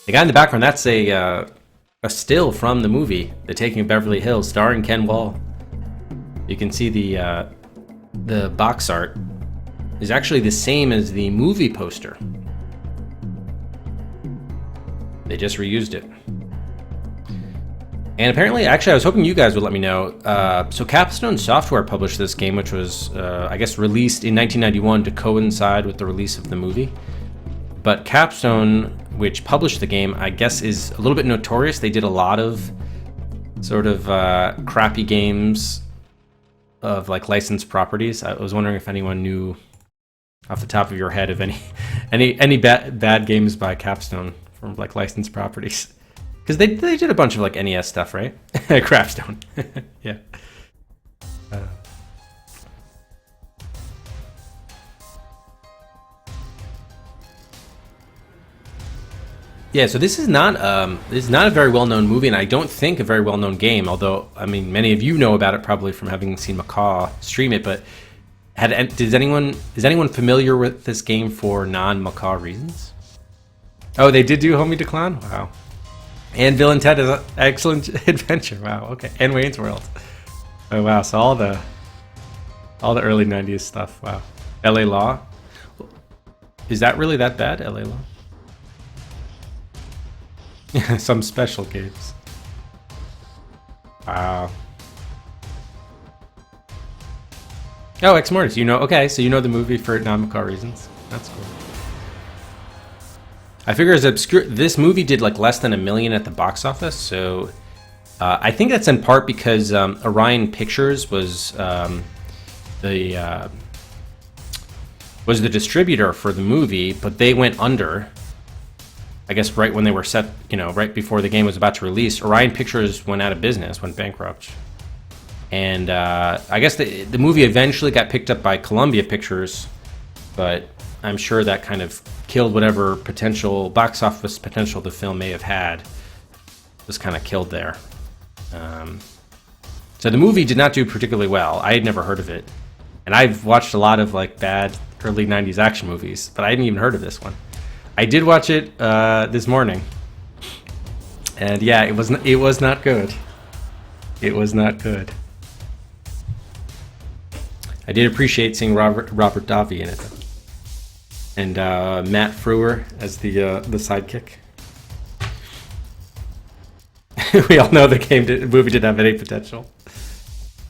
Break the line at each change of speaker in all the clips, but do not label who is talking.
The guy in the background, that's a still from the movie, The Taking of Beverly Hills, starring Ken Wall. You can see the box art is actually the same as the movie poster. They just reused it. And apparently, actually, I was hoping you guys would let me know. So Capstone Software published this game, which was, I guess, released in 1991 to coincide with the release of the movie. But Capstone, which published the game, I guess is a little bit notorious. They did a lot of sort of crappy games of like licensed properties. I was wondering if anyone knew off the top of your head of any bad games by Capstone from like licensed properties. Because they did a bunch of like NES stuff, right? Crapstone. Yeah. Yeah, so this is not a very well-known movie, and I don't think a very well-known game. Although, I mean, many of you know about it probably from having seen Macaw stream it. But is anyone familiar with this game for non-Macaw reasons? Oh, they did do Homie to Clown? Wow. And Bill and Ted is an excellent adventure. Wow. Okay. And Wayne's World. Oh wow. So all the early '90s stuff. Wow. L.A. Law. Is that really that bad? L.A. Law. Some special games. Wow. Oh, Ex Mortis. You know. Okay. So you know the movie for non-Macaw reasons. That's cool. I figure it's obscure. This movie did like less than $1 million at the box office, so I think that's in part because Orion Pictures was the distributor for the movie, but they went under. I guess right when they were set, right before the game was about to release, Orion Pictures went out of business, went bankrupt, and I guess the movie eventually got picked up by Columbia Pictures, but I'm sure that kind of killed whatever potential box office potential the film may have had. Was kind of killed there. So the movie did not do particularly well. I had never heard of it, and I've watched a lot of like bad early '90s action movies, but I hadn't even heard of this one. I did watch it this morning, and yeah, it was not good. It was not good. I did appreciate seeing Robert Davi in it, though. And Matt Frewer as the sidekick. We all know the movie didn't have any potential.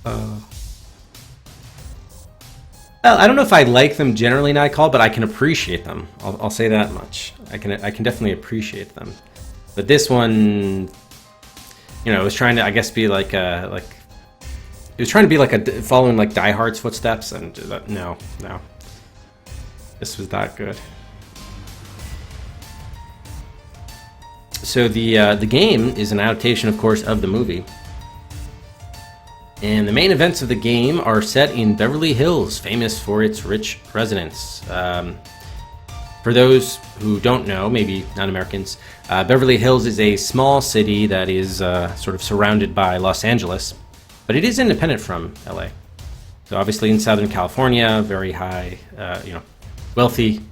Well, I don't know if I like them generally, Nightcall, but I can appreciate them. I'll say that much. I can definitely appreciate them. But this one, it was trying to, I guess, be like it was trying to be like following like Die Hard's footsteps, and no. This was not good. So the game is an adaptation, of course, of the movie. And the main events of the game are set in Beverly Hills, famous for its rich residents. For those who don't know, maybe non-Americans, Beverly Hills is a small city that is sort of surrounded by Los Angeles, but it is independent from LA. So obviously in Southern California, very high, wealthy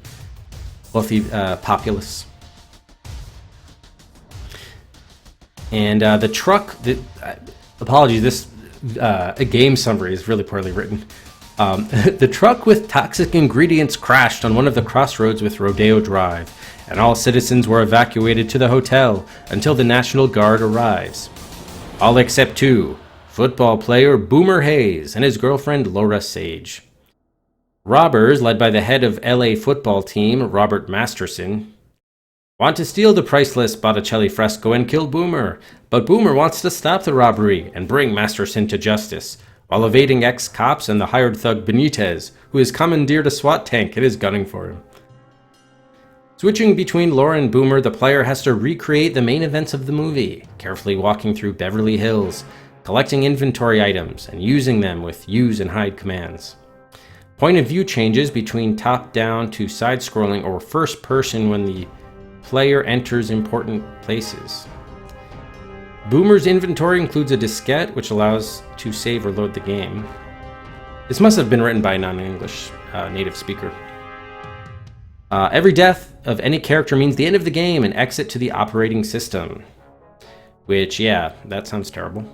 populace. And the truck, apologies, this a game summary is really poorly written. The truck with toxic ingredients crashed on one of the crossroads with Rodeo Drive, and all citizens were evacuated to the hotel until the National Guard arrives. All except two, football player Boomer Hayes and his girlfriend Laura Sage. Robbers, led by the head of LA football team, Robert Masterson, want to steal the priceless Botticelli fresco and kill Boomer, but Boomer wants to stop the robbery and bring Masterson to justice, while evading ex-cops and the hired thug Benitez, who has commandeered a SWAT tank and is gunning for him. Switching between Laura and Boomer, the player has to recreate the main events of the movie, carefully walking through Beverly Hills, collecting inventory items, and using them with use and hide commands. Point of view changes between top-down to side-scrolling or first-person when the player enters important places. Boomer's inventory includes a diskette, which allows to save or load the game. This must have been written by a non-English native speaker. Every death of any character means the end of the game and exit to the operating system. Which, yeah, that sounds terrible.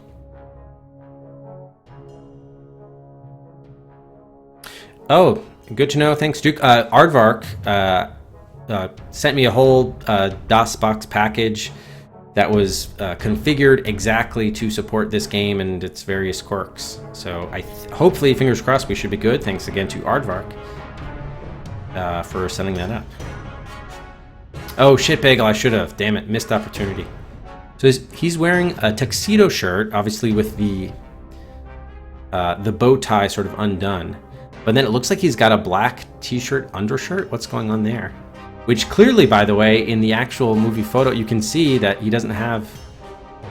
Oh, good to know. Thanks, Duke. Aardvark sent me a whole DOSBox package that was configured exactly to support this game and its various quirks. So hopefully, fingers crossed, we should be good. Thanks again to Aardvark for sending that up. Oh shit, Bagel, I should have. Damn it, missed opportunity. So he's wearing a tuxedo shirt, obviously with the bow tie sort of undone. But then it looks like he's got a black t-shirt undershirt. What's going on there? Which clearly, by the way, in the actual movie photo, you can see that he doesn't have...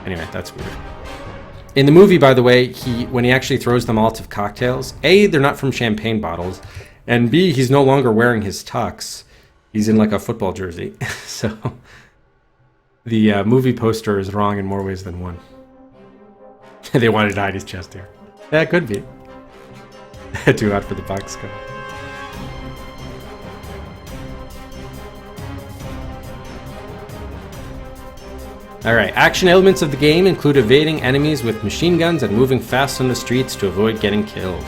Anyway, that's weird. In the movie, by the way, when he actually throws the Molotov cocktails, A, they're not from champagne bottles, and B, he's no longer wearing his tux. He's in like a football jersey. So the movie poster is wrong in more ways than one. They wanted to hide his chest hair. That could be. Too hot for the box cover. Alright, action elements of the game include evading enemies with machine guns and moving fast on the streets to avoid getting killed.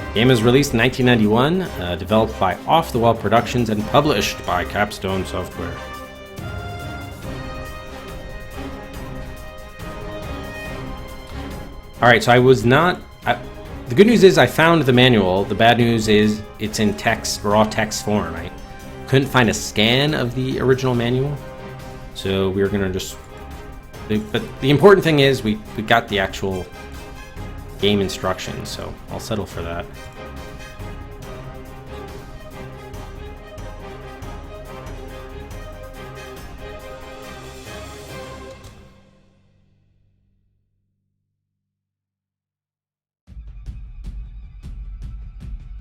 The game was released in 1991, developed by Off the Wall Productions and published by Capstone Software. Alright, so the good news is I found the manual. The bad news is it's in text, raw text form. I couldn't find a scan of the original manual. So we were going to just... But the important thing is we got the actual game instructions, so I'll settle for that.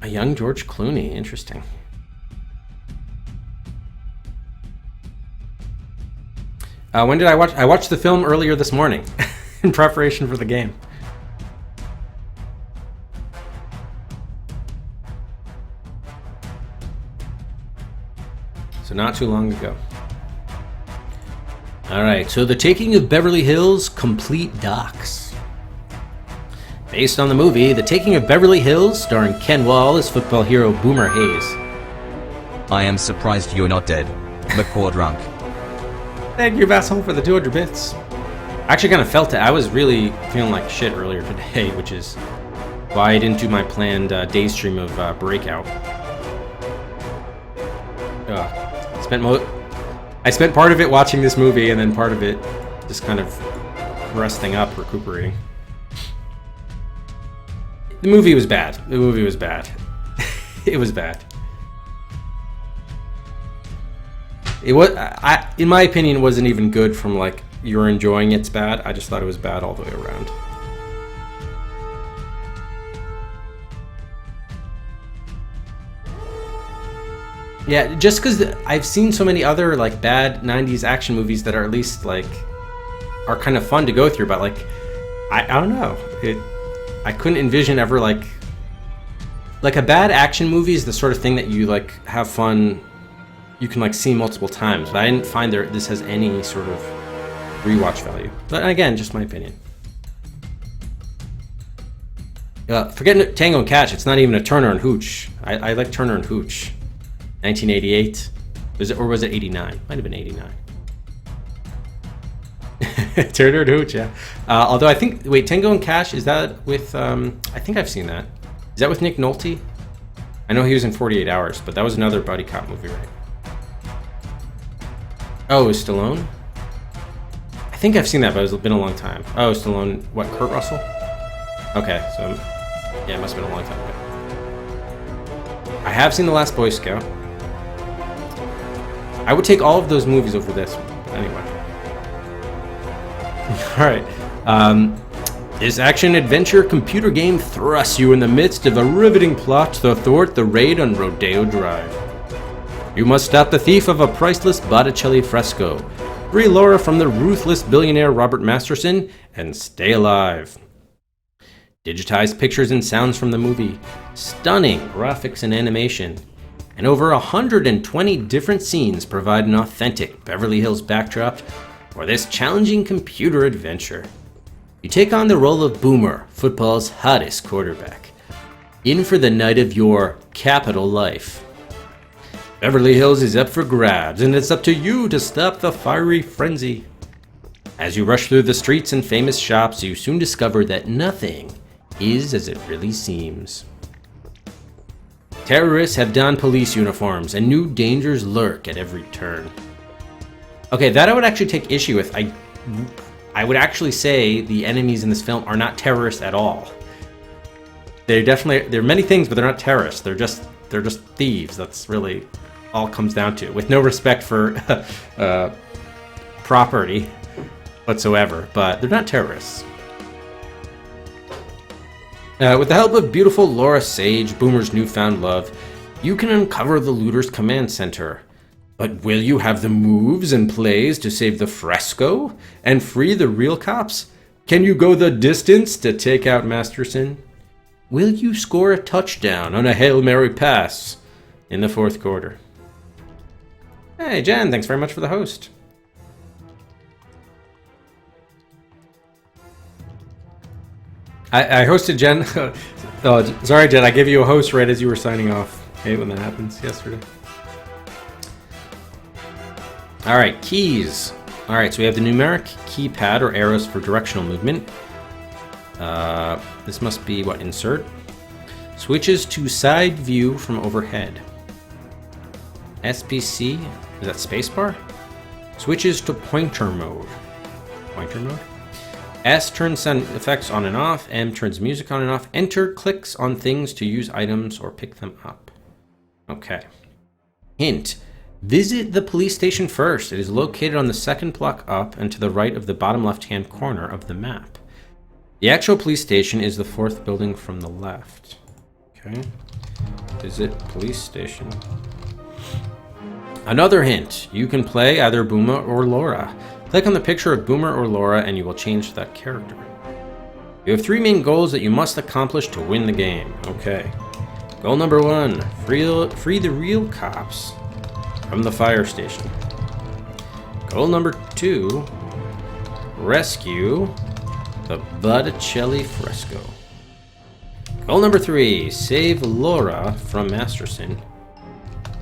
A young George Clooney, interesting. When did I watch? I watched the film earlier this morning in preparation for the game. So not too long ago. All right, so The Taking of Beverly Hills Complete Docs. Based on the movie The Taking of Beverly Hills, starring Ken Wall as football hero Boomer Hayes.
I am surprised you're not dead, McCord drunk.
Thank you, Vassal, for the 200 bits. I actually kind of felt it. I was really feeling like shit earlier today, which is why I didn't do my planned day stream of Breakout. I spent part of it watching this movie and then part of it just kind of resting up, recuperating. The movie was bad. The movie was bad. It was bad. It was, in my opinion, wasn't even good from like you're enjoying it's bad. I just thought it was bad all the way around. Yeah, just because I've seen so many other like bad 90s action movies that are at least like are kind of fun to go through, but like I don't know. I couldn't envision ever like a bad action movie is the sort of thing that you like have fun. You can like see multiple times, but I didn't find this has any sort of rewatch value. But again, just my opinion. Forget Tango and Cash. It's not even a Turner and Hooch. I like Turner and Hooch. 1988, was it 89? Might have been 89. Turner and Hooch, yeah. Although I think, wait, Tango and Cash, is that with? I think I've seen that. Is that with Nick Nolte? I know he was in 48 Hours, but that was another buddy cop movie, right? Oh, it was Stallone? I think I've seen that, but it's been a long time. Oh, Stallone, what, Kurt Russell? Okay, so, yeah, it must have been a long time ago. I have seen The Last Boy Scout. I would take all of those movies over this one, but anyway. Alright, this action-adventure computer game thrusts you in the midst of a riveting plot to thwart the raid on Rodeo Drive. You must stop the thief of a priceless Botticelli fresco, free Laura from the ruthless billionaire Robert Masterson, and stay alive. Digitized pictures and sounds from the movie, stunning graphics and animation, and over 120 different scenes provide an authentic Beverly Hills backdrop for this challenging computer adventure. You take on the role of Boomer, football's hottest quarterback, in for the night of your capital life. Beverly Hills is up for grabs, and it's up to you to stop the fiery frenzy. As you rush through the streets and famous shops, you soon discover that nothing is as it really seems. Terrorists have donned police uniforms, and new dangers lurk at every turn. Okay, that I would actually take issue with. I would actually say the enemies in this film are not terrorists at all. They're many things, but they're not terrorists. They're just thieves. That's really all it comes down to, with no respect for property whatsoever. But they're not terrorists. With the help of beautiful Laura Sage, Boomer's newfound love, you can uncover the looters' command center. But will you have the moves and plays to save the fresco and free the real cops? Can you go the distance to take out Masterson? Will you score a touchdown on a Hail Mary pass in the fourth quarter? Hey, Jen, thanks very much for the host. I hosted Jen. Oh, sorry, Jen, I gave you a host right as you were signing off. I hate when that happens yesterday. All right, keys. All right, so we have the numeric keypad or arrows for directional movement. This must be what, insert? Switches to side view from overhead. SPC, is that spacebar? Switches to pointer mode. Pointer mode? S turns sound effects on and off. M turns music on and off. Enter clicks on things to use items or pick them up. Okay. Hint. Visit the police station first. It is located on the second block up and to the right of the bottom left-hand corner of the map. The actual police station is the fourth building from the left. Okay. Visit police station. Another hint. You can play either Boomer or Laura. Click on the picture of Boomer or Laura and you will change that character. You have 3 main goals that you must accomplish to win the game. Okay. Goal number 1. Free the real cops from the fire station. Goal number 2. Rescue the Botticelli fresco. Goal number 3. Save Laura from Masterson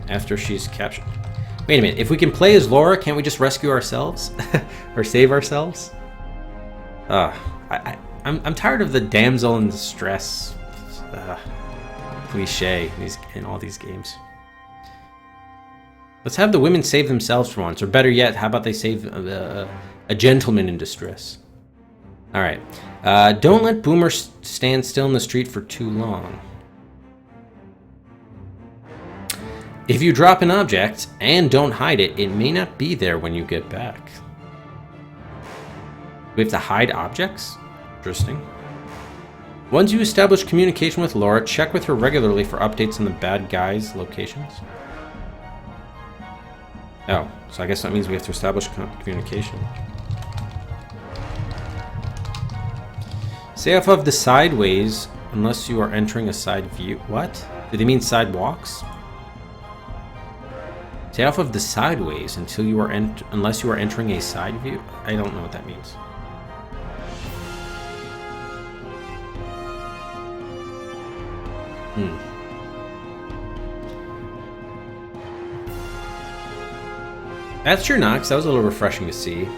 after she's captured. Wait a minute, if we can play as Laura, can't we just rescue ourselves? Or save ourselves? I'm tired of the damsel in distress cliche in all these games. Let's have the women save themselves for once, or better yet, how about they save a gentleman in distress? Alright, don't let Boomer stand still in the street for too long. If you drop an object and don't hide it, it may not be there when you get back. We have to hide objects? Interesting. Once you establish communication with Laura, check with her regularly for updates on the bad guys' locations. Oh, so I guess that means we have to establish communication. Stay off of the sideways unless you are entering a side view. What? Do they mean sidewalks? Stay off of the sideways until you are unless you are entering a side view. I don't know what that means. That's true, Knox. That was a little refreshing to see.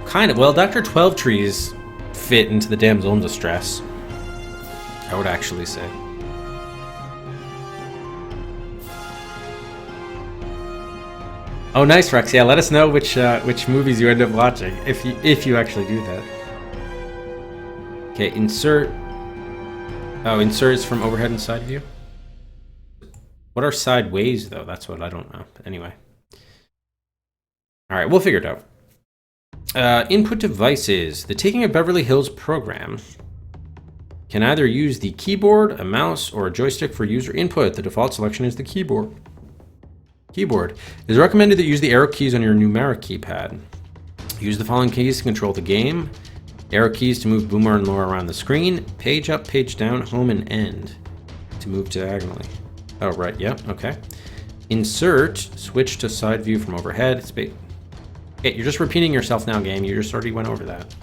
Kind of. Well, Dr. 12 Trees fit into the damsel in distress, I would actually say. Oh, nice, Rex. Yeah, let us know which movies you end up watching, if you actually do that. Okay, insert. Oh, insert is from overhead and side view. What are sideways, though? That's what I don't know. But anyway. All right, we'll figure it out. Input devices. The Taking of Beverly Hills program can either use the keyboard, a mouse, or a joystick for user input. The default selection is the keyboard. It is recommended that you use the arrow keys on your numeric keypad. Use the following keys to control the game. Arrow keys to move Boomer and Laura around the screen. Page up, page down, home, and end to move diagonally. Oh, right, yeah, okay. Insert, switch to side view from overhead. Okay, you're just repeating yourself now, game. You just already went over that.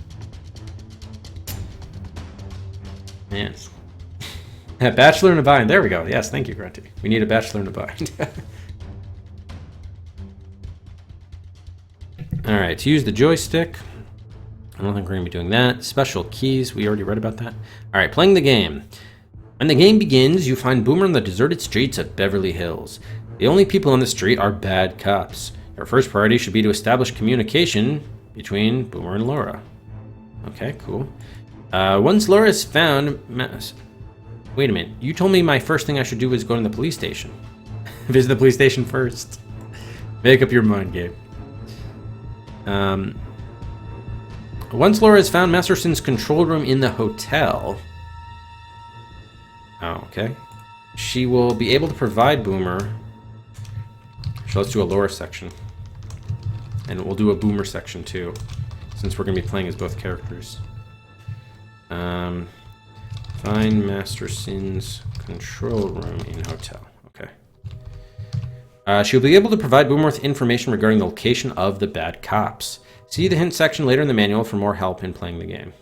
Yes. Bachelor in a bind. There we go. Yes, thank you, Grunty. We need a bachelor in a bind. Alright, to use the joystick. I don't think we're going to be doing that. Special keys. We already read about that. Alright, playing the game. When the game begins, you find Boomer on the deserted streets of Beverly Hills. The only people on the street are bad cops. Your first priority should be to establish communication between Boomer and Laura. Okay, cool. Once Laura is found... Wait a minute. You told me my first thing I should do was go to the police station. Visit the police station first. Make up your mind, Gabe. Once Laura has found Masterson's control room in the hotel... Oh, okay. She will be able to provide Boomer... So let's do a Laura section. And we'll do a Boomer section too, since we're going to be playing as both characters. Find Masterson's control room in hotel. Okay. She'll be able to provide Boomer with information regarding the location of the bad cops. See the hint section later in the manual for more help in playing the game.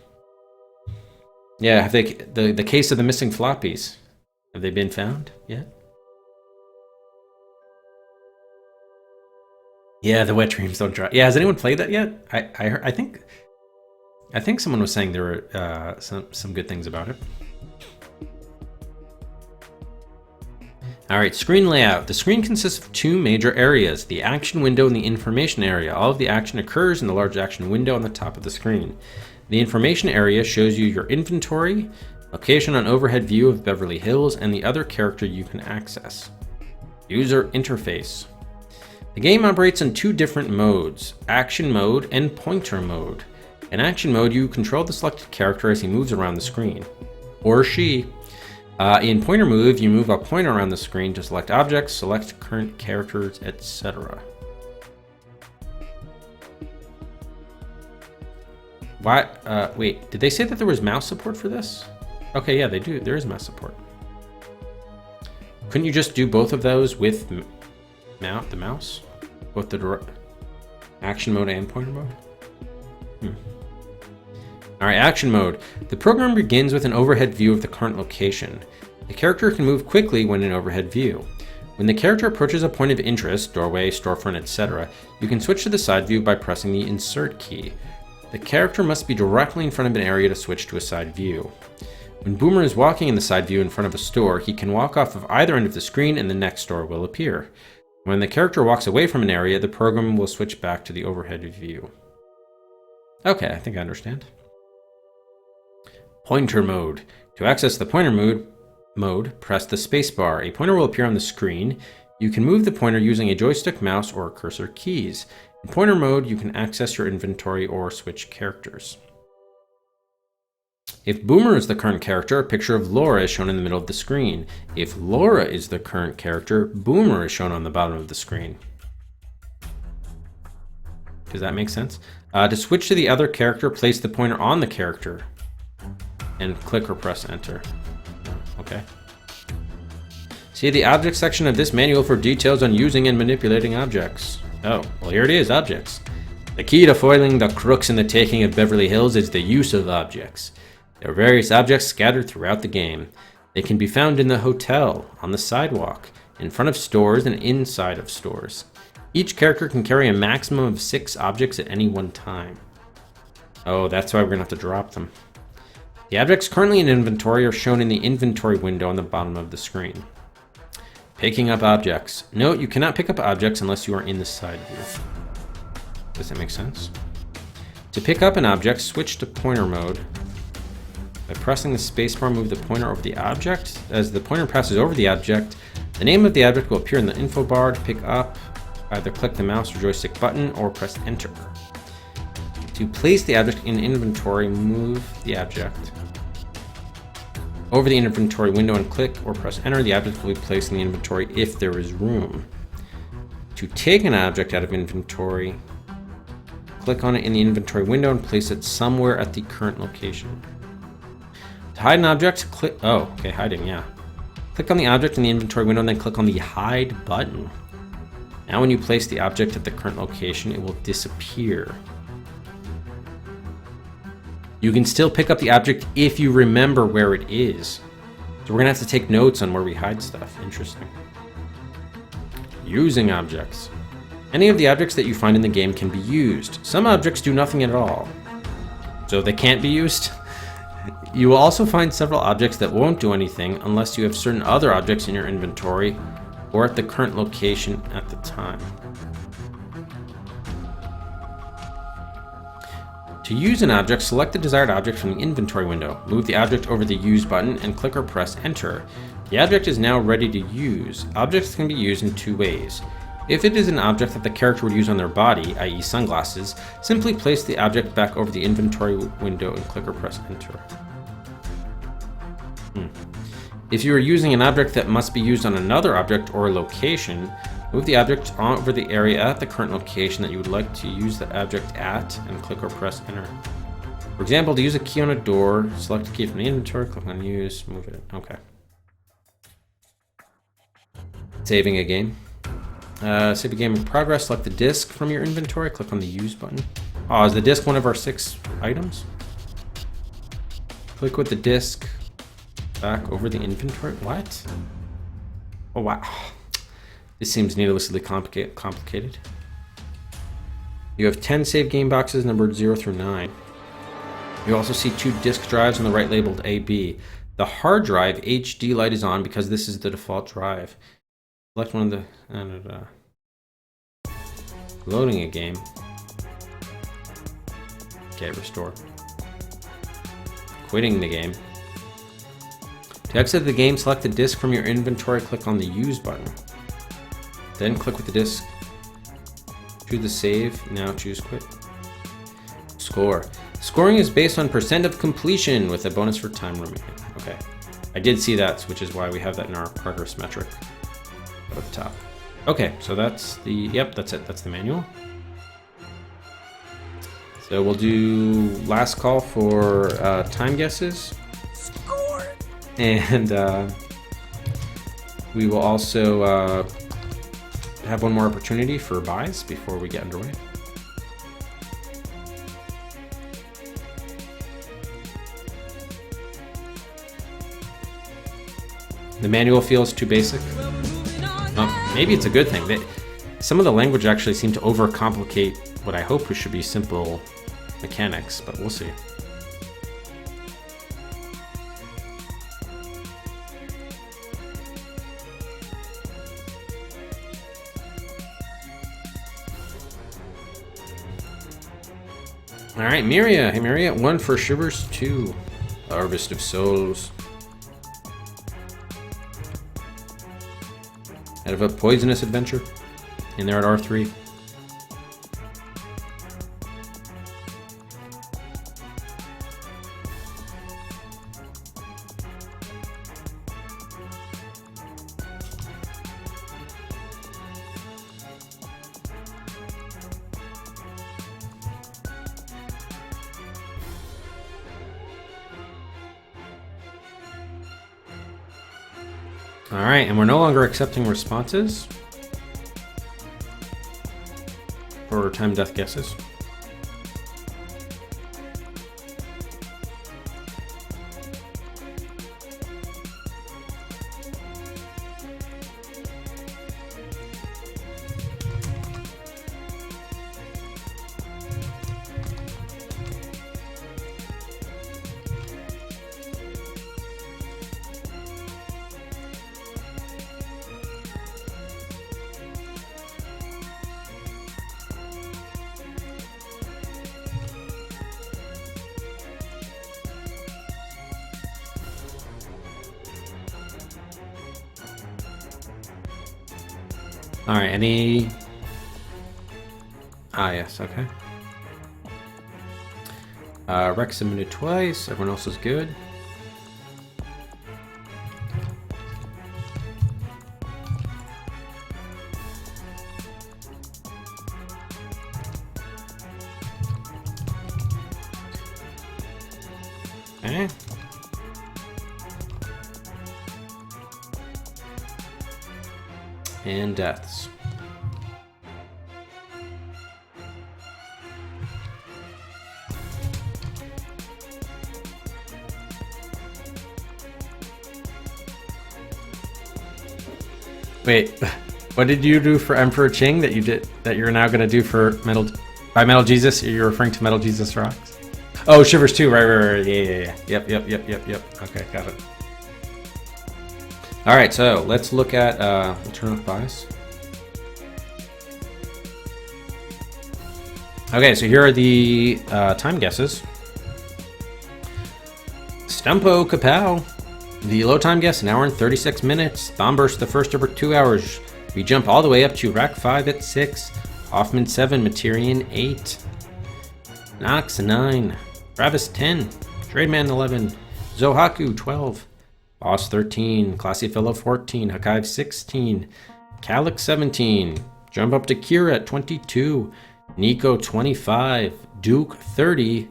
Yeah, have they the case of the missing floppies? Have they been found yet? Yeah, the wet dreams don't dry. Yeah, has anyone played that yet? I think someone was saying there were some good things about it. All right, screen layout. The screen consists of two major areas, the action window and the information area. All of the action occurs in the large action window on the top of the screen. The information area shows you your inventory, location on overhead view of Beverly Hills, and the other character you can access. User interface. The game operates in two different modes, action mode and pointer mode. In action mode, you control the selected character as he moves around the screen, or she. In pointer move, you move a pointer around the screen to select objects, select current characters, etc. What? Wait, did they say that there was mouse support for this? Okay, yeah, they do. There is mouse support. Couldn't you just do both of those with the mouse? Both the action mode and pointer mode? Alright, action mode. The program begins with an overhead view of the current location. The character can move quickly when in overhead view. When the character approaches a point of interest, doorway, storefront, etc., you can switch to the side view by pressing the insert key. The character must be directly in front of an area to switch to a side view. When Boomer is walking in the side view in front of a store, he can walk off of either end of the screen and the next store will appear. When the character walks away from an area, the program will switch back to the overhead view. Okay, I think I understand. Pointer mode. To access the pointer mode, press the spacebar. A pointer will appear on the screen. You can move the pointer using a joystick, mouse, or cursor keys. In pointer mode, you can access your inventory or switch characters. If Boomer is the current character, a picture of Laura is shown in the middle of the screen. If Laura is the current character, Boomer is shown on the bottom of the screen. Does that make sense? To switch to the other character, place the pointer on the character and click or press enter. Okay. See the object section of this manual for details on using and manipulating objects. Oh, well here it is, objects. The key to foiling the crooks in the taking of Beverly Hills is the use of objects. There are various objects scattered throughout the game. They can be found in the hotel, on the sidewalk, in front of stores, and inside of stores. Each character can carry a maximum of 6 objects at any one time. Oh, that's why we're going to have to drop them. The objects currently in inventory are shown in the inventory window on the bottom of the screen. Picking up objects. Note, you cannot pick up objects unless you are in the side view. Does that make sense? To pick up an object, switch to pointer mode. By pressing the spacebar, move the pointer over the object. As the pointer passes over the object, the name of the object will appear in the info bar. To pick up, either click the mouse or joystick button or press enter. To place the object in inventory, move the object over the inventory window and click or press enter. The object will be placed in the inventory if there is room. To take an object out of inventory, click on it in the inventory window and place it somewhere at the current location. To hide an object, click... Oh, okay, hiding, yeah. Click on the object in the inventory window and then click on the hide button. Now when you place the object at the current location, it will disappear. You can still pick up the object if you remember where it is. So we're gonna have to take notes on where we hide stuff. Interesting. Using objects. Any of the objects that you find in the game can be used. Some objects do nothing at all, so they can't be used. You will also find several objects that won't do anything unless you have certain other objects in your inventory or at the current location at the time. To use an object, select the desired object from the inventory window. Move the object over the Use button and click or press Enter. The object is now ready to use. Objects can be used in two ways. If it is an object that the character would use on their body, i.e. sunglasses, simply place the object back over the inventory window and click or press Enter. If you are using an object that must be used on another object or location, move the object over the area at the current location that you would like to use the object at and click or press Enter. For example, to use a key on a door, select a key from the inventory, click on Use, move it. Okay. Saving a game. Save a game in progress, select the disc from your inventory, click on the Use button. Oh, is the disc one of our 6 items? Click with the disc back over the inventory. What? Oh, wow. This seems needlessly complicated. You have 10 save game boxes numbered 0 through 9. You also see 2 disk drives on the right labeled AB. The hard drive HD light is on because this is the default drive. Select one of the... loading a game. Okay, restore. Quitting the game. To exit the game, select the disk from your inventory, click on the Use button. Then click with the disk. Choose the save, now choose quit. Score. Scoring is based on % of completion with a bonus for time remaining. Okay, I did see that, which is why we have that in our progress metric up at the top. Okay, so that's the, yep, that's it, that's the manual. So we'll do last call for time guesses. Score! And we will also have one more opportunity for buys before we get underway. The manual feels too basic. Maybe it's a good thing. Some of the language actually seemed to overcomplicate what I hope should be simple mechanics, but we'll see. All right, Miria. Hey, Miria. 1 for Shivers, 2. Harvest of Souls. Out of a poisonous adventure. And they're at R3. All right, and we're no longer accepting responses for time death guesses. All right, any... Ah, yes, okay. Rex submitted twice, everyone else is good. Okay. And deaths. Wait, what did you do for Emperor Ching that you're now gonna do for Metal Jesus? You're referring to Metal Jesus Rocks? Oh, Shivers 2, right. Yeah. Yep. Okay, got it. All right, so let's look at we'll turn off bias. Okay, so here are the time guesses. Stumpo Kapow. The low time guess, an hour and 36 minutes. Bombburst, the first over 2 hours. We jump all the way up to Rack 5 at 6. Hoffman 7, Materian 8. Nox 9. Travis 10. Trademan 11. Zohaku 12. Boss 13. Classy Fellow 14. Hakive 16. Calyx 17. Jump up to Kira at 22. Nico 25. Duke 30.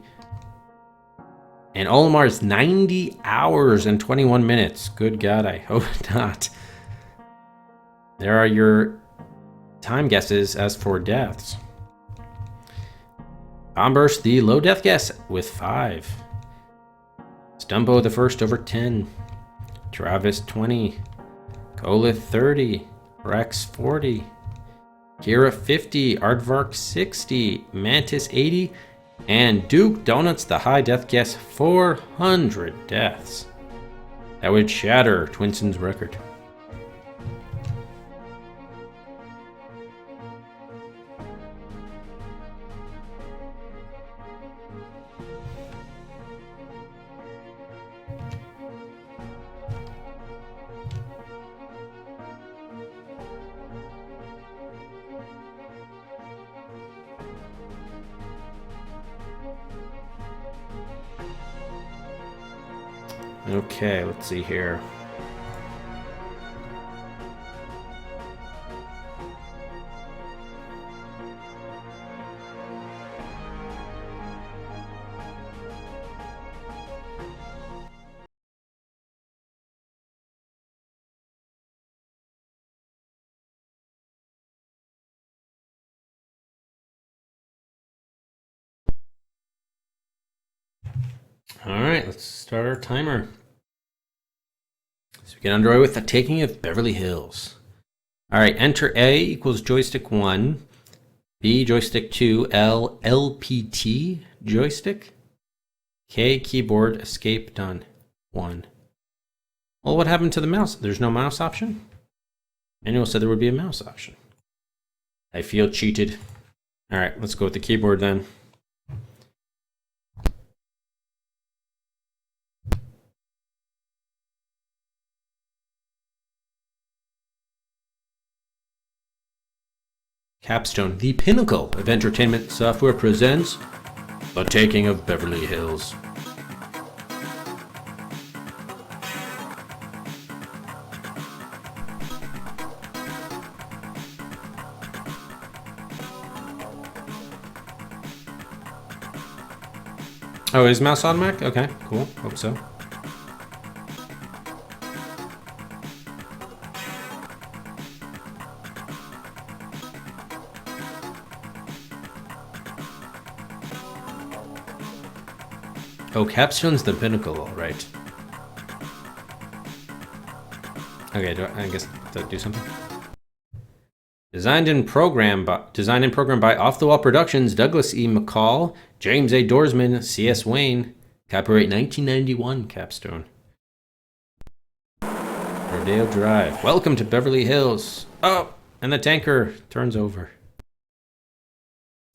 And Olimar's 90 hours and 21 minutes. Good God, I hope not. There are your time guesses. As for deaths, Bombburst, the low death guess with 5. Stumpo, the first over 10. Travis 20. Kolith 30. Rex 40. Kira 50. Aardvark 60. Mantis 80. And Duke Donuts, the high death guess, 400 deaths. That would shatter Twinson's record. Okay, let's see here. All right, let's start our timer. So we get underway with the taking of Beverly Hills. All right, enter A equals joystick 1, B joystick 2, L LPT joystick, K keyboard, escape done. 1. Well, what happened to the mouse? There's no mouse option? Manual said there would be a mouse option. I feel cheated. All right, let's go with the keyboard then. Capstone, the pinnacle of entertainment software, presents The Taking of Beverly Hills. Oh, is mouse on Mac? Okay, cool. Hope so. Oh, Capstone's the pinnacle, all right. Okay, I guess to do something. Designed and programmed by Off the Wall Productions, Douglas E. McCall, James A. Dorsman, C.S. Wayne. Copyright 1991, Capstone. Rodeo Drive. Welcome to Beverly Hills. Oh, and the tanker turns over.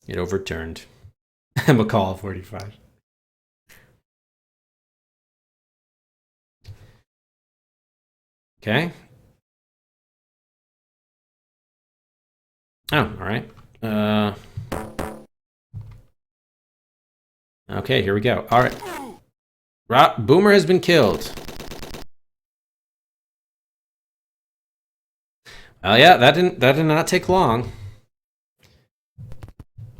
It overturned. McCall 45. Okay. Oh, all right. Okay, here we go. All right. Boomer has been killed. Well, yeah, that did not take long.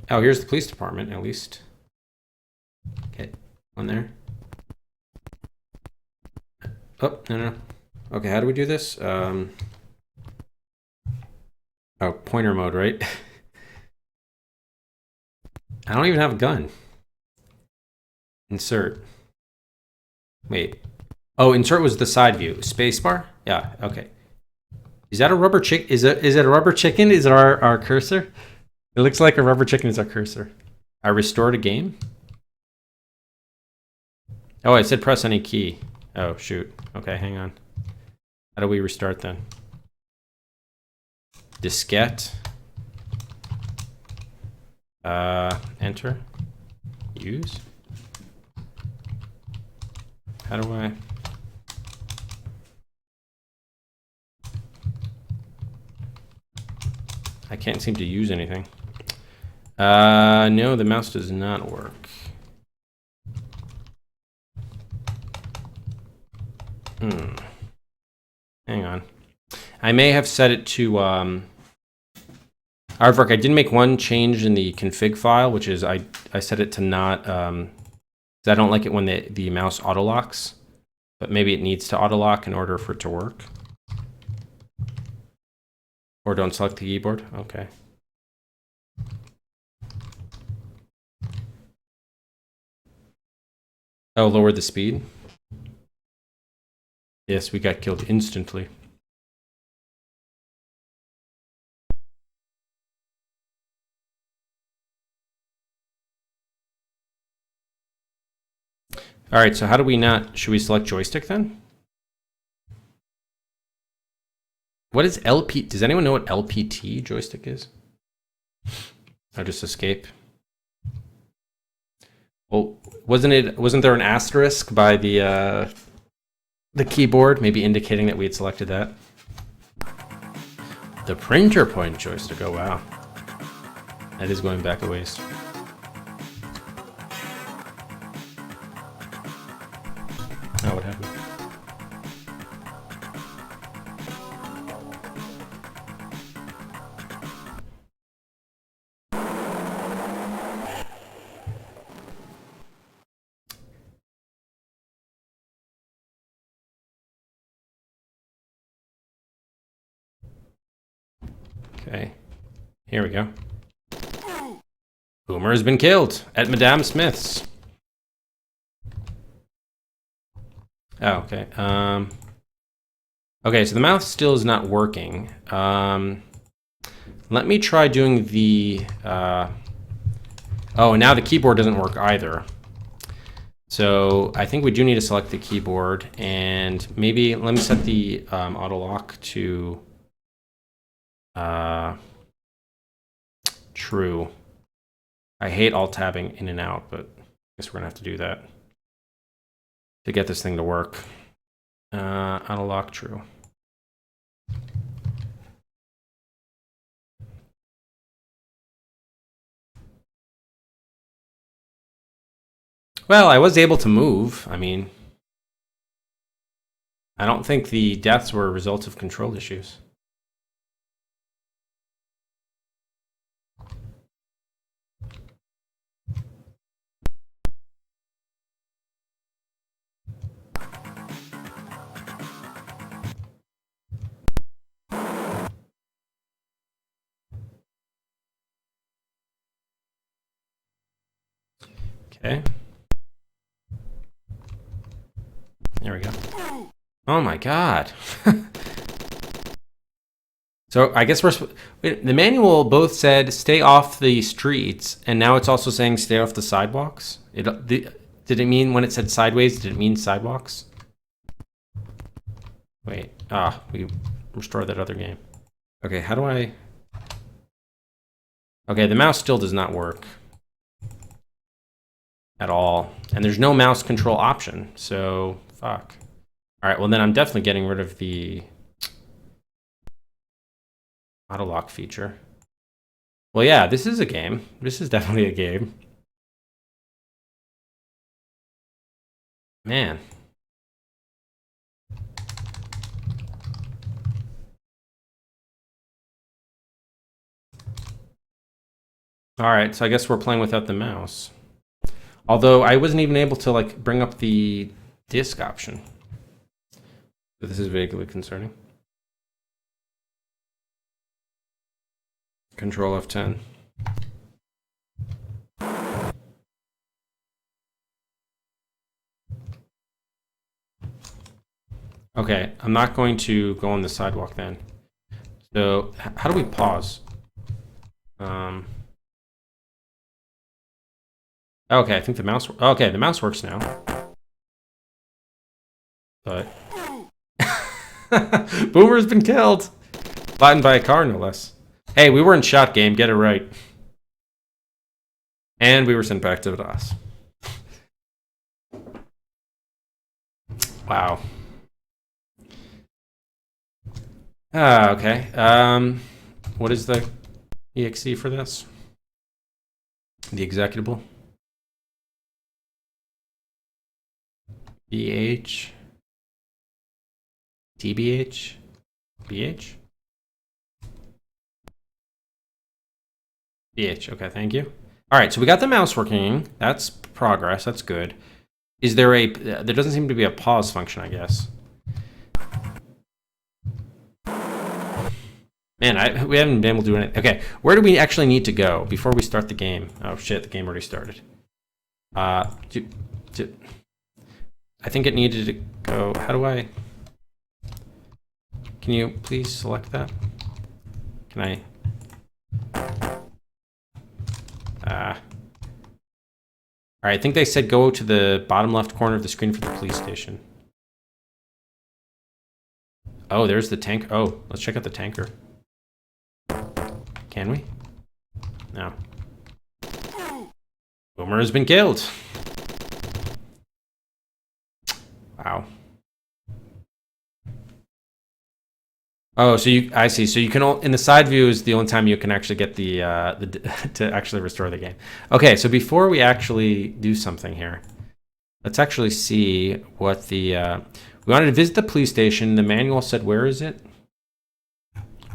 Oh, here's the police department, at least. Okay, one there. Oh, no. Okay, how do we do this? Oh, pointer mode, right? I don't even have a gun. Insert. Wait. Oh, insert was the side view. Spacebar? Yeah, okay. Is that a rubber chick? Is it a rubber chicken? Is it our cursor? It looks like a rubber chicken is our cursor. I restored a game. Oh, I said press any key. Oh, shoot. Okay, hang on. How do we restart then? Diskette. Enter. Use. How do I... I can't seem to use anything. No, the mouse does not work. Hang on. I may have set it to Aardvark. I did make one change in the config file, which is I set it to not 'cause I don't like it when the mouse auto locks, but maybe it needs to auto lock in order for it to work. Or don't select the keyboard. Okay. Oh, lower the speed. Yes, we got killed instantly. All right, so how do we not... Should we select joystick then? What is LP? Does anyone know what LPT joystick is? I'll just escape. Well, wasn't there an asterisk by the keyboard, maybe indicating that we had selected that? The printer point joystick. Oh wow, that is going back a ways. Oh, what happened? Okay, here we go. Boomer has been killed at Madame Smith's. Oh, okay. Okay, so the mouse still is not working. Let me try doing the... Oh, now the keyboard doesn't work either. So I think we do need to select the keyboard, and maybe let me set the auto lock to true. I hate alt tabbing in and out, but I guess we're gonna have to do that to get this thing to work. Auto lock true. Well, I was able to move. I mean, I don't think the deaths were a result of control issues. Okay. There we go. Oh my god. So I guess wait, the manual both said stay off the streets, and now it's also saying stay off the sidewalks. Did it mean when it said sideways, did it mean sidewalks? Wait, we restored that other game. Okay, how do I... Okay, the mouse still does not work at all, and there's no mouse control option, so fuck. All right, well then I'm definitely getting rid of the auto lock feature. Well, yeah, this is a game. This is definitely a game. Man. All right, so I guess we're playing without the mouse. Although I wasn't even able to like bring up the disk option. So this is vaguely concerning. Control F10. Okay, I'm not going to go on the sidewalk then. So how do we pause? Okay, I think the mouse. Okay, the mouse works now. But Boomer's been killed. Flattened by a car, no less. Hey, we weren't shot, game. Get it right. And we were sent back to DOS. Wow. Okay. What is the exe for this? The executable? BH? TBH? BH? BH, okay, thank you. All right, so we got the mouse working. That's progress, that's good. Is there a, there doesn't seem to be a pause function, I guess. Man, we haven't been able to do anything. Okay, where do we actually need to go before we start the game? Oh shit, the game already started. I think it needed to go, how do I, can you please select that? Can I? All right, I think they said go to the bottom left corner of the screen for the police station. Oh, there's the tank. Oh, let's check out the tanker. Can we? No. Boomer has been killed. Wow. Oh, so I see. So you can in the side view is the only time you can actually get the to actually restore the game. Okay, so before we actually do something here, let's actually see what the we wanted to visit the police station. The manual said, where is it?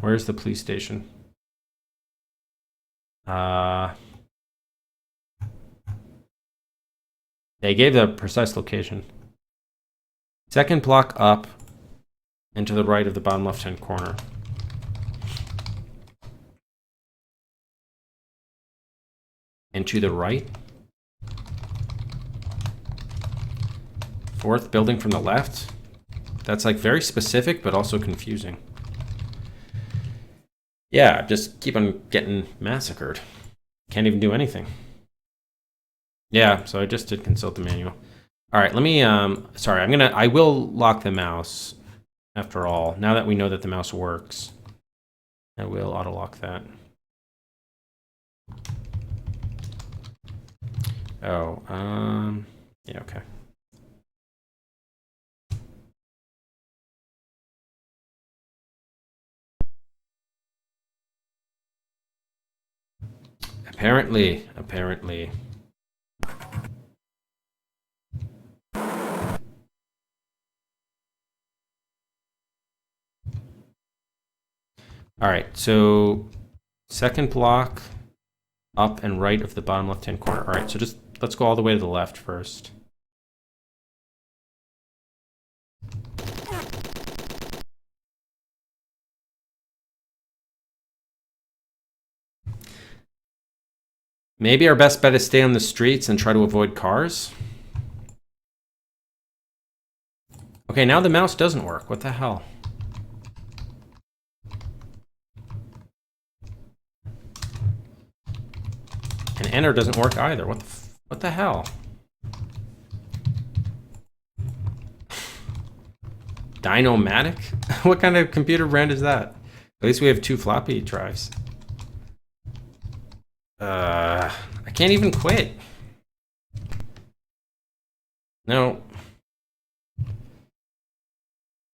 Where's the police station? They gave the precise location. Second block up and to the right of the bottom left-hand corner. And to the right. Fourth building from the left. That's like very specific, but also confusing. Yeah, just keep on getting massacred. Can't even do anything. Yeah, so I just did consult the manual. All right, let me, sorry, I will lock the mouse. After all, now that we know that the mouse works, I will auto-lock that. Oh, yeah, okay. Apparently. All right, so second block up and right of the bottom left-hand corner. All right, so just let's go all the way to the left first. Maybe our best bet is stay on the streets and try to avoid cars. Okay, now the mouse doesn't work. What the hell? And enter doesn't work either. What the hell? Dynomatic? What kind of computer brand is that? At least we have 2 floppy drives. I can't even quit. No.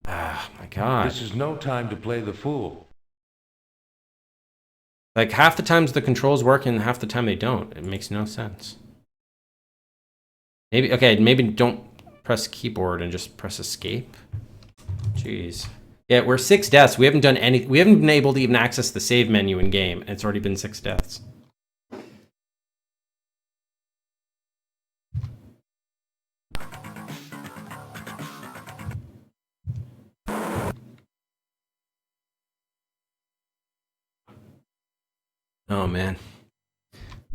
Ah, my God.
This is no time to play the fool.
Like, half the times the controls work and half the time they don't. It makes no sense. Maybe, okay, maybe don't press keyboard and just press escape. Jeez. Yeah, we're 6 deaths. We haven't been able to even access the save menu in game, and it's already been 6 deaths. Oh, man.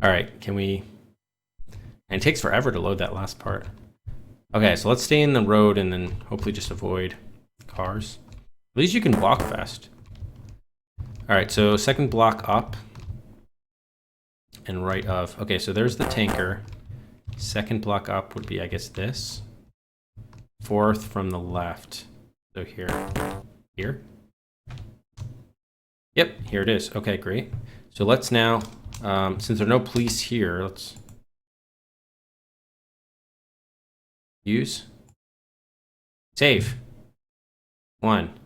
All right, can we... And it takes forever to load that last part. Okay, so let's stay in the road and then hopefully just avoid cars. At least you can walk fast. All right, so second block up and right of. Okay, so there's the tanker. Second block up would be, I guess, this. Fourth from the left. So here. Here? Yep, here it is. Okay, great. So let's now, since there are no police here, let's use. Save. 1.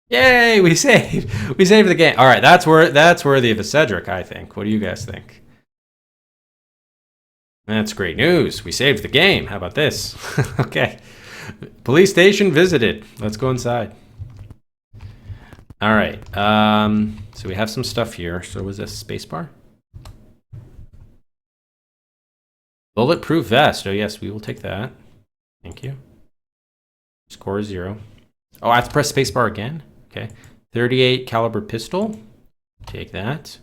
Yay, we saved. We saved the game. All right, that's worthy of a Cedric, I think. What do you guys think? That's great news. We saved the game. How about this? Okay. Police station visited. Let's go inside. All right. So we have some stuff here. So was this spacebar? Bulletproof vest. Oh yes, we will take that. Thank you. Score is 0. Oh, I have to press spacebar again? Okay. 38 caliber pistol. Take that.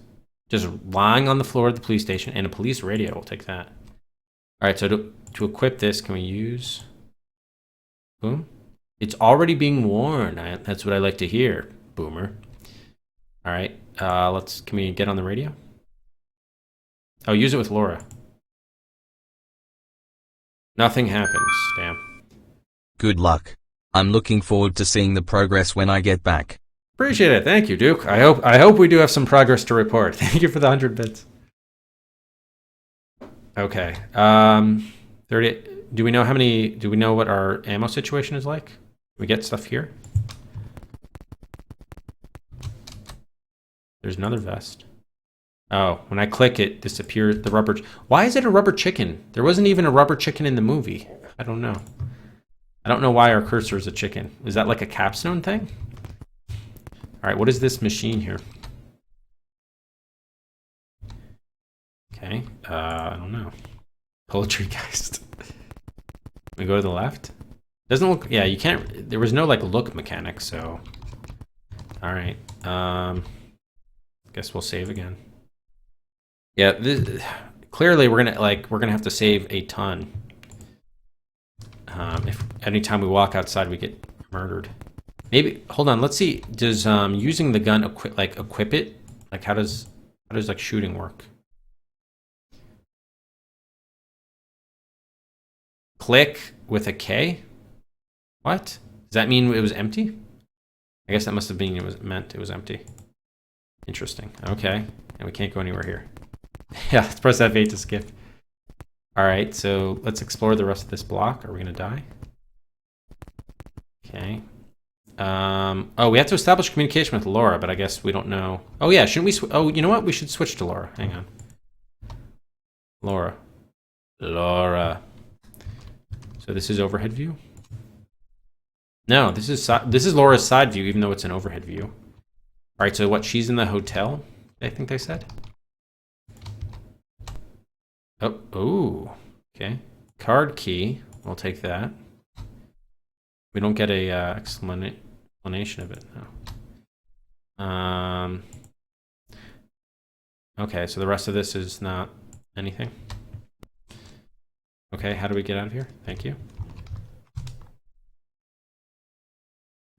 Just lying on the floor of the police station. And a police radio. We'll take that. All right, so to equip this, can we use... Boom. It's already being worn. That's what I like to hear, Boomer. All right, can we get on the radio? Oh, use it with Laura. Nothing happens, damn.
Good luck. I'm looking forward to seeing the progress when I get back.
Appreciate it, thank you, Duke. I hope we do have some progress to report. Thank you for the 100 bits. Okay, 30. Do we know what our ammo situation is like? We get stuff here. There's another vest. Oh, when I click it, disappears the rubber. Why is it a rubber chicken? There wasn't even a rubber chicken in the movie. I don't know. I don't know why our cursor is a chicken. Is that like a capstone thing? All right, what is this machine here? Okay, I don't know. Poultrygeist. We go to the left. Doesn't look. Yeah, you can't. There was no like look mechanic, so. All right. Guess we'll save again. Yeah. Clearly, we're gonna have to save a ton. If anytime we walk outside, we get murdered. Maybe. Hold on. Let's see. Does using the gun equip it? Like how does like shooting work? Click with a K? What? Does that mean it was empty? I guess that must have been it was empty. Interesting. Okay. And we can't go anywhere here. Yeah, let's press F8 to skip. Alright, so let's explore the rest of this block. Are we gonna die? Okay. Oh, we have to establish communication with Laura, but I guess we don't know. Oh yeah, shouldn't we oh, you know what? We should switch to Laura. Hang on. Laura. So this is overhead view? No, this is Laura's side view, even though it's an overhead view. All right, so what? She's in the hotel, I think they said. Oh, okay. Card key. We'll take that. We don't get a explanation of it. No. Okay, so the rest of this is not anything. Okay, how do we get out of here? Thank you.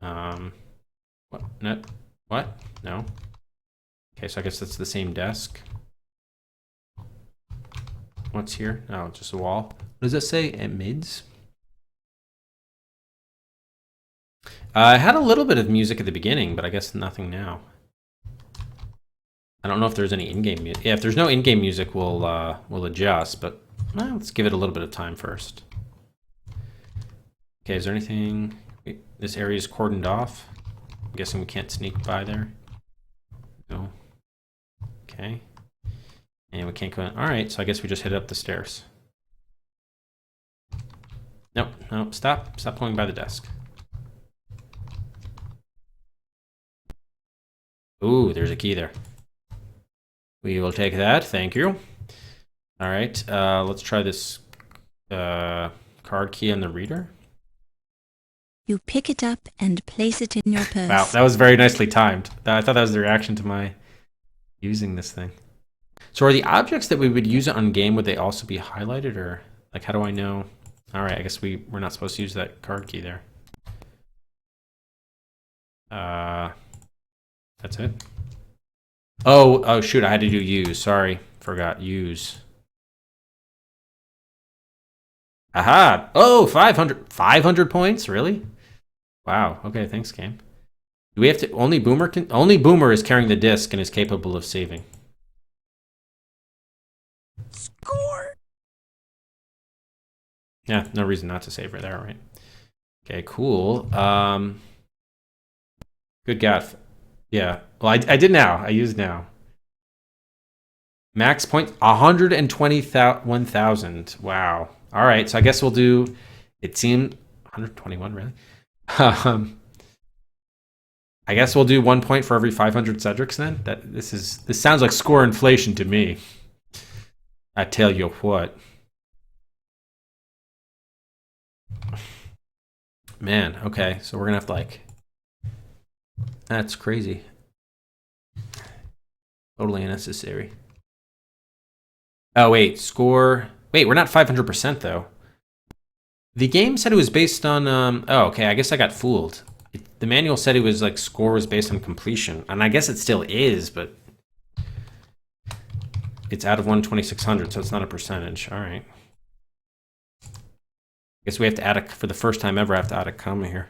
What? No. What? No. Okay, so I guess that's the same desk. What's here? Oh, just a wall. What does that say? At mids? I had a little bit of music at the beginning, but I guess nothing now. I don't know if there's any in-game music. Yeah, if there's no in-game music, we'll adjust, but well, let's give it a little bit of time first. Okay, is there anything? This area is cordoned off. I'm guessing we can't sneak by there. No. Okay. And we can't go in. All right, so I guess we just head up the stairs. Nope, nope, stop going by the desk. Ooh, there's a key there. We will take that, thank you. All right, let's try this card key on the reader.
You pick it up and place it in your purse.
Wow, that was very nicely timed. I thought that was the reaction to my using this thing. So are the objects that we would use on game, would they also be highlighted, or like how do I know? All right, I guess we're not supposed to use that card key there. That's it. Oh, shoot, I had to do use. Sorry. Forgot use. Aha! Oh, 500. 500 points? Really? Wow. Okay, thanks, game. Do we have to... Only Boomer is carrying the disc and is capable of saving.
Score!
Yeah, no reason not to save right there, right? Okay, cool. Good God. Yeah. Well, I did now. I used now. Max point 121,000. Wow. All right. So I guess we'll do. It seemed 121 really. I guess we'll do 1 point for every 500 Cedrics then. This sounds like score inflation to me. I tell you what. Man. Okay. So we're gonna have to like. That's crazy. Totally unnecessary. Oh, wait, score. Wait, we're not 500% though. The game said it was based on, oh, okay, I guess I got fooled. The manual said it was like score was based on completion. And I guess it still is, but it's out of 1/2600, so it's not a percentage. All right. I guess we have to add for the first time ever, I have to add a comma here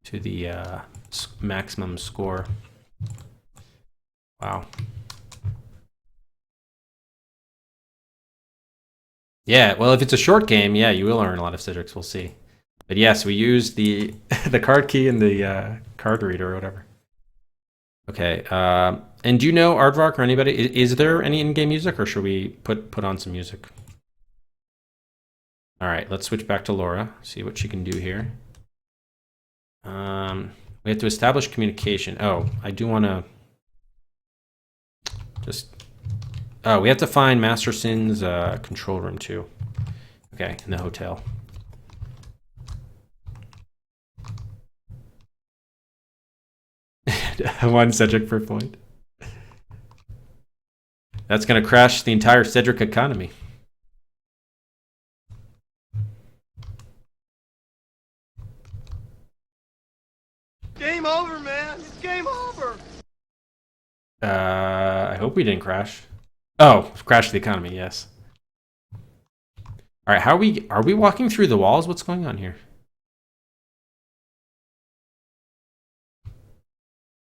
to the maximum score. Wow. Yeah, well, if it's a short game, yeah, you will earn a lot of Cedrics. We'll see. But yes, we use the the card key and the card reader or whatever. Okay. And do you know Aardvark or anybody? Is there any in-game music, or should we put on some music? All right, let's switch back to Laura. See what she can do here. We have to establish communication. Oh, I do want to just. Oh, we have to find Masterson's control room too. Okay, in the hotel. One Cedric per point. That's gonna crash the entire Cedric economy.
Game over, man. It's game over.
I hope we didn't crash. Oh, crash the economy, yes. All right, are we walking through the walls? What's going on here?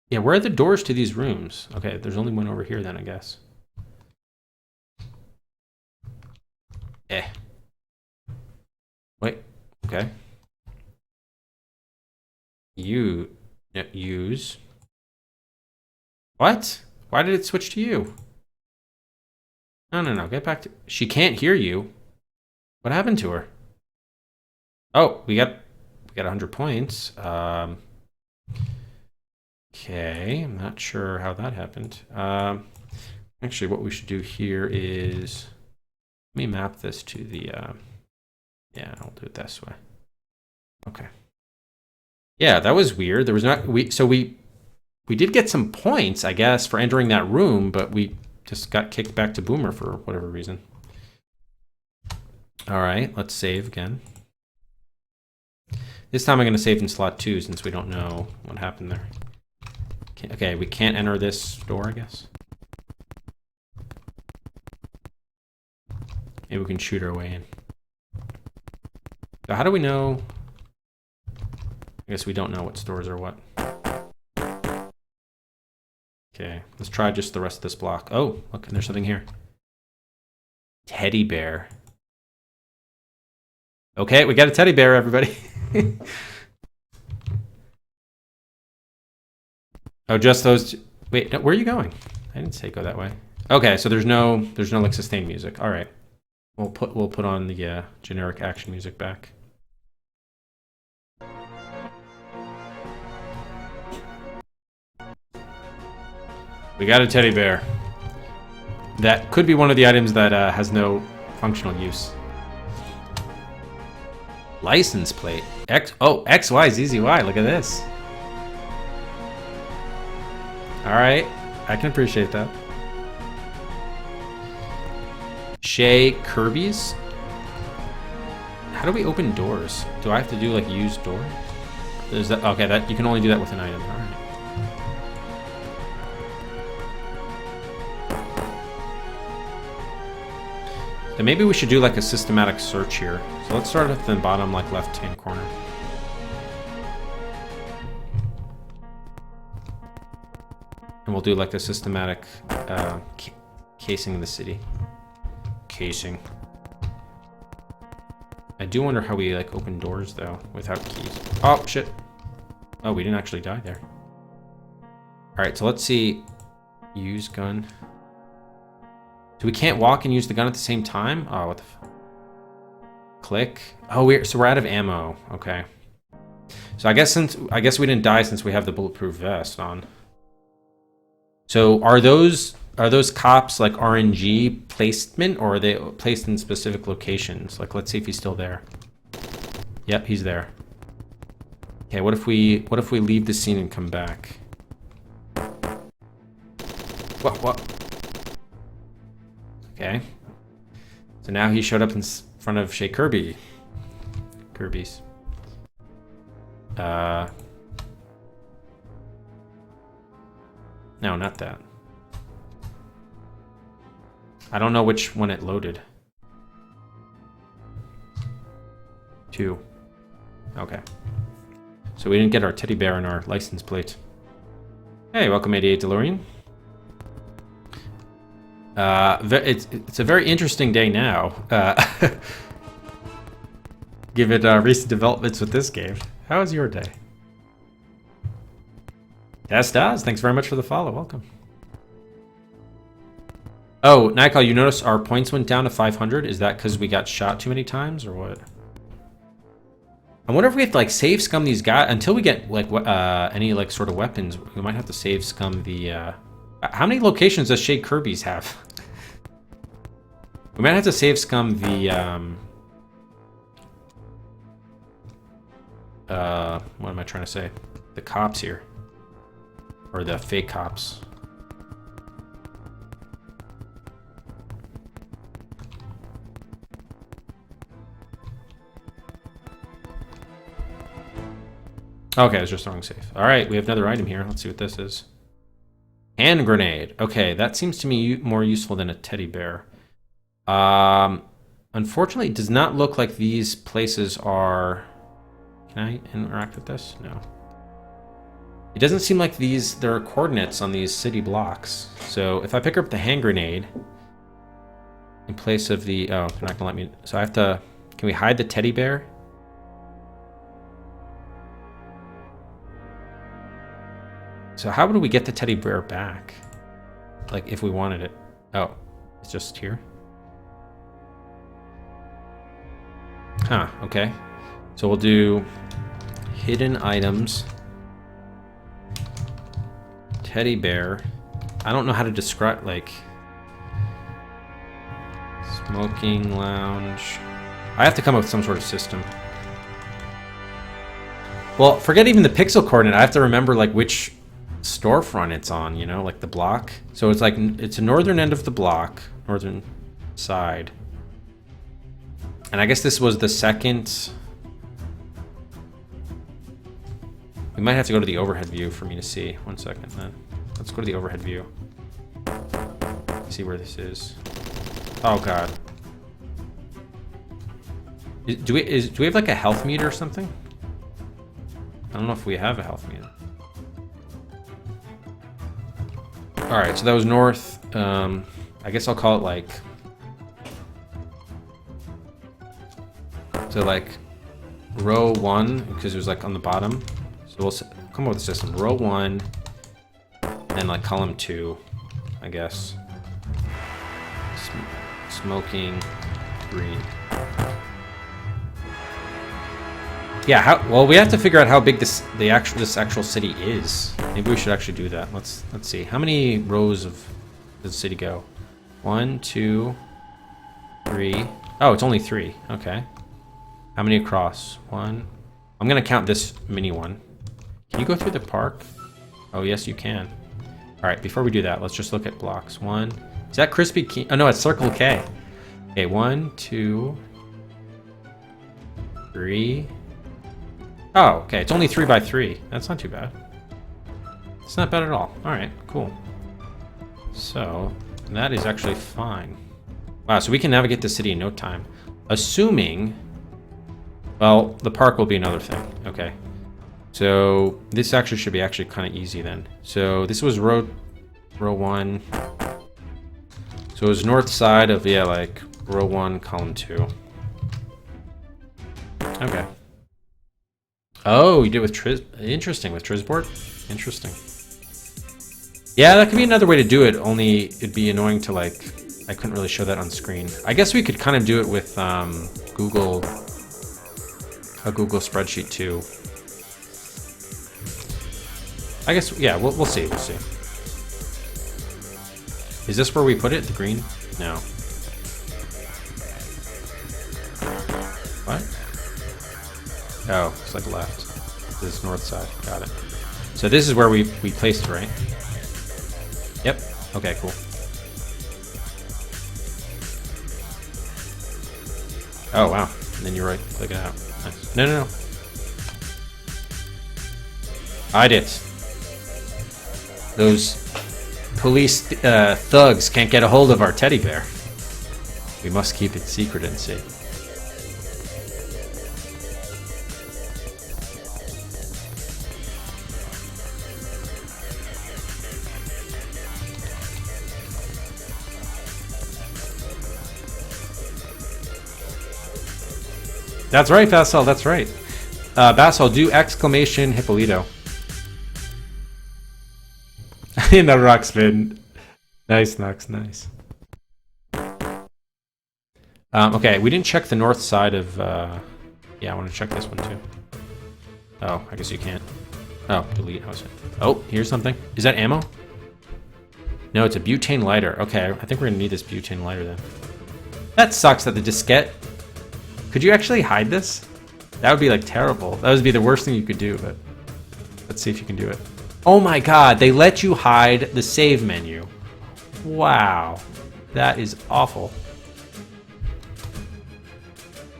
Yeah, where are the doors to these rooms? Okay, there's only one over here then, I guess. Wait, okay. Use. What? Why did it switch to you? No, get back to... She can't hear you. What happened to her? Oh, we got 100 points. Okay, I'm not sure how that happened. Actually, what we should do here is... Let me map this to the... Yeah, I'll do it this way. Okay. Yeah, that was weird. There was not... We did get some points, I guess, for entering that room, but we just got kicked back to Boomer for whatever reason. All right, let's save again. This time I'm going to save in slot 2 since we don't know what happened there. Okay, we can't enter this door, I guess. Maybe we can shoot our way in. So how do we know? I guess we don't know what stores are what. Okay, let's try just the rest of this block. Oh, look, and there's something here. Teddy bear. Okay, we got a teddy bear, everybody. Oh, just those. Wait, no, where are you going? I didn't say go that way. Okay, so there's no like sustained music. All right, we'll put on the generic action music back. We got a teddy bear. That could be one of the items that has no functional use. License plate. XY ZZY. Look at this. All right, I can appreciate that. Shay Kirby's. How do we open doors? Do I have to do like use door? Is that okay? That you can only do that with an item. All right. Then maybe we should do like a systematic search here. So let's start at the bottom, like left-hand corner. And we'll do like a systematic casing the city. Casing. I do wonder how we like open doors though without keys. Oh shit. Oh, we didn't actually die there. Alright, so let's see. Use gun. So we can't walk and use the gun at the same time? Oh, what the click. Oh, so we're out of ammo. Okay. So I guess we didn't die since we have the bulletproof vest on. So are those cops like RNG placement, or are they placed in specific locations? Like, let's see if he's still there. Yep, he's there. Okay, what if we leave the scene and come back? What? Okay. So now he showed up in front of Shay Kirby's. No, not that. I don't know which one it loaded. 2. Okay. So we didn't get our teddy bear and our license plate. Hey, welcome 88 DeLorean. It's a very interesting day now. Given recent developments with this game. How was your day? Yes, does. Thanks very much for the follow. Welcome. Oh, Nikal, you notice our points went down to 500? Is that because we got shot too many times, or what? I wonder if we have to like save scum these guys until we get like any like sort of weapons. We might have to save scum the. How many locations does Shay Kirby's have? We might have to save scum the. What am I trying to say? The cops here. Or the fake cops. Okay, I was just throwing safe. Alright, we have another item here. Let's see what this is. Hand grenade. Okay, that seems to me more useful than a teddy bear. Unfortunately, it does not look like these places are... Can I interact with this? No. It doesn't seem like there are coordinates on these city blocks. So if I pick up the hand grenade in place of the... Oh, they're not gonna let me... So I have to... Can we hide the teddy bear? So how would we get the teddy bear back? Like, if we wanted it. Oh, it's just here? Huh, okay. So we'll do hidden items. Teddy bear. I don't know how to describe, like... Smoking lounge. I have to come up with some sort of system. Well, forget even the pixel coordinate. I have to remember, like, which storefront it's on, you know, like the block. So it's like, it's the northern end of the block, northern side. And I guess this was the second. We might have to go to the overhead view for me to see. 1 second then. Let's go to the overhead view. See where this is. Oh god. Do we have like a health meter or something? I don't know if we have a health meter. Alright, so that was north. I guess I'll call it like... So like row 1, because it was like on the bottom. So we'll come up with a system. Row 1, and like column 2, I guess. Smoking green. Yeah, well, we have to figure out how big this actual city is. Maybe we should actually do that. Let's see. How many rows does the city go? 1, 2, 3. Oh, it's only 3. Okay. How many across? 1. I'm gonna count this mini one. Can you go through the park? Oh, yes, you can. All right. Before we do that, let's just look at blocks. 1. Is that Crispy Key? Oh no, it's Circle K. Okay. 1, 2, 3. Oh, okay. It's only 3 by 3. That's not too bad. It's not bad at all. All right, cool. So that is actually fine. Wow, so we can navigate the city in no time. Assuming... Well, the park will be another thing. Okay. So this actually should be actually kind of easy then. So this was row 1. So it was north side of, yeah, like row 1, column 2. Okay. Oh, you did with interesting, with Trisboard? Interesting. Yeah, that could be another way to do it, only it'd be annoying to, like, I couldn't really show that on screen. I guess we could kind of do it with Google, a Google spreadsheet too. I guess, yeah, we'll see, we'll see. Is this where we put it, the green? No. What? Oh, it's like left. This is north side, got it. So this is where we placed it, right? Yep, okay, cool. Oh, wow, and then you're right, click it out. Nice. No, no, no. Hide it. Those police thugs can't get a hold of our teddy bear. We must keep it secret and safe. That's right, Basel, that's right. Basel, do exclamation Hippolito. In the rock spin. Nice, Nux, nice. Okay, we didn't check the north side of... yeah, I want to check this one too. Oh, I guess you can't. Oh, delete. Oh, here's something. Is that ammo? No, it's a butane lighter. Okay, I think we're going to need this butane lighter then. That sucks that the diskette... Could you actually hide this? That would be like terrible. That would be the worst thing you could do, but... Let's see if you can do it. Oh my god, they let you hide the save menu. Wow. That is awful.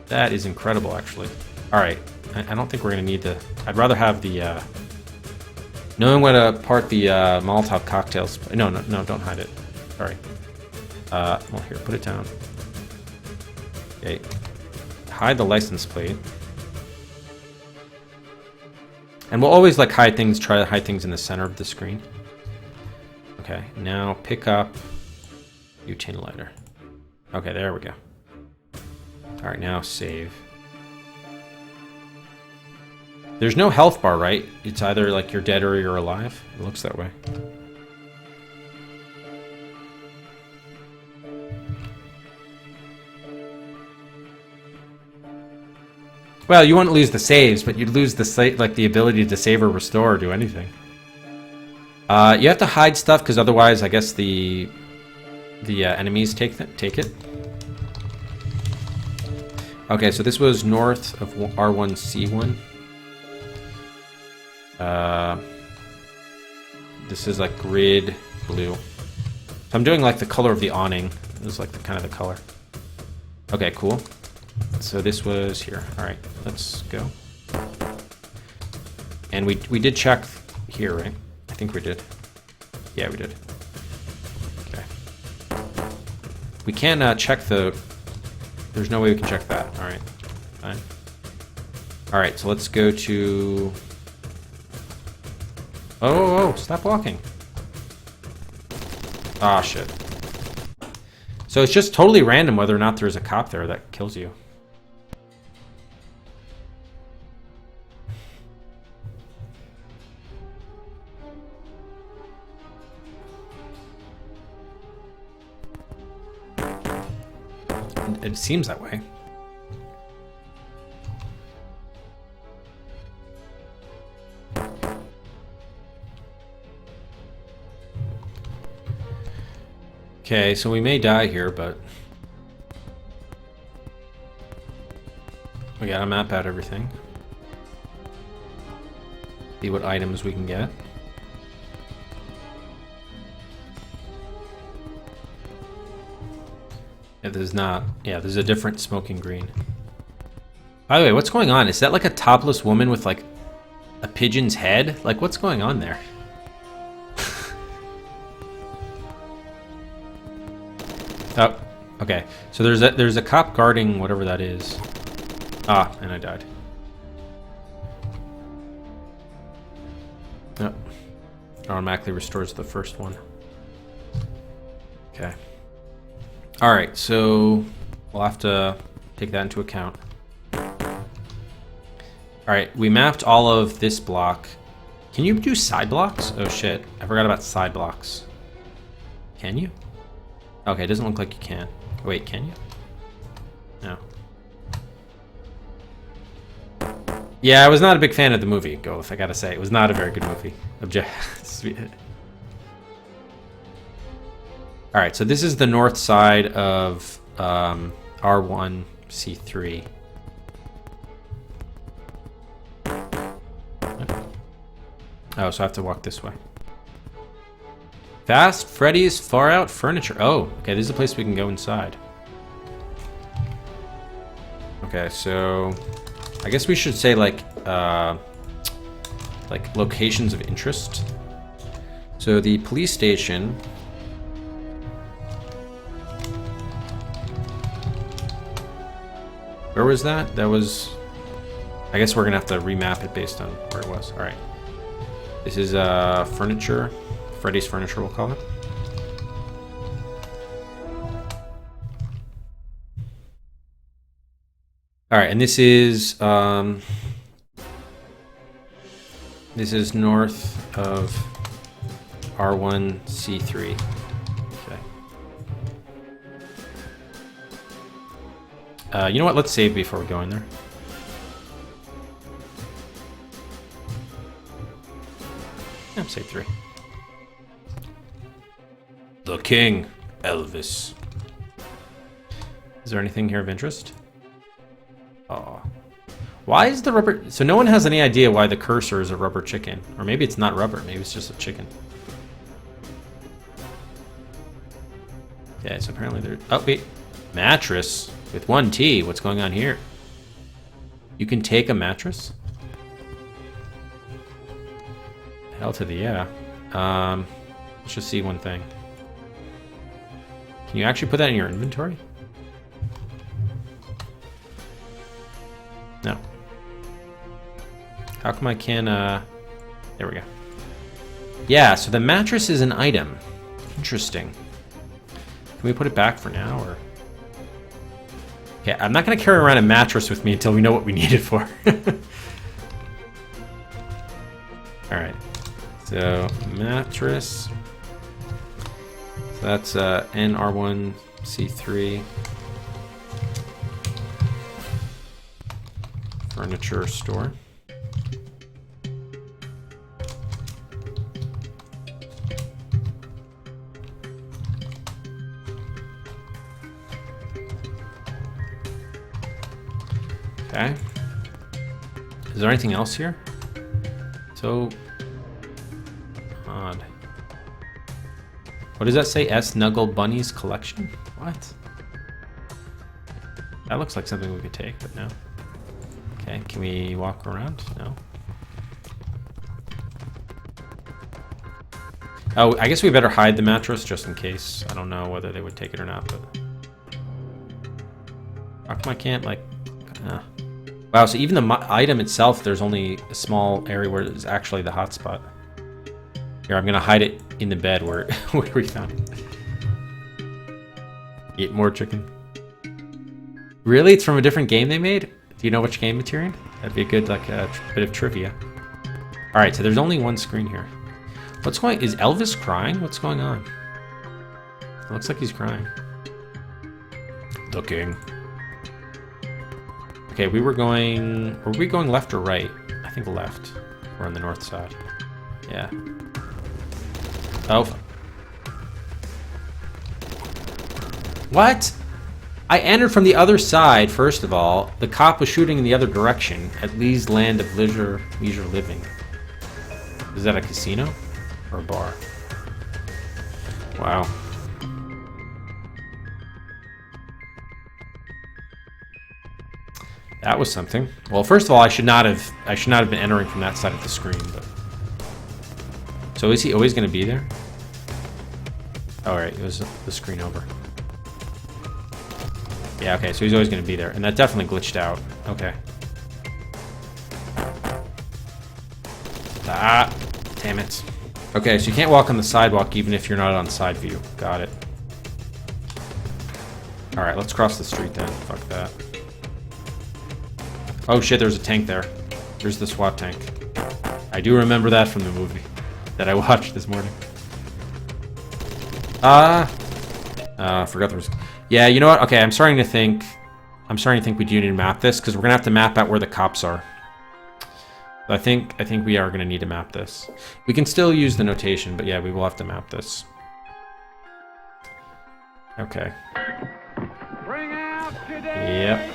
That is incredible, actually. Alright, I don't think we're going to need the... I'd rather have the... knowing what to part the Molotov cocktails... No, no, no, don't hide it. Sorry. Well, here, put it down. Okay. Hide the license plate. And we'll always like hide things, try to hide things in the center of the screen. Okay, now pick up butane lighter. Okay, there we go. Alright, now save. There's no health bar, right? It's either like you're dead or you're alive. It looks that way. Well, you wouldn't lose the saves, but you'd lose the like the ability to save or restore or do anything. You have to hide stuff because otherwise, I guess the enemies take it. Okay, so this was north of R1C1. This is like grid blue. So I'm doing like the color of the awning. This is like the kind of the color. Okay, cool. So this was here. All right, let's go. And we did check here, right? I think we did. Yeah, we did. Okay. We can check the... There's no way we can check that. All right, fine. All right, so let's go to... Oh, stop walking. Ah, shit. So it's just totally random whether or not there's a cop there that kills you. It seems that way. Okay, so we may die here, but we gotta map out everything. See what items we can get. Yeah, there's not. Yeah, there's a different smoking green. By the way, what's going on? Is that like a topless woman with like a pigeon's head? Like, what's going on there? Oh, Okay, so there's a cop guarding whatever that is. Ah, and I died. Yep. Automatically restores the first one. Okay. All right, so we'll have to take that into account. All right, we mapped all of this block. Can you do side blocks? Oh shit, I forgot about side blocks. Can you? Okay, it doesn't look like you can. Wait, can you? No. Yeah, I was not a big fan of the movie, Golf, I gotta say. It was not a very good movie. Alright, so this is the north side of R1C3. Oh, so I have to walk this way. Fast Freddy's Far Out Furniture. Oh, okay, this is a place we can go inside. Okay, so I guess we should say like locations of interest. So the police station. Where was that? That was. I guess we're gonna have to remap it based on where it was. All right. This is furniture. Freddy's Furniture, we'll call it. All right, and this is north of R1C3. Okay. You know what? Let's save before we go in there. Yeah, save 3. The King, Elvis. Is there anything here of interest? Oh. Why is the rubber... So no one has any idea why the cursor is a rubber chicken. Or maybe it's not rubber. Maybe it's just a chicken. Okay, so apparently there... Oh, wait. Mattress with 1 T. What's going on here? You can take a mattress? Hell to the yeah. Let's just see one thing. Can you actually put that in your inventory? No. How come I can't, there we go. Yeah, so the mattress is an item. Interesting. Can we put it back for now, or? Okay, I'm not gonna carry around a mattress with me until we know what we need it for. Alright. So, mattress. So that's NR1C3. Furniture store. Okay. Is there anything else here? So odd. What does that say? S. Snuggle Bunnies Collection? What? That looks like something we could take, but no. Okay, can we walk around? No. Oh, I guess we better hide the mattress just in case. I don't know whether they would take it or not, but... How come I can't, like... Wow, so even the item itself, there's only a small area where it's actually the hotspot. Here, I'm gonna hide it in the bed where, where we found it. Eat more chicken. Really? It's from a different game they made? Do you know which game it's in? That'd be a good, like, bit of trivia. Alright, so there's only one screen here. What's going... Is Elvis crying? What's going on? It looks like he's crying. The King. Okay, we were going... Were we going left or right? I think left. We're on the north side. Yeah. Oh. What? I entered from the other side, first of all. The cop was shooting in the other direction at Lee's Land of Leisure Living. Is that a casino? Or a bar? Wow. That was something. Well, first of all, I should not have been entering from that side of the screen, but... So is he always going to be there? All right, it was the screen over. Yeah, okay, so he's always going to be there. And that definitely glitched out. Okay. Ah, damn it. Okay, so you can't walk on the sidewalk even if you're not on side view. Got it. Alright, let's cross the street then. Fuck that. Oh shit, there's a tank there. There's the SWAT tank. I do remember that from the movie that I watched this morning. Forgot there was... Yeah, you know what? Okay, I'm starting to think we do need to map this, because we're going to have to map out where the cops are. I think we are going to need to map this. We can still use the notation, but yeah, we will have to map this. Okay.
Bring out today.
Yep.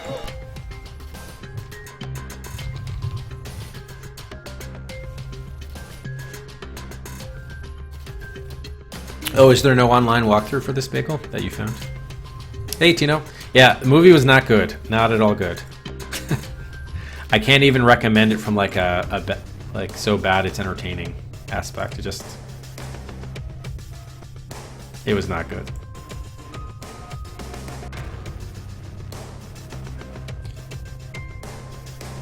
Oh, is there no online walkthrough for this bagel that you found? Hey, Tino. Yeah, the movie was not good. Not at all good. I can't even recommend it from like like so bad it's entertaining aspect. It was not good.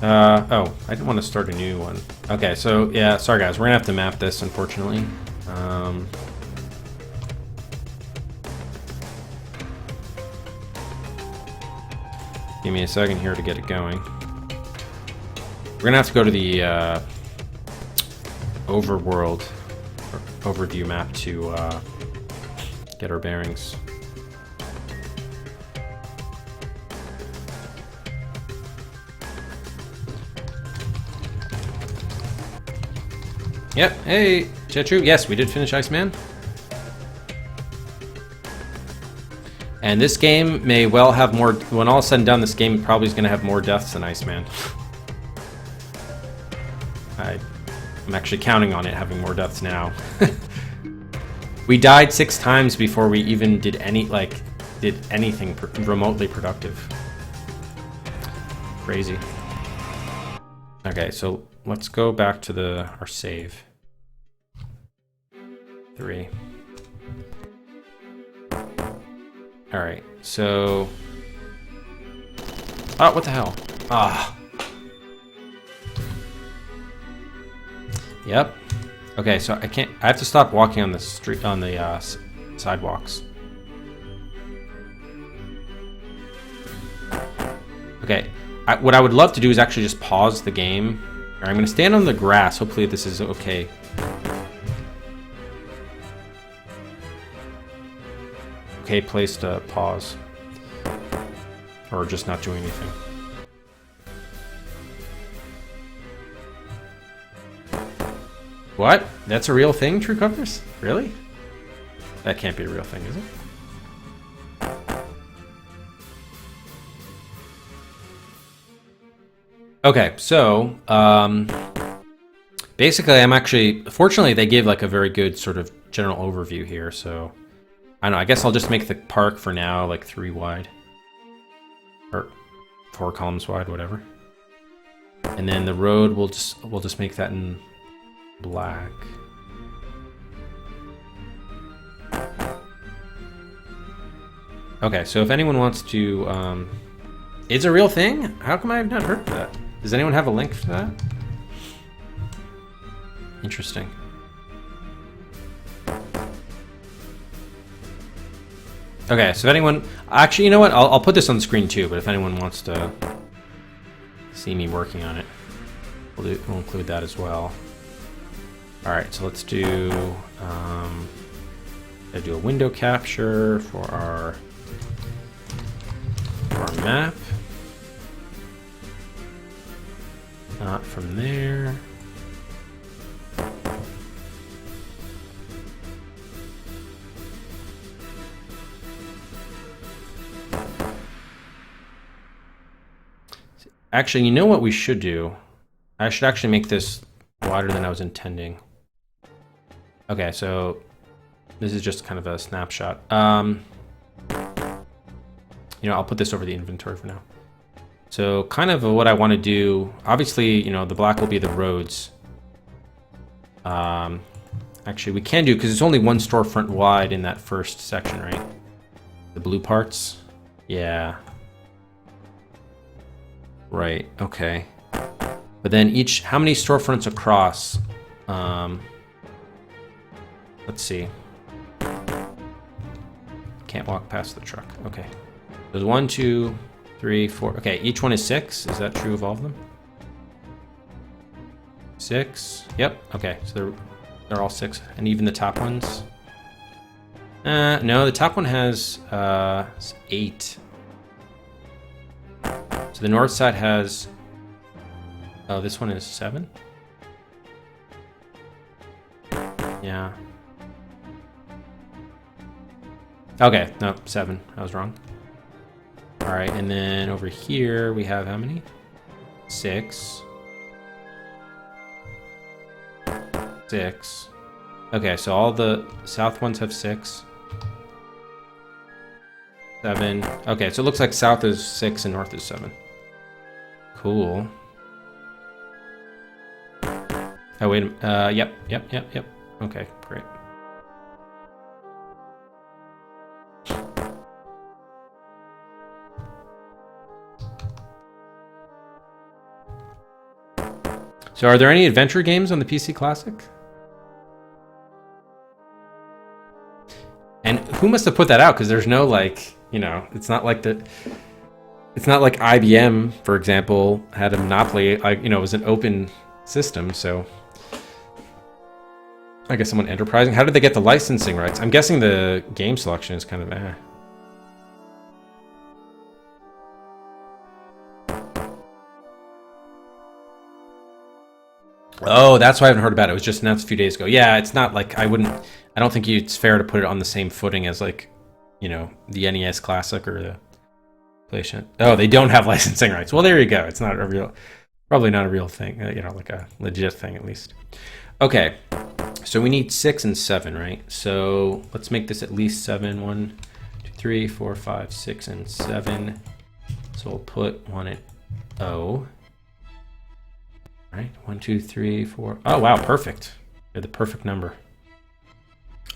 Oh, I didn't want to start a new one. Okay, so yeah, sorry guys, we're gonna have to map this, unfortunately. Give me a second here to get it going. We're gonna have to go to the overworld or overview map to get our bearings. Yep. Hey, Chetru. Yes, we did finish Iceman. And this game may well have more... When all is said and done, this game probably is going to have more deaths than Iceman. I'm actually counting on it having more deaths now. We died 6 times before we even did anything remotely productive. Crazy. Okay, so let's go back to our save. 3. Alright, so... Oh, what the hell? Ah. Yep. Okay, so I have to stop walking on the street, on the sidewalks. Okay, what I would love to do is actually just pause the game. Alright, I'm gonna stand on the grass. Hopefully this is okay. Okay place to pause. Or just not do anything. What? That's a real thing, True Covers? Really? That can't be a real thing, is it? Okay, so, basically fortunately they gave like a very good sort of general overview here, so... I don't know, I guess I'll just make the park for now, like 3 wide. Or 4 columns wide, whatever. And then the road, we'll just make that in black. Okay, so if anyone wants to, it's a real thing? How come I have not heard of that? Does anyone have a link for that? Interesting. Okay, so if anyone... Actually, you know what? I'll put this on the screen too, but if anyone wants to see me working on it, we'll include that as well. Alright, so let's do... I'll do a window capture for our map. Not from there. Actually, you know what we should do? I should actually make this wider than I was intending. Okay, so this is just kind of a snapshot. You know, I'll put this over the inventory for now. So kind of what I want to do, obviously, you know, the black will be the roads. Actually, we can do, because it's only 1 storefront wide in that first section, right? The blue parts. Yeah. Right, okay. But then how many storefronts across? Let's see. Can't walk past the truck. Okay. There's 1, 2, 3, 4. Okay, each one is 6. Is that true of all of them? 6. Yep. Okay, so they're all 6, and even the top ones. No, the top one has 8. So the north side has. Oh, this one is 7. Yeah. Okay, no, 7. I was wrong. All right, and then over here we have how many? 6. 6. Okay, so all the south ones have 6. 7. Okay, so it looks like south is 6 and north is 7. Cool. Oh, wait. Yep. Okay, great. So are there any adventure games on the PC Classic? And who must have put that out? Because there's no, like, you know, it's not like IBM, for example, had a monopoly. You know, it was an open system, so I guess someone enterprising. How did they get the licensing rights? I'm guessing the game selection is kind of Oh, that's why I haven't heard about it. It was just announced a few days ago. Yeah, it's not like I don't think it's fair to put it on the same footing as, like, you know, the NES Classic or the PlayStation. Oh, they don't have licensing rights. Well, there you go. It's not a real, probably not a real thing. You know, like a legit thing at least. Okay, so we need 6 and 7, right? So let's make this at least 7. 1, 2, 3, 4, 5, 6, and 7. So we'll put 1 at O. Right, 1, 2, 3, 4. Oh wow, perfect. You're the perfect number.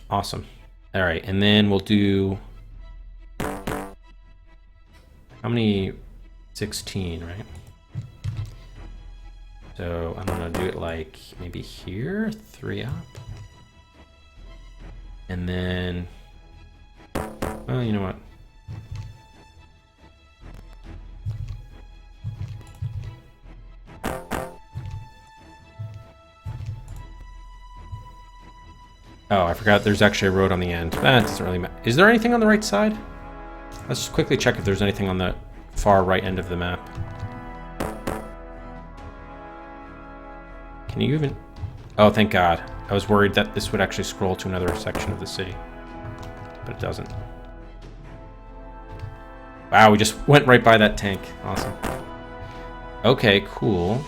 Awesome. All right, and then we'll do how many? 16, right? So I'm gonna do it like maybe here, 3 up, and then. Oh, you know what? Oh, I forgot there's actually a road on the end. That doesn't really matter. Is there anything on the right side? Let's just quickly check if there's anything on the far right end of the map. Can you even... Oh, thank God. I was worried that this would actually scroll to another section of the city. But it doesn't. Wow, we just went right by that tank. Awesome. Okay, cool.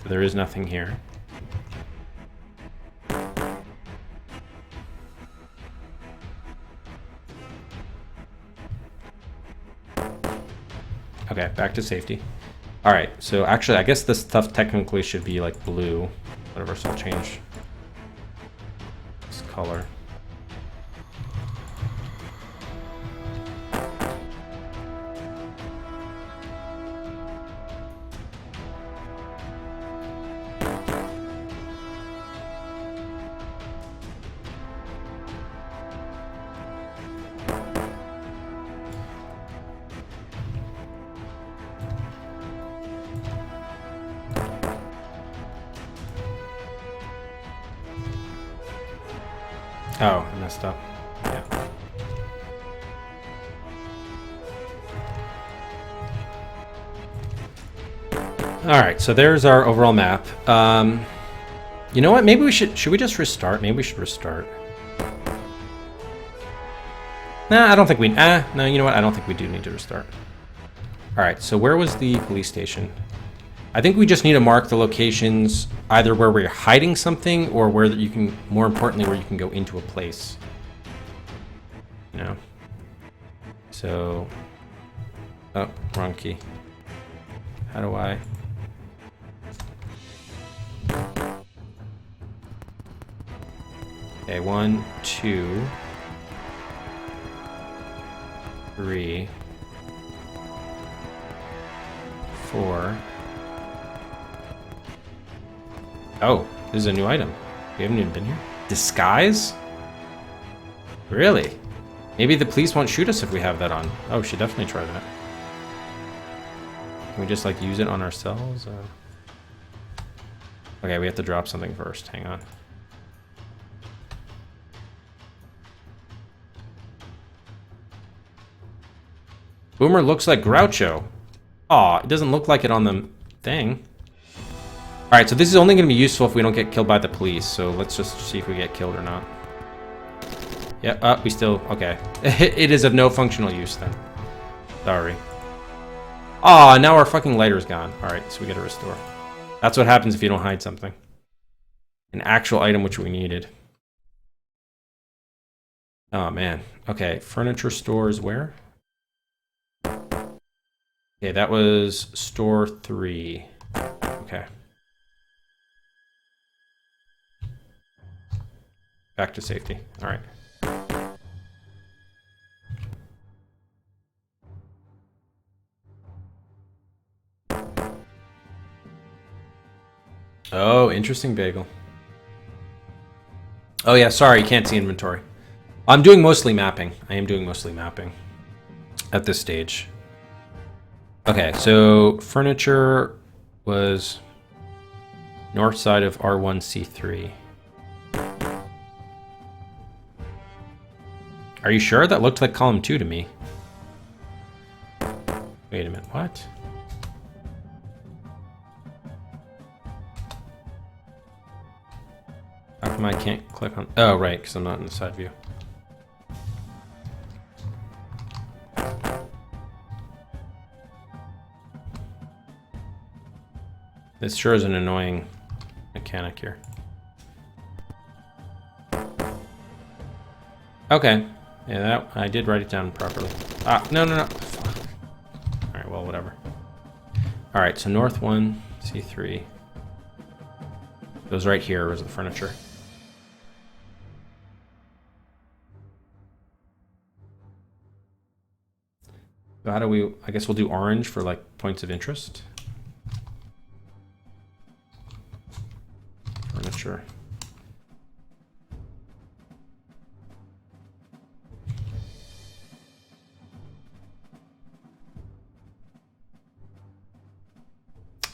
So there is nothing here. Okay, back to safety. All right, so actually, I guess this stuff technically should be like blue. Whatever, so I'll change this color. Oh, I messed up. Yeah. All right, so there's our overall map. You know what? Maybe we should we just restart? Maybe we should restart. Nah, I don't think we... no, you know what? I don't think we do need to restart. All right, so where was the police station? I think we just need to mark the locations either where we're hiding something or where you can, more importantly, where you can go into a place. You know? So... Oh, wrong key. How do I... Okay, 1, 2, 3, before. Oh, this is a new item. We haven't even been here. Disguise? Really? Maybe the police won't shoot us if we have that on. Oh, we should definitely try that. Can we just like use it on ourselves? Okay, we have to drop something first. Hang on. Boomer looks like Groucho. Aw, it doesn't look like it on the thing. Alright, so this is only going to be useful if we don't get killed by the police. So let's just see if we get killed or not. Yeah, we still... Okay. It is of no functional use then. Sorry. Aw, now our fucking lighter's gone. Alright, so we gotta restore. That's what happens if you don't hide something. An actual item which we needed. Oh, man. Okay, furniture stores where? Okay, that was store 3. Okay. Back to safety. All right. Oh, interesting bagel. Oh yeah, sorry, you can't see inventory. I'm doing mostly mapping. I am doing mostly mapping at this stage. Okay, so furniture was north side of R1C3. Are you sure? That looked like column 2 to me. Wait a minute, what? How come I can't click on... Oh, right, because I'm not in the side view. This sure is an annoying mechanic here. Okay. Yeah, that I did write it down properly. Ah, no. Fuck. Alright, well, whatever. Alright, so north 1, C3. Goes right here was the furniture. So how do we... I guess we'll do orange for, like, points of interest. Furniture.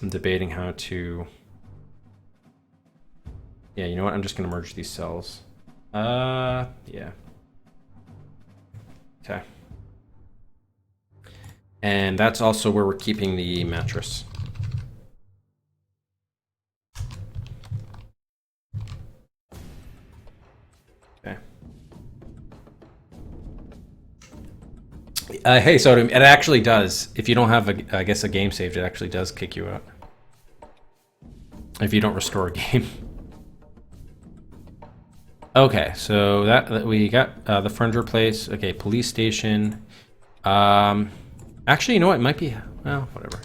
I'm debating how to... Yeah, you know what? I'm just going to merge these cells. Yeah. Okay. And that's also where we're keeping the mattress. Okay. Hey, Sodom, it actually does. If you don't have, I guess, a game saved, it actually does kick you out. If you don't restore a game. Okay, so that we got the furniture place. Okay, police station. Actually, you know what? It might be... Well, whatever.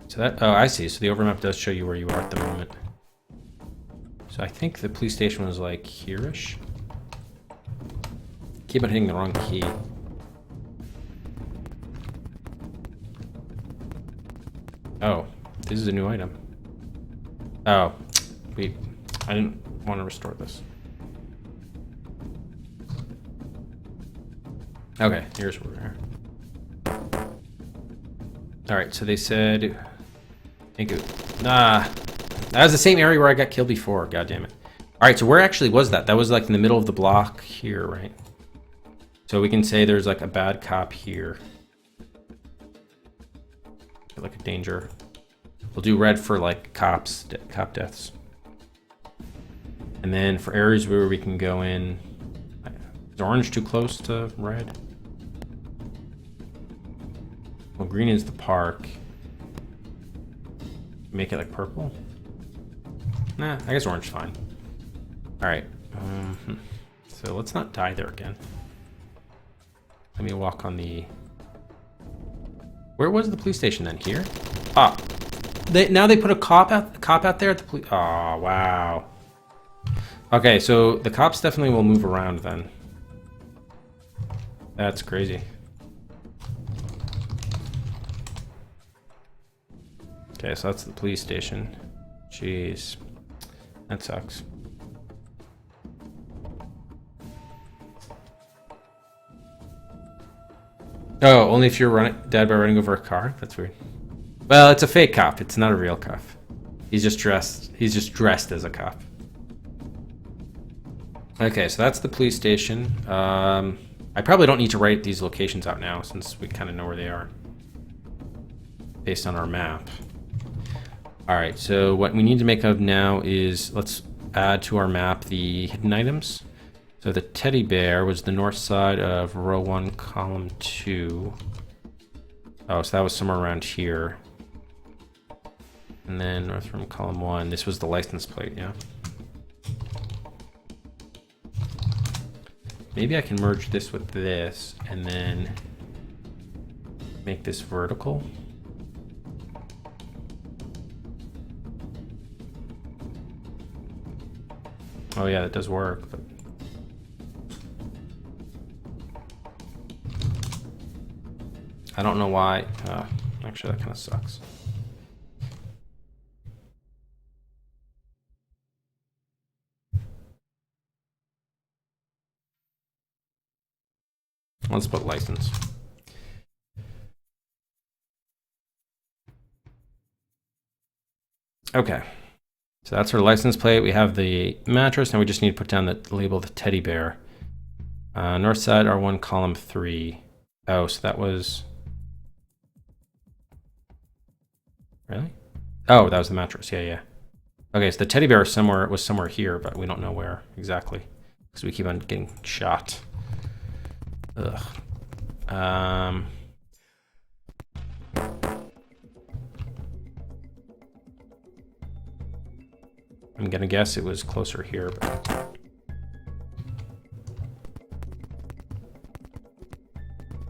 So that... Oh, I see. So the overmap does show you where you are at the moment. So I think the police station was like here-ish. Keep on hitting the wrong key. Oh, this is a new item. Oh, I didn't want to restore this. Okay, here's where we are. Alright, so they said... Thank you. Nah. That was the same area where I got killed before, god damn it. Alright, so where actually was that? That was like in the middle of the block here, right? So we can say there's like a bad cop here. Like a danger. We'll do red for like cop deaths. And then for areas where we can go in... Is orange too close to red? Well, green is the park. Make it like purple? Nah, I guess orange is fine. Alright. So let's not die there again. Let me walk on the... Where was the police station then? Here? Ah. Now they put a cop out there at the police... Oh, wow. Okay, so the cops definitely will move around then. That's crazy. Okay, so that's the police station. Jeez. That sucks. Oh, only if you're dead by running over a car? That's weird. Well, it's a fake cop. It's not a real cop. He's just dressed as a cop. Okay, so that's the police station. I probably don't need to write these locations out now since we kind of know where they are based on our map. All right, so what we need to make of now is let's add to our map the hidden items. So the teddy bear was the north side of row 1, column 2. Oh, so that was somewhere around here. And then north from column 1, this was the license plate, yeah? Maybe I can merge this with this and then make this vertical. Oh yeah, that does work, but I don't know why. Actually, that kind of sucks. Let's put license. Okay. So that's our license plate. We have the mattress. Now we just need to put down the label, the teddy bear. North side, R1, column 3. Oh, so that was... Really? Oh, that was the mattress. Yeah, yeah. Okay, so the teddy bear was somewhere here, but we don't know where exactly. Because we keep on getting shot. Ugh. I'm gonna guess it was closer here, but...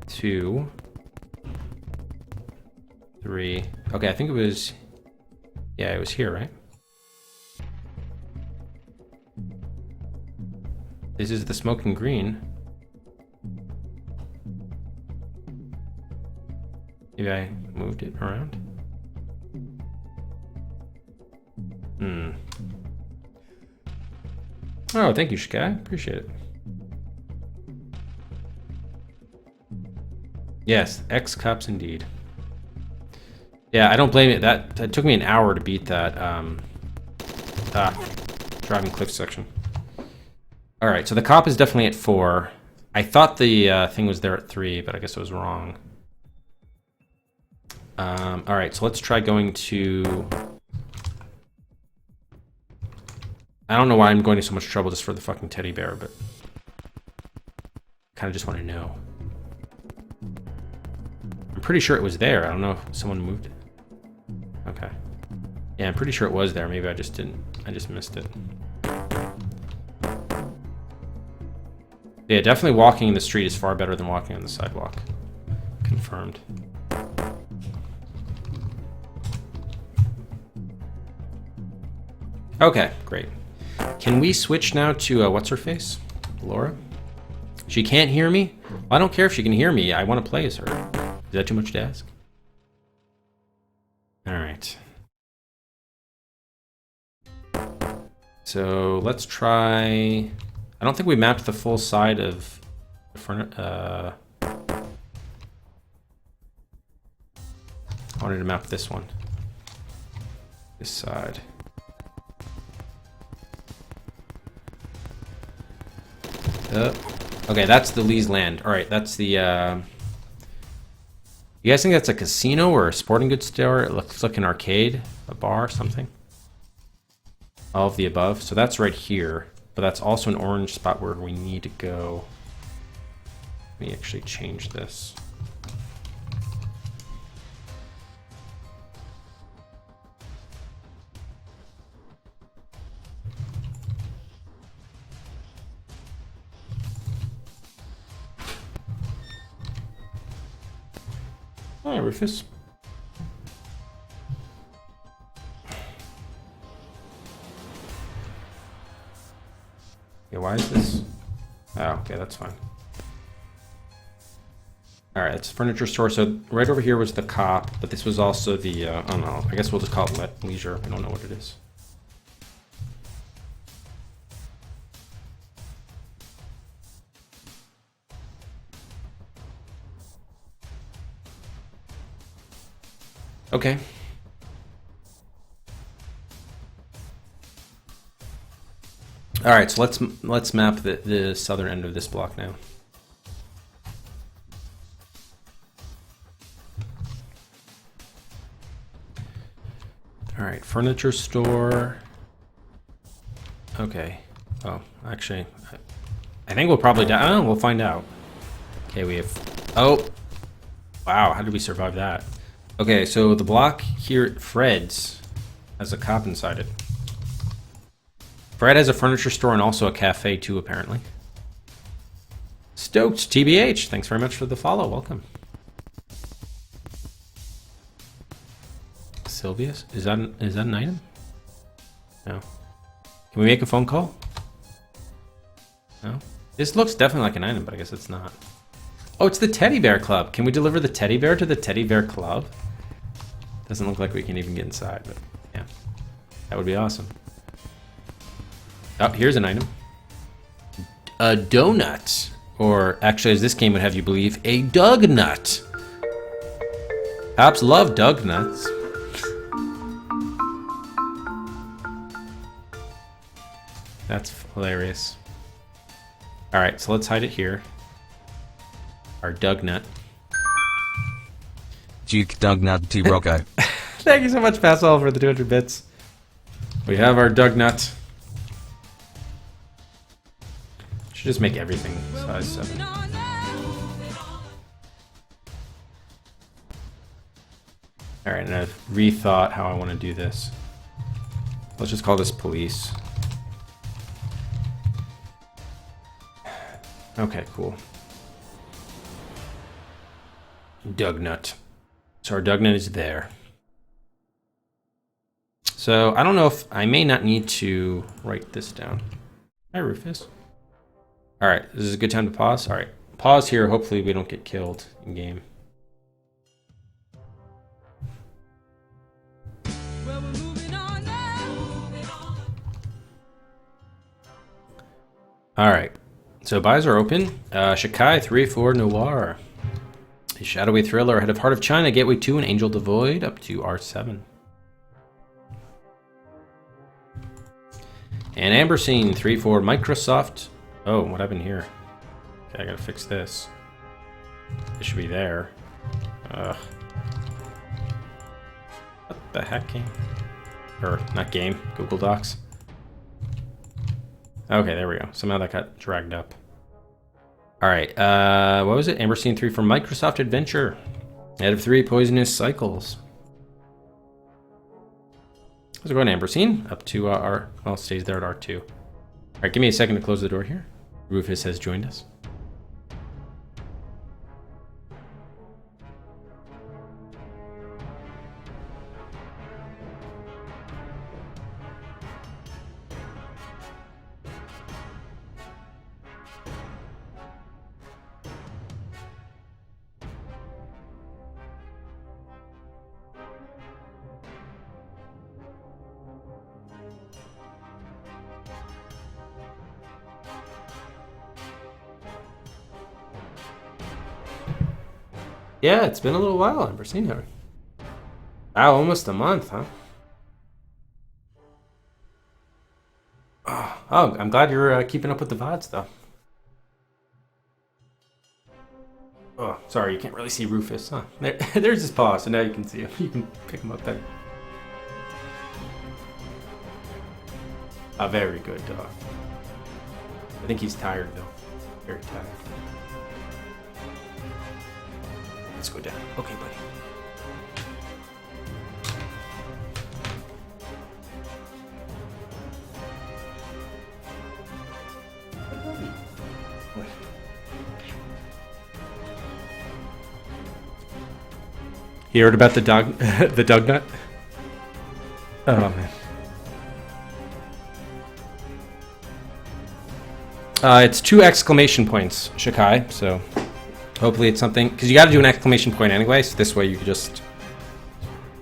2, 3. Okay, I think it was... Yeah, it was here, right? This is the smoking green. Maybe I moved it around? Hmm. Oh, thank you, Sky. Appreciate it. Yes, X-Cups indeed. Yeah, I don't blame it. That took me an hour to beat that driving cliff section. All right, so the cop is definitely at 4. I thought the thing was there at 3, but I guess I was wrong. All right, so let's try going to... I don't know why I'm going to so much trouble just for the fucking teddy bear, but... kind of just want to know. I'm pretty sure it was there. I don't know if someone moved it. Okay. Yeah, I'm pretty sure it was there. Maybe I just missed it. Yeah, definitely walking in the street is far better than walking on the sidewalk. Confirmed. Okay, great. Can we switch now to, what's her face? Laura? She can't hear me? Well, I don't care if she can hear me. I want to play as her. Is that too much to ask? All right. So let's try... I don't think we mapped the full side of the front. I wanted to map this one. This side. Okay, that's the Lee's Land. All right, that's the... You guys think that's a casino or a sporting goods store? It looks like an arcade, a bar, something. All of the above. So that's right here. But that's also an orange spot where we need to go. Let me actually change this. Hi, Rufus. Yeah, why is this? Oh, okay, that's fine. All right, it's a furniture store. So right over here was the cop, but this was also the, I don't know, I guess we'll just call it leisure. I don't know what it is. Okay. All right, so let's map the southern end of this block now. All right, furniture store. Okay. Oh, actually, I think we'll probably die. Oh, we'll find out. Okay, we have. Oh, wow! How did we survive that? Okay, so the block here at Fred's has a cop inside it. Fred has a furniture store and also a cafe too, apparently. Stoked TBH, thanks very much for the follow. Welcome. Sylvia's? Is that an item? No. Can we make a phone call? No. This looks definitely like an item, but I guess it's not. Oh, it's the Teddy Bear Club. Can we deliver the teddy bear to the Teddy Bear Club? Doesn't look like we can even get inside, but yeah. That would be awesome. Oh, here's an item. A donut. Or actually, as this game would have you believe, a Doug Nut. Cops love Doug Nuts. That's hilarious. Alright, so let's hide it here. Our Doug Nut.
Duke Doug Nut T Rocco.
Thank you so much, Passall, for the 200 bits. We have our Doug Nut. Should just make everything size 7. Alright, and I've rethought how I want to do this. Let's just call this police. Okay, cool. Doug Nut. So our Doug Nut is there. So I don't know if I may not need to write this down. Hi, Rufus. All right, this is a good time to pause. All right, pause here. Hopefully we don't get killed in game. All right, so buys are open. Shikai 3-4 Noir. A shadowy thriller ahead of Heart of China, Gateway 2, and Angel Devoid up to R7. And Amber Scene 3-4 Microsoft. Oh, what happened here? Okay, I gotta fix this. It should be there. Ugh. What the heck, game? Or, not game, Google Docs. Okay, there we go. Somehow that got dragged up. Alright, what was it? Amber Scene 3 from Microsoft Adventure. Out of 3 Poisonous Cycles. How's it going, Amber Scene? Up to R... Well, it stays there at R2. Alright, give me a second to close the door here. Rufus has joined us. Yeah, it's been a little while. I've never seen her. Wow, almost a month, huh? Oh, I'm glad you're keeping up with the VODs, though. Oh, sorry, you can't really see Rufus, huh? There's his paw, so now you can see him. You can pick him up there. A very good dog. I think he's tired, though. Very tired. Let's go down. Okay, buddy. You heard about the dog, the dog nut? Oh man. It's 2 exclamation points, Shikai. So Hopefully it's something, because you got to do an exclamation point anyway, so this way you could just...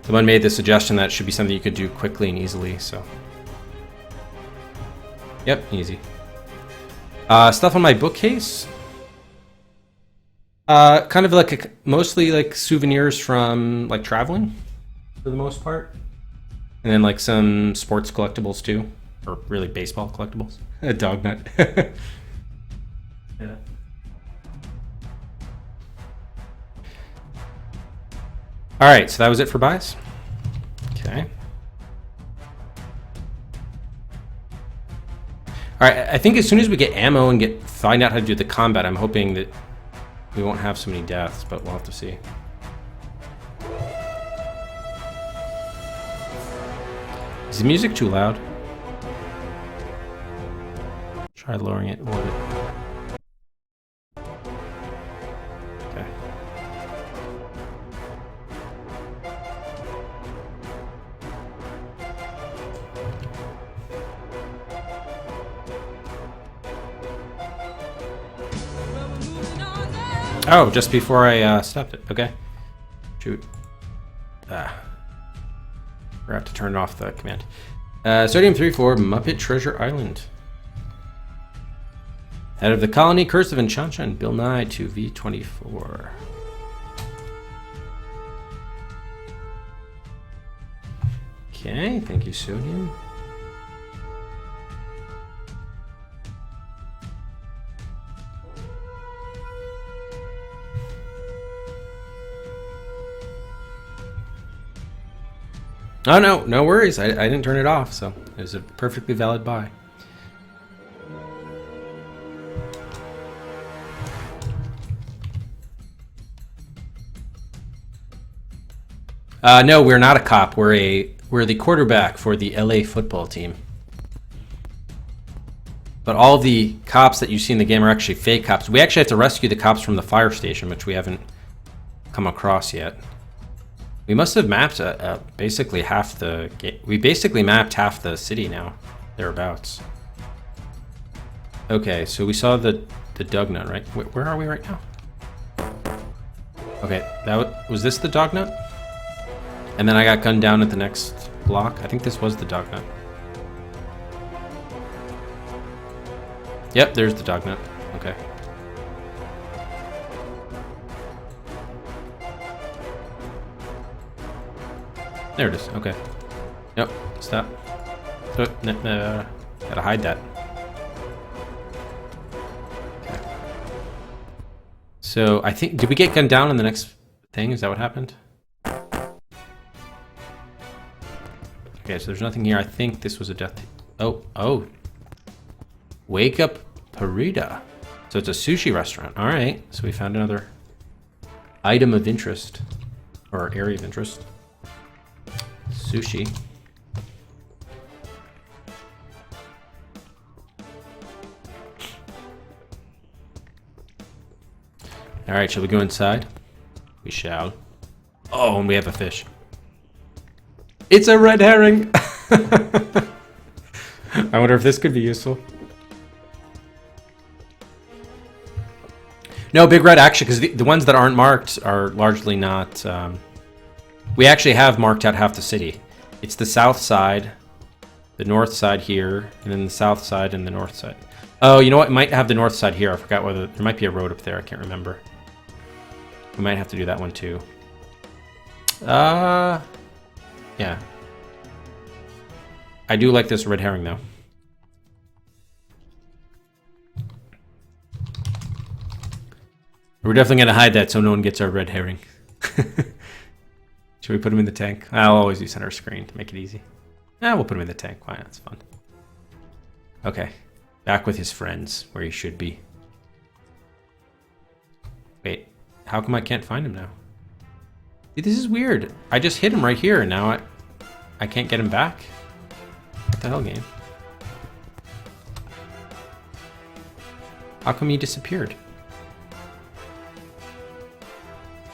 Someone made the suggestion that it should be something you could do quickly and easily, so... Yep, easy. Stuff on my bookcase. Kind of like mostly like souvenirs from like traveling, for the most part. And then like some sports collectibles too. Or really baseball collectibles. A dog nut. Yeah. Alright, so that was it for buys. Okay. Alright, I think as soon as we get ammo and find out how to do the combat, I'm hoping that we won't have so many deaths, but we'll have to see. Is the music too loud? Try lowering it a little bit. Okay. Oh, just before I stopped it. Okay. Shoot. Forgot to turn off the command. Sodium 3-4, Muppet Treasure Island. Head of the Colony, Curse of Enchantra, and Bill Nye to V24. Okay, thank you, Sodium. Oh, no, no worries. I didn't turn it off, so it was a perfectly valid buy. No, we're not a cop. We're the quarterback for the LA football team. But all the cops that you see in the game are actually fake cops. We actually have to rescue the cops from the fire station, which we haven't come across yet. We must have mapped basically half the game. We basically mapped half the city now, thereabouts. Okay, so we saw the dog nut, right? Where are we right now? Okay, was this the dog nut? And then I got gunned down at the next block. I think this was the dog nut. Yep, there's the dog nut. Okay. There it is. Okay. Yep. Stop. Gotta hide that. Okay. So I think, did we get gunned down in the next thing? Is that what happened? Okay, so there's nothing here. I think this was a death. Oh. Wake Up Parida. So it's a sushi restaurant. All right. So we found another item of interest, or area of interest. Sushi. All right, shall we go inside? We shall. Oh, and we have a fish. It's a red herring. I wonder if this could be useful. No, Big Red, actually, because the ones that aren't marked are largely not... we actually have marked out half the city. It's the south side, the north side here, and then the south side and the north side. Oh, you know what? It might have the north side here. I forgot whether... There might be a road up there. I can't remember. We might have to do that one, too. Yeah. I do like this red herring, though. We're definitely going to hide that so no one gets our red herring. Should we put him in the tank? I'll always do center screen to make it easy. We'll put him in the tank. Why? That's fun. Okay. Back with his friends, where he should be. Wait. How come I can't find him now? See, this is weird. I just hit him right here, and now I can't get him back. What the hell, game? How come he disappeared?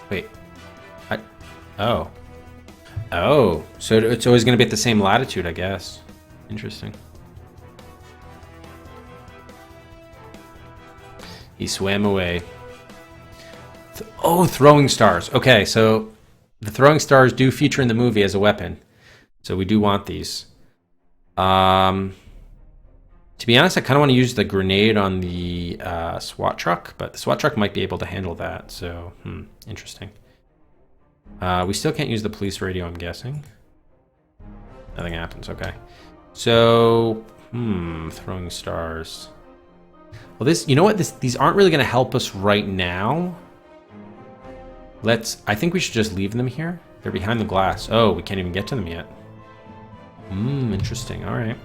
Wait. Oh. Oh. So it's always going to be at the same latitude, I guess. Interesting. He swam away. Oh, throwing stars. Okay, so the throwing stars do feature in the movie as a weapon. So we do want these. To be honest, I kind of want to use the grenade on the SWAT truck, but the SWAT truck might be able to handle that. So, interesting. We still can't use the police radio, I'm guessing. Nothing happens, okay. So, throwing stars. Well, you know what? These aren't really going to help us right now. I think we should just leave them here. They're behind the glass. Oh, we can't even get to them yet. Interesting, all right.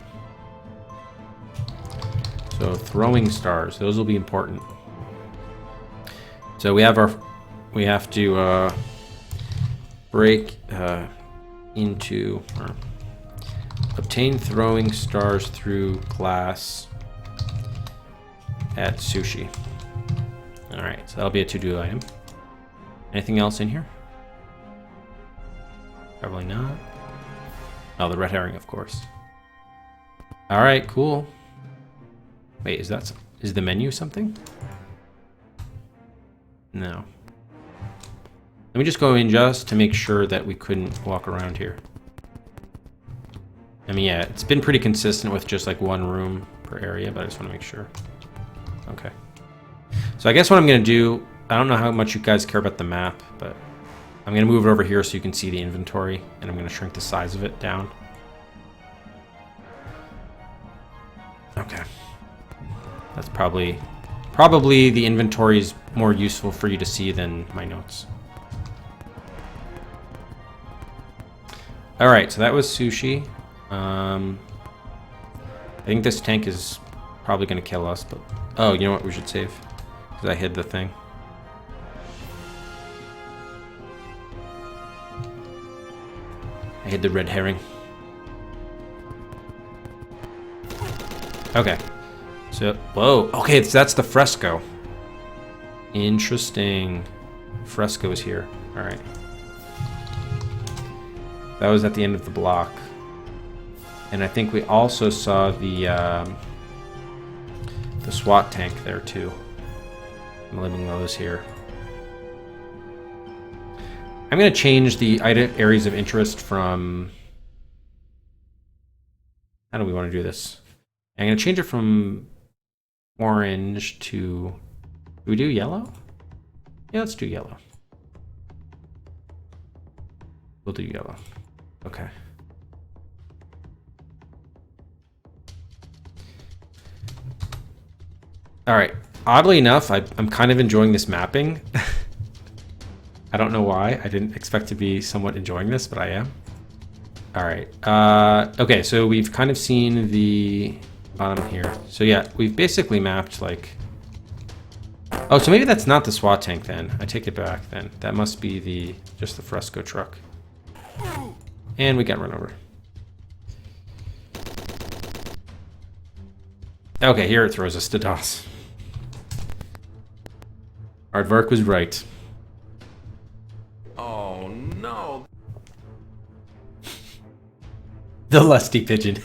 So, throwing stars, those will be important. So we have to break into, or obtain throwing stars through glass at sushi. All right, so that'll be a to-do item. Anything else in here? Probably not. Oh, the red herring, of course. All right, cool. Wait, is the menu something? No. Let me just go in just to make sure that we couldn't walk around here. I mean, yeah, it's been pretty consistent with just like one room per area, but I just want to make sure. Okay. So I guess what I'm going to do, I don't know how much you guys care about the map, but I'm going to move it over here so you can see the inventory, and I'm going to shrink the size of it down. Okay. That's probably the inventory is more useful for you to see than my notes. All right, so that was sushi. I think this tank is probably going to kill us, but oh, you know what? We should save because I hid the thing. I hid the red herring. Okay. So, whoa. Okay, so that's the fresco. Interesting. Fresco is here. All right. That was at the end of the block. And I think we also saw the SWAT tank there too. I'm leaving those here. I'm going to change the areas of interest from... How do we want to do this? I'm going to change it from orange to... Do we do yellow? Yeah, let's do yellow. We'll do yellow. Okay. All right. Oddly enough, I'm kind of enjoying this mapping. I don't know why. I didn't expect to be somewhat enjoying this, but I am. All right. Okay, so we've kind of seen the bottom here. So yeah, we've basically mapped like... Oh, so maybe that's not the SWAT tank then. I take it back then. That must be just the fresco truck. And we got run over. Okay, here it throws us to DOS. Aardvark was right.
Oh no.
The lusty pigeon.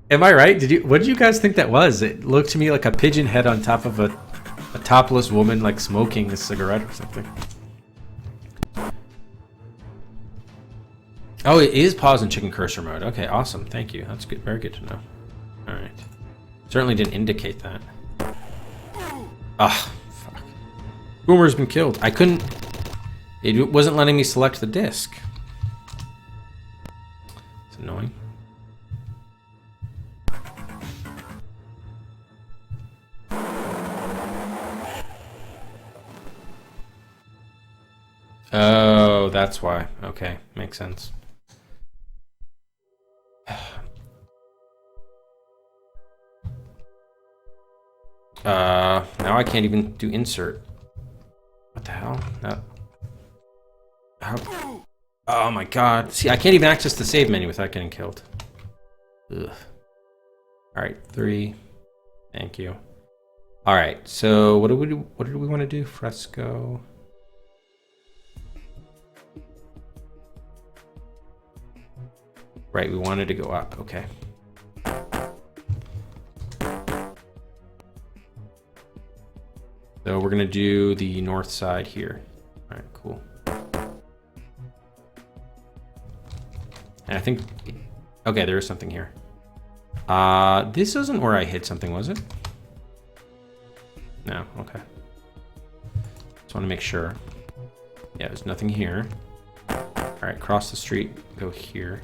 Am I right? What did you guys think that was? It looked to me like a pigeon head on top of a topless woman like smoking a cigarette or something. Oh, it is pause and chicken cursor mode. Okay, awesome. Thank you. That's good. Very good to know. All right. Certainly didn't indicate that. Ah, fuck. Boomer's been killed. I couldn't... It wasn't letting me select the disc. It's annoying. Oh, that's why. Okay, makes sense. Now I can't even do insert. What the hell? How? Oh my god. See, I can't even access the save menu without getting killed. Ugh. Alright, 3. Thank you. Alright, so what do we want to do? Fresco. Right, we wanted to go up. Okay. So we're gonna do the north side here. All right, cool. And I think, okay, there is something here. This isn't where I hid something, was it? No, okay. Just want to make sure. Yeah, there's nothing here. All right, cross the street, go here.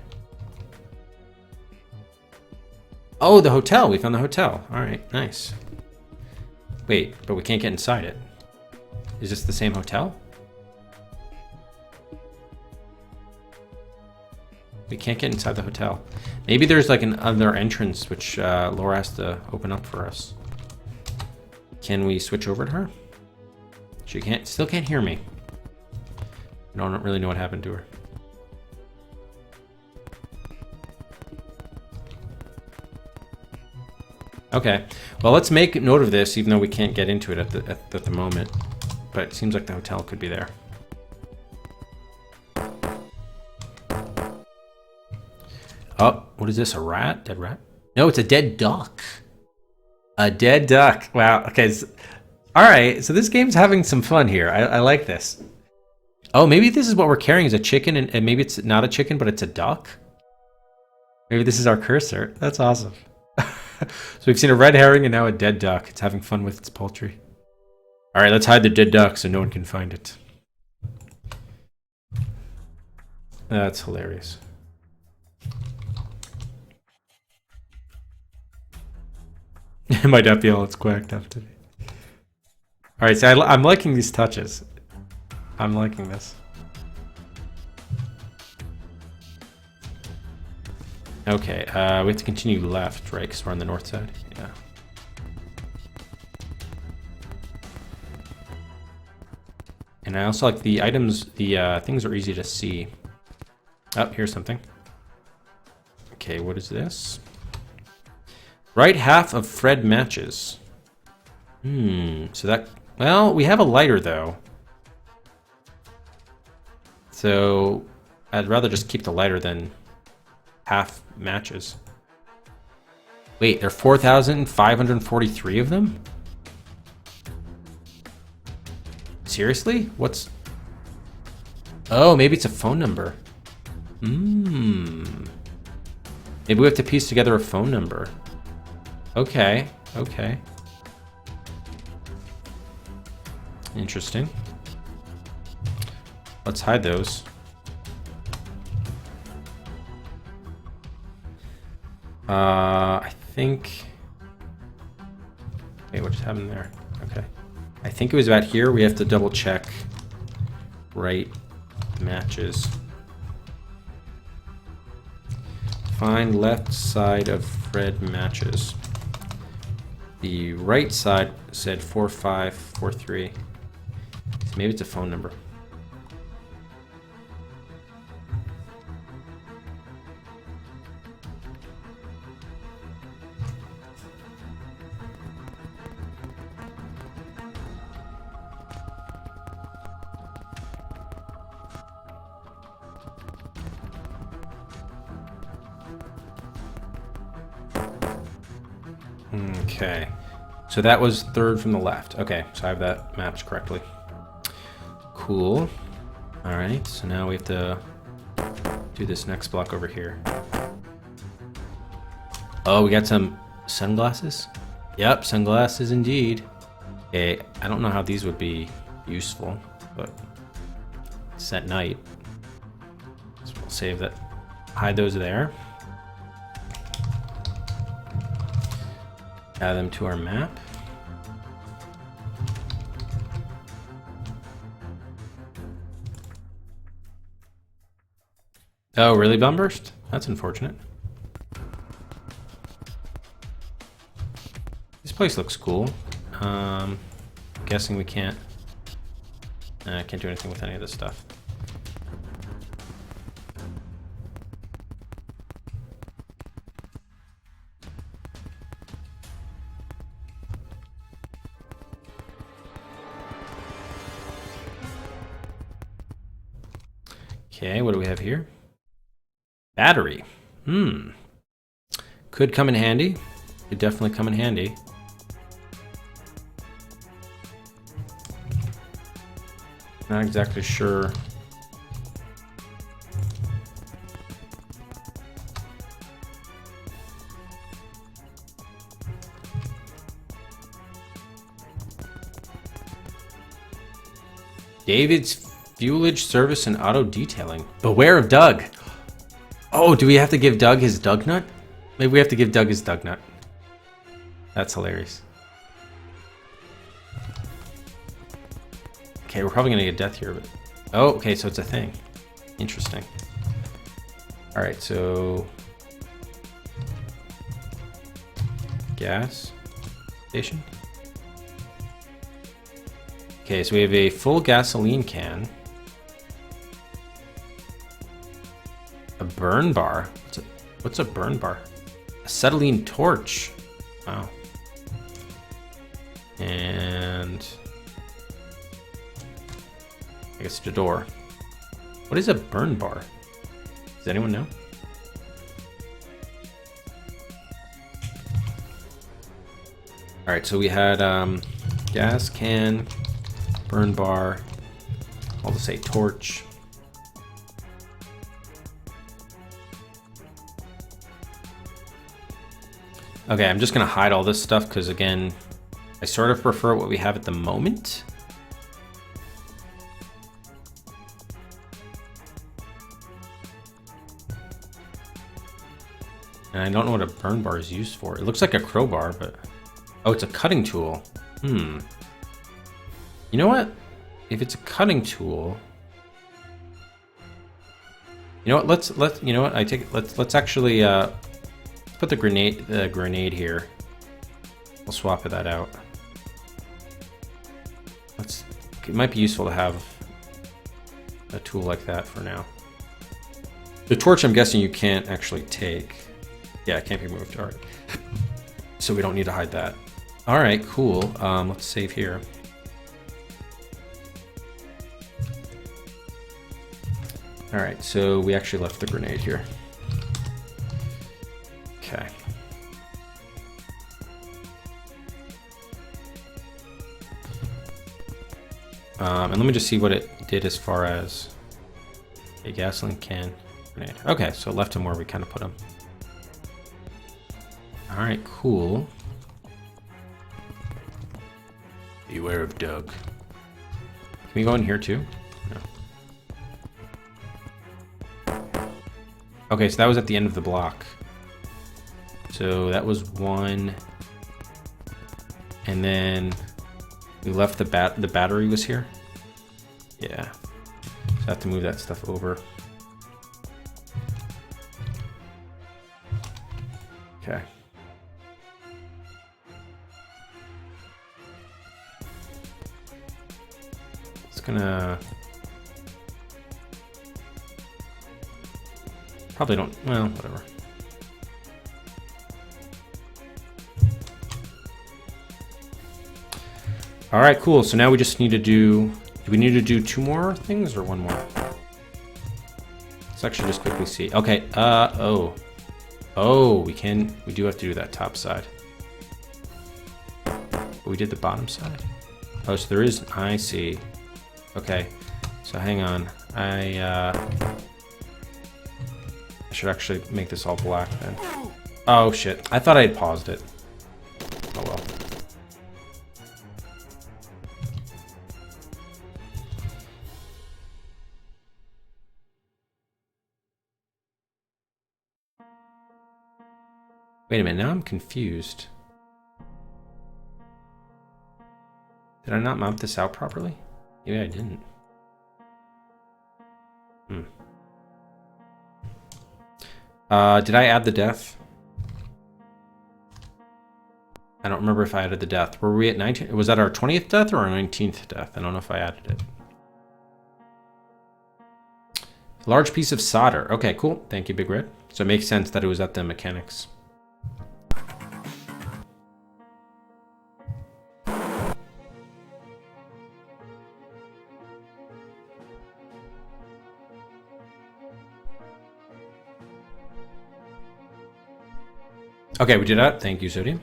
Oh, the hotel, we found the hotel. All right, nice. Wait, but we can't get inside it. Is this the same hotel? We can't get inside the hotel. Maybe there's like another entrance which Laura has to open up for us. Can we switch over to her? She still can't hear me. I don't really know what happened to her. Okay, well, let's make note of this, even though we can't get into it at the moment. But it seems like the hotel could be there. Oh, what is this? A rat? Dead rat? No, it's a dead duck. A dead duck. Wow. Okay. All right. So this game's having some fun here. I like this. Oh, maybe this is what we're carrying is a chicken, and maybe it's not a chicken, but it's a duck. Maybe this is our cursor. That's awesome. So we've seen a red herring and now a dead duck. It's having fun with its poultry. All right, let's hide the dead duck so no one can find it. That's hilarious. It might not be all it's quacked up to be. All right, so I'm liking these touches. I'm liking this. Okay, we have to continue left, right? Because we're on the north side. Yeah. And I also like the items, the things are easy to see. Oh, here's something. Okay, what is this? Right half of Fred matches. So that, well, we have a lighter though. So I'd rather just keep the lighter than half matches. Wait, there are 4,543 of them? Seriously? What's... Oh, maybe it's a phone number. Maybe we have to piece together a phone number. Okay, okay. Interesting. Let's hide those. I think... Wait, what just happened there? Okay. I think it was about here. We have to double check right matches. Find left side of Fred matches. The right side said 4543. So maybe it's a phone number. Okay, so that was third from the left. Okay, so I have that mapped correctly. Cool. All right, so now we have to do this next block over here. Oh, we got some sunglasses? Yep, sunglasses indeed. Okay, I don't know how these would be useful, but it's at night. So we'll save that. Hide those there. Add them to our map. Oh, really, Bumburst? That's unfortunate. This place looks cool. Guessing we can't... I can't do anything with any of this stuff. Okay, what do we have here? Battery. Could come in handy. Could definitely come in handy. Not exactly sure. David's fuelage service and auto detailing. Beware of Doug. Oh, do we have to give Doug his Doug nut? Maybe we have to give Doug his Doug nut. That's hilarious. Okay, we're probably gonna get death here, but oh, okay, so it's a thing. Interesting. All right, so gas station. Okay, so we have a full gasoline can, a burn bar. What's a burn bar? Acetylene torch. Wow. And I guess the door. What is a burn bar? Does anyone know? All right, so we had gas can, burn bar. I'll just say torch. Okay, I'm just gonna hide all this stuff because again, I sort of prefer what we have at the moment. And I don't know what a burn bar is used for. It looks like a crowbar, but oh, it's a cutting tool. You know what? If it's a cutting tool, you know what? Let's you know what? I take it. Let's actually put the grenade here. We'll swap that out. It might be useful to have a tool like that for now. The torch, I'm guessing you can't actually take. Yeah, it can't be moved. All right. So we don't need to hide that. All right, cool. Let's save here. All right, so we actually left the grenade here. Okay. And let me just see what it did as far as a gasoline can grenade. Okay, so it left him where we kind of put him. All right, cool. Beware of Doug. Can we go in here too? No. Okay, so that was at the end of the block. So that was one. And then we left the battery was here. Yeah. So I have to move that stuff over. Okay. It's gonna probably don't, well, whatever. All right, cool. So now we just need to do we need to do 2 more things or 1 more? Let's actually just quickly see. Okay, oh, we do have to do that top side. But we did the bottom side. Oh, so there is, I see. Okay, so hang on. I should actually make this all black then. Oh shit, I thought I had paused it. Oh well. Wait a minute, now I'm confused. Did I not mount this out properly? Maybe I didn't. Did I add the death? I don't remember if I added the death. Were we at 19? Was that our 20th death or our 19th death? I don't know if I added it. Large piece of solder. Okay, cool. Thank you, Big Red. So it makes sense that it was at the mechanics. Okay, we did that. Thank you, Sodium.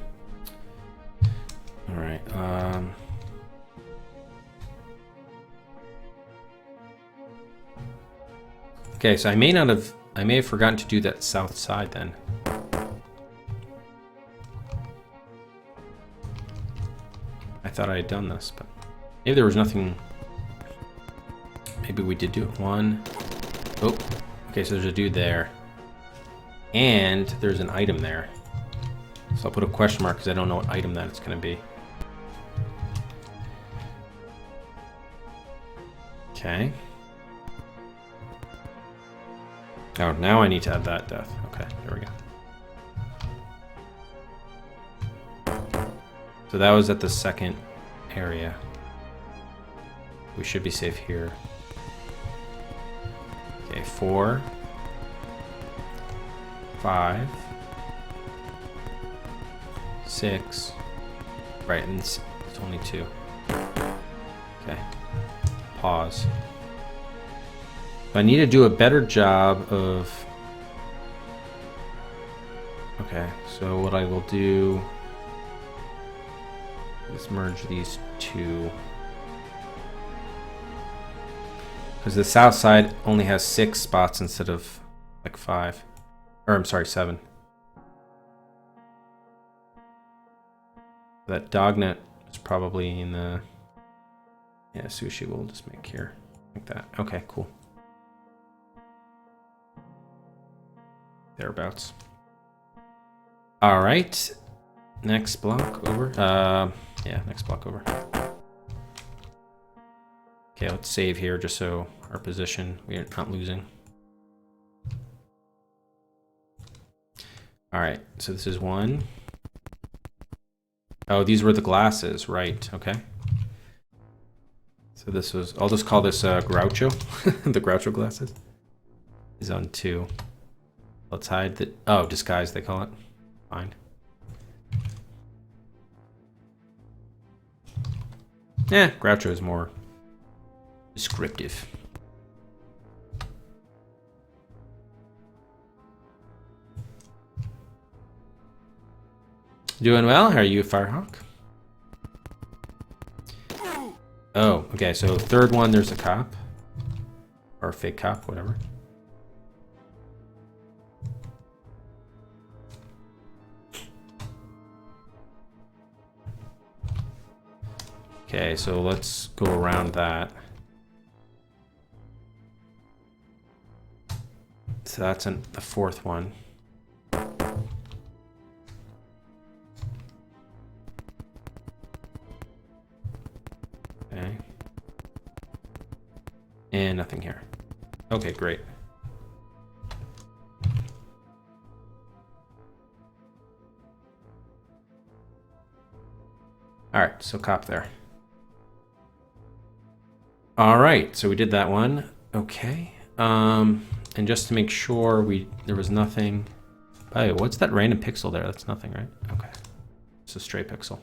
All right. Okay, so I may have forgotten to do that south side then. I thought I had done this, but maybe there was nothing. Maybe we did do it. One. Oh, okay, so there's a dude there. And there's an item there. So I'll put a question mark because I don't know what item that it's going to be. Okay. Oh, now I need to add that death. Okay, there we go. So that was at the second area. We should be safe here. Okay, 4, 5, 6. Right, and it's only 2. Okay. Pause. I need to do a better job of... Okay, so what I will do is merge these two. Because the south side only has 6 spots instead of like 5. Or I'm sorry, 7. That dognet is probably in the... Yeah, sushi we'll just make here. Like that. Okay, cool. Thereabouts. Alright. Next block over. Yeah, next block over. Okay, let's save here just so our position, we are not losing. Alright, so this is 1. Oh, these were the glasses, right, okay. So this was, I'll just call this Groucho, the Groucho glasses. Is on 2. Let's hide the, oh, disguise they call it. Fine. Yeah, Groucho is more descriptive. Doing well? How are you, Firehawk? Oh, okay, so third one, there's a cop. Or a fake cop, whatever. Okay, so let's go around that. So that's the fourth one. Okay. And nothing here. Okay, great. All right, so cop there. All right, so we did that one. Okay. And just to make sure there was nothing. By the way, what's that random pixel there? That's nothing, right? Okay. It's a stray pixel.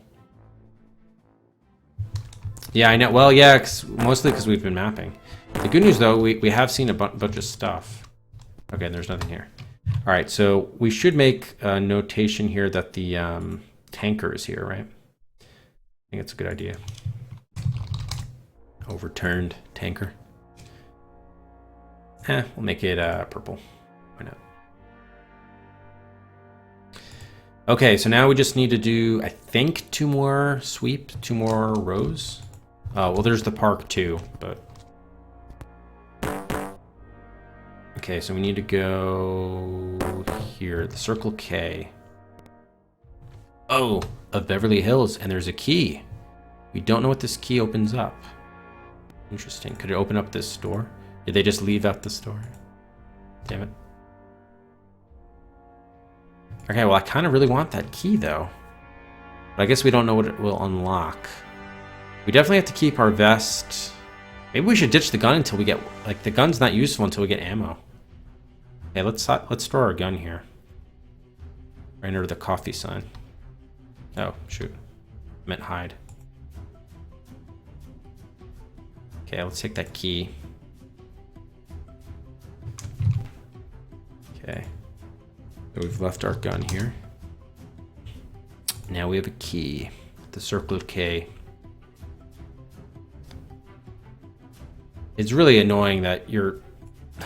Yeah, I know. Well, yeah, mostly because we've been mapping. The good news, though, we have seen a bunch of stuff. Okay, and there's nothing here. All right, so we should make a notation here that the tanker is here, right? I think it's a good idea. Overturned tanker. We'll make it purple. Why not? Okay, so now we just need to do, I think, 2 more sweep, 2 more rows. Well, there's the park too, but... Okay, so we need to go here, the Circle K. Oh, of Beverly Hills, and there's a key. We don't know what this key opens up. Interesting. Could it open up this door? Did they just leave out the store? Damn it. Okay, well, I kind of really want that key, though. But I guess we don't know what it will unlock. We definitely have to keep our vest. Maybe we should ditch the gun until we get... Like, the gun's not useful until we get ammo. Okay, let's store our gun here. Right under the coffee sign. Oh, shoot. I meant hide. Okay, let's take that key. Okay. So we've left our gun here. Now we have a key. The Circle of K. It's really annoying that you're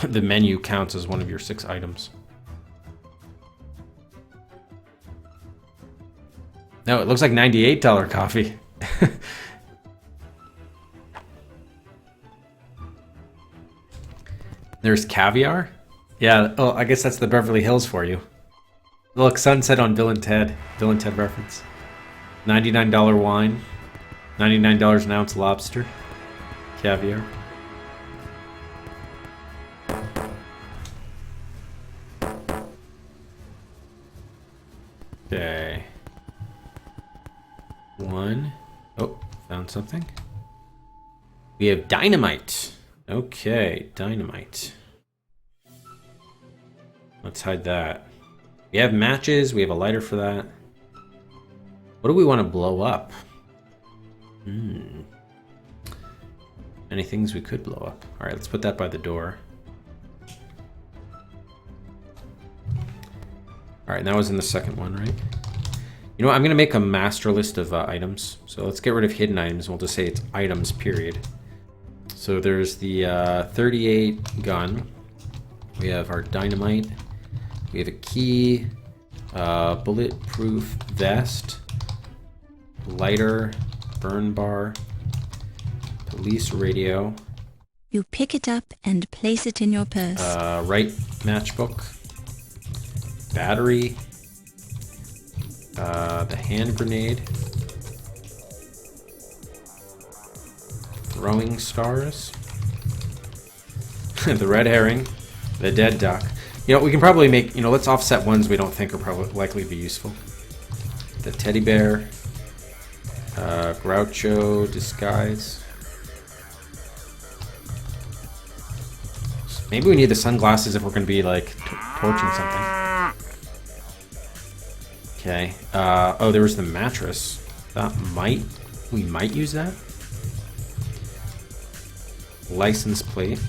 the menu counts as one of your 6 items. No, it looks like $98 coffee. There's caviar? Yeah, oh, I guess that's the Beverly Hills for you. Look, sunset on Bill and Ted. Bill and Ted reference. $99 wine. $99 an ounce lobster. Caviar. Okay. 1. Oh, found something. We have dynamite. Okay, dynamite. Let's hide that. We have matches. We have a lighter for that. What do we want to blow up? Any things we could blow up. All right, let's put that by the door. All right, and that was in the second one, right? You know what? I'm going to make a master list of items. So let's get rid of hidden items. We'll just say it's items, period. So there's the 38 gun. We have our dynamite. We have a key, bulletproof vest, lighter, burn bar, police radio.
You pick it up and place it in your purse.
Right matchbook, battery, the hand grenade, throwing stars, the red herring, the dead duck. You know, we can probably make, you know, let's offset ones we don't think are probably likely to be useful. The teddy bear, Groucho disguise. Maybe we need the sunglasses if we're going to be like torching something. Okay. Oh, there was the mattress. We might use that. License plate.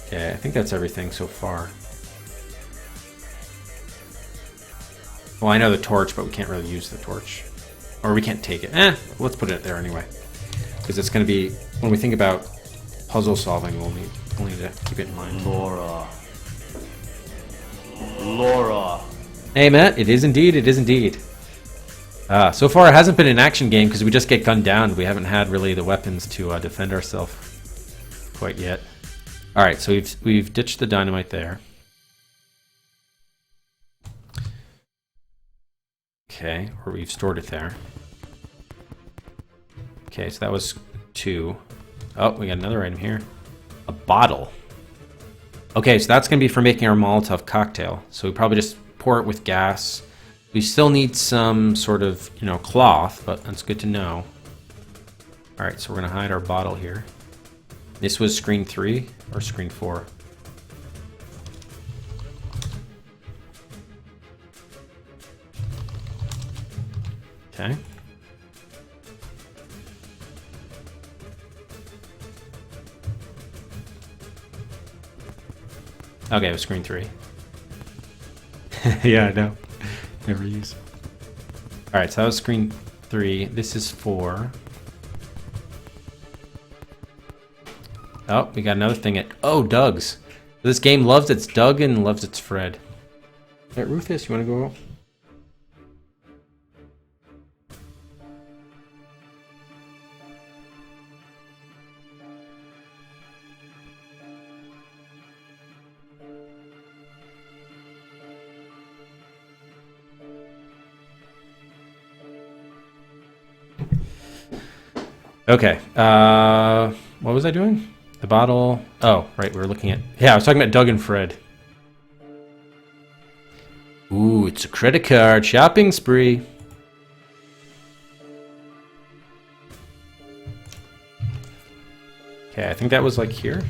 Okay, I think that's everything so far. Well, I know the torch, but we can't really use the torch. Or we can't take it. Let's put it there anyway. Because it's going to be, when we think about puzzle solving, we'll need to keep it in mind.
Laura.
Hey, Matt, it is indeed, it is indeed. So far it hasn't been an action game because we just get gunned down. We haven't had really the weapons to defend ourselves quite yet. All right, so we've ditched the dynamite there. Okay, or we've stored it there. Okay, so that was 2. Oh, we got another item here. A bottle. Okay, so that's going to be for making our Molotov cocktail. So we probably just pour it with gas. We still need some sort of, you know, cloth, but that's good to know. All right, so we're going to hide our bottle here. This was screen 3 or screen 4? Okay. Okay, it was screen 3. Yeah, I know. Never use. Alright, so that was screen 3. This is 4. Oh, we got another thing at... Oh, Doug's. This game loves its Doug and loves its Fred. Alright, Rufus, you want to go? Okay, what was I doing? The bottle. Oh, right, we were looking at... Yeah, I was talking about Doug and Fred. Ooh, it's a credit card shopping spree. Okay, I think that was like here.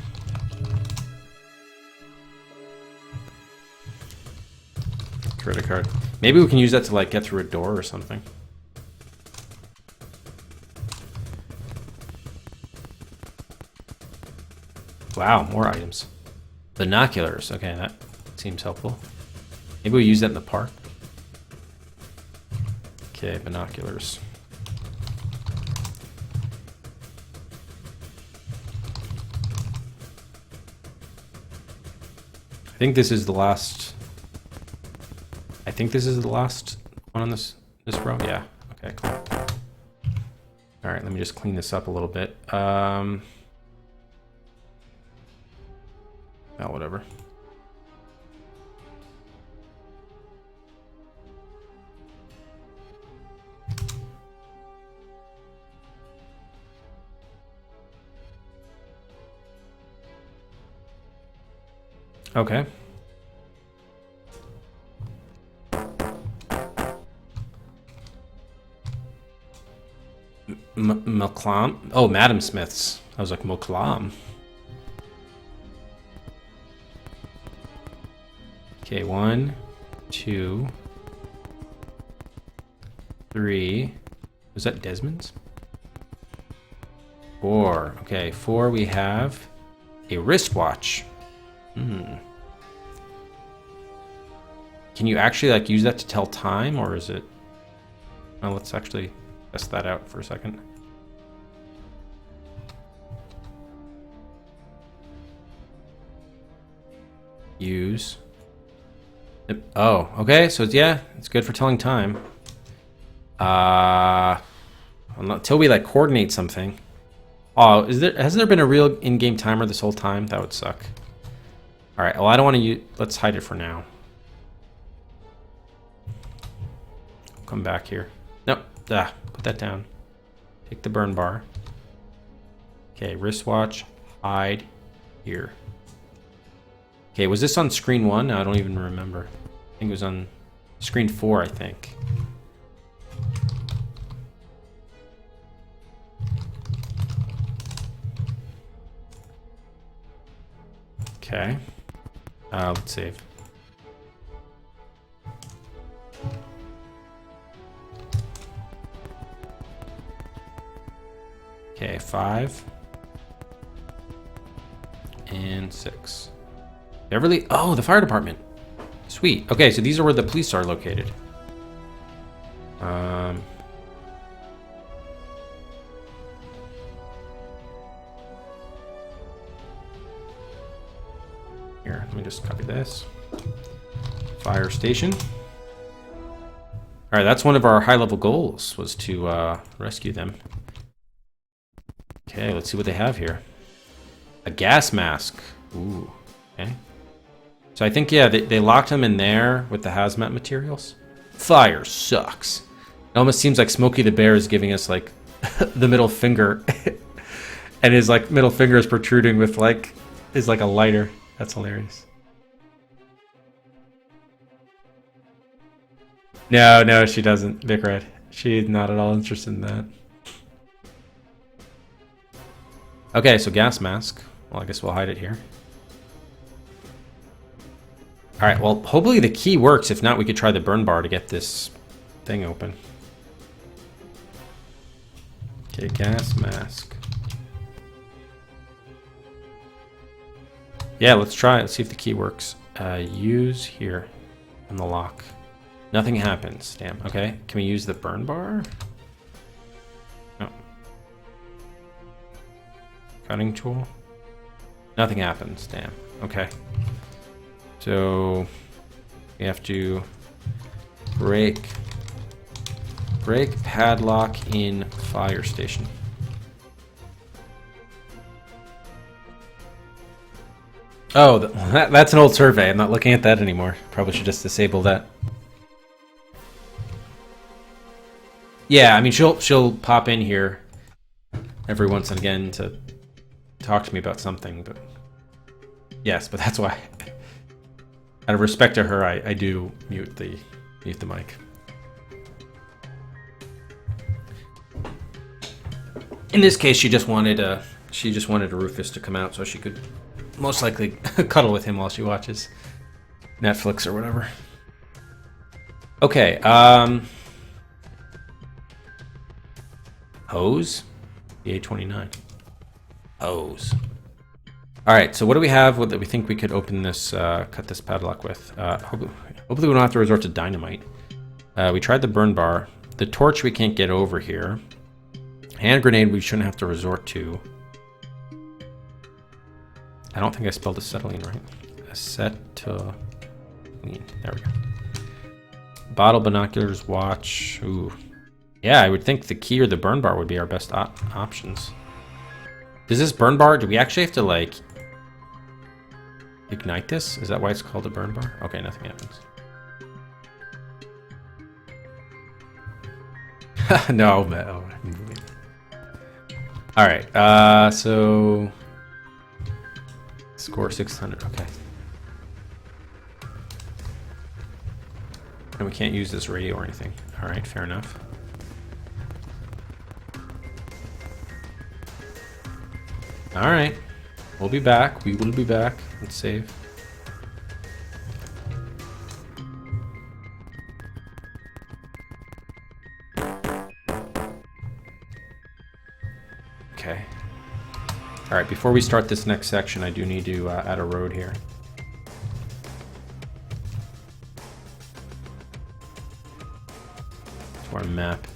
Credit card. Maybe we can use that to like get through a door or something. Wow, more items. Binoculars. Okay, that seems helpful. Maybe we use that in the park. Okay, binoculars. I think this is the last. I think this is the last one on this row. Yeah. Okay. Cool. All right. Let me just clean this up a little bit. Oh, whatever. Okay. Moklam? Oh, Madam Smith's. I was like, Moklam. Okay, 1, 2, 3. Was that Desmond's? 4. Okay, 4 we have a wristwatch. Can you actually like use that to tell time, or is it? Well, let's actually test that out for a second. Use. Oh, okay. So yeah, it's good for telling time. Until we like coordinate something. Oh, has there been a real in-game timer this whole time? That would suck. All right. Well, I don't want to use. Let's hide it for now. Come back here. Nope. Put that down. Take the burn bar. Okay, wristwatch. Hide here. Okay, was this on screen 1? No, I don't even remember. I think it was on screen 4, I think. Okay. Let's save. Okay, 5 and 6. Beverly. Oh, the fire department. Sweet. Okay, so these are where the police are located. Here, let me just copy this. Fire station. All right, that's one of our high-level goals, was to rescue them. Okay, let's see what they have here. A gas mask. Ooh, okay. So I think, yeah, they locked him in there with the hazmat materials. Fire sucks. It almost seems like Smokey the Bear is giving us, like, the middle finger. And his, like, middle finger is protruding with, like, is like a lighter. That's hilarious. No, she doesn't, Vic Red. She's not at all interested in that. Okay, so gas mask. Well, I guess we'll hide it here. All right, well, hopefully the key works. If not, we could try the burn bar to get this thing open. Okay, gas mask. Yeah, let's try it. Let's see if the key works. Use here on the lock. Nothing happens. Damn. Okay, can we use the burn bar? No. Cutting tool. Nothing happens. Damn. Okay. So we have to break padlock in fire station. Oh, that's an old survey. I'm not looking at that anymore. Probably should just disable that. Yeah, I mean she'll pop in here every once and again to talk to me about something, but yes, but that's why. Out of respect to her, I do mute the mic. In this case, she just wanted a Rufus to come out so she could most likely cuddle with him while she watches Netflix or whatever. Okay, hose, the A29. Hose. All right, so what do we have that we think we could open this, cut this padlock with? Hopefully we don't have to resort to dynamite. We tried the burn bar. The torch we can't get over here. Hand grenade we shouldn't have to resort to. I don't think I spelled acetylene right. Set to clean. There we go. Bottle, binoculars, watch. Ooh. Yeah, I would think the key or the burn bar would be our best options. Does this burn bar, do we actually have to, like, ignite this? Is that why it's called a burn bar? Okay, nothing happens. No, no. All right, so score 600. Okay. And we can't use this radio or anything. All right, fair enough. All right, we'll be back. We will be back. Let's save. Okay. All right, before we start this next section, I do need to add a road here. To our map.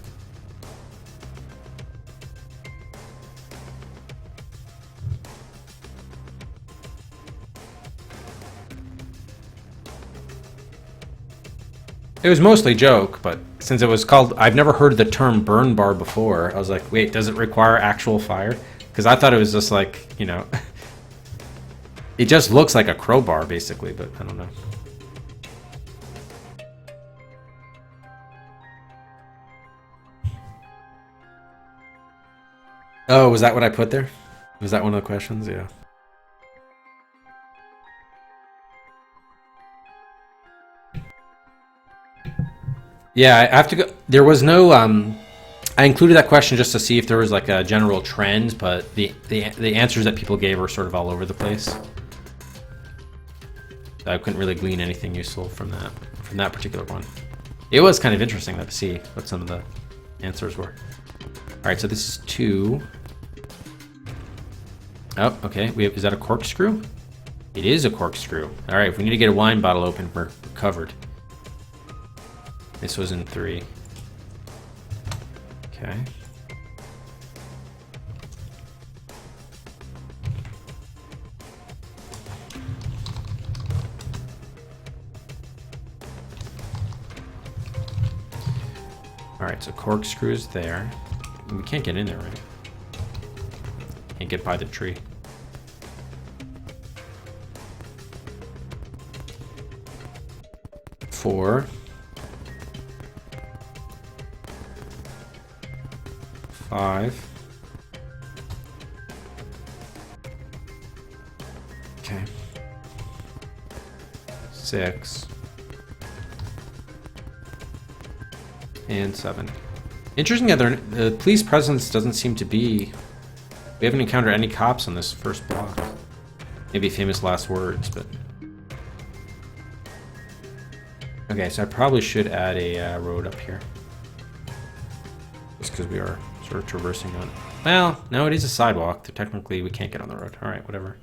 It was mostly joke, but since it was called, I've never heard the term burn bar before. I was like, wait, does it require actual fire? Because I thought it was just like, you know, it just looks like a crowbar basically, but I don't know. Oh, was that what I put there? Was that one of the questions? Yeah. Yeah, I have to go. There was no. I included that question just to see if there was like a general trend, but the answers that people gave were sort of all over the place. I couldn't really glean anything useful from that particular one. It was kind of interesting though to see what some of the answers were. All right, so this is 2. Oh, okay. Is that a corkscrew? It is a corkscrew. All right, if we need to get a wine bottle open, we're covered. This was in 3. Okay. All right, so corkscrew is there. We can't get in there, right? Can't get by the tree. Four. 5. Okay. 6. And 7. Interesting that the police presence doesn't seem to be... We haven't encountered any cops on this first block. Maybe famous last words, but... Okay, so I probably should add a road up here. Just because we are sort of traversing on it. Well, no, it is a sidewalk. Technically, we can't get on the road. All right, whatever.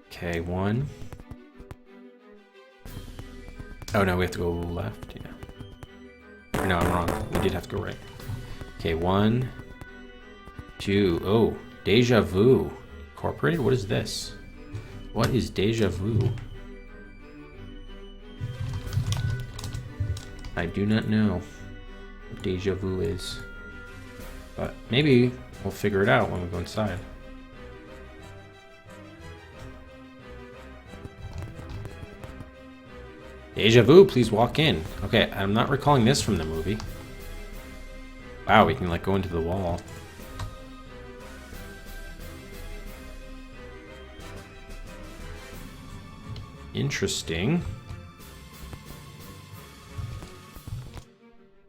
Okay, 1. Oh, no, we have to go left. Yeah. Or no, I'm wrong. We did have to go right. Okay, 1, 2. Oh, Deja Vu. Incorporated? What is this? What is Deja Vu? I do not know what Deja Vu is. But maybe we'll figure it out when we go inside. Deja Vu, please walk in. Okay, I'm not recalling this from the movie. Wow, we can like go into the wall. Interesting.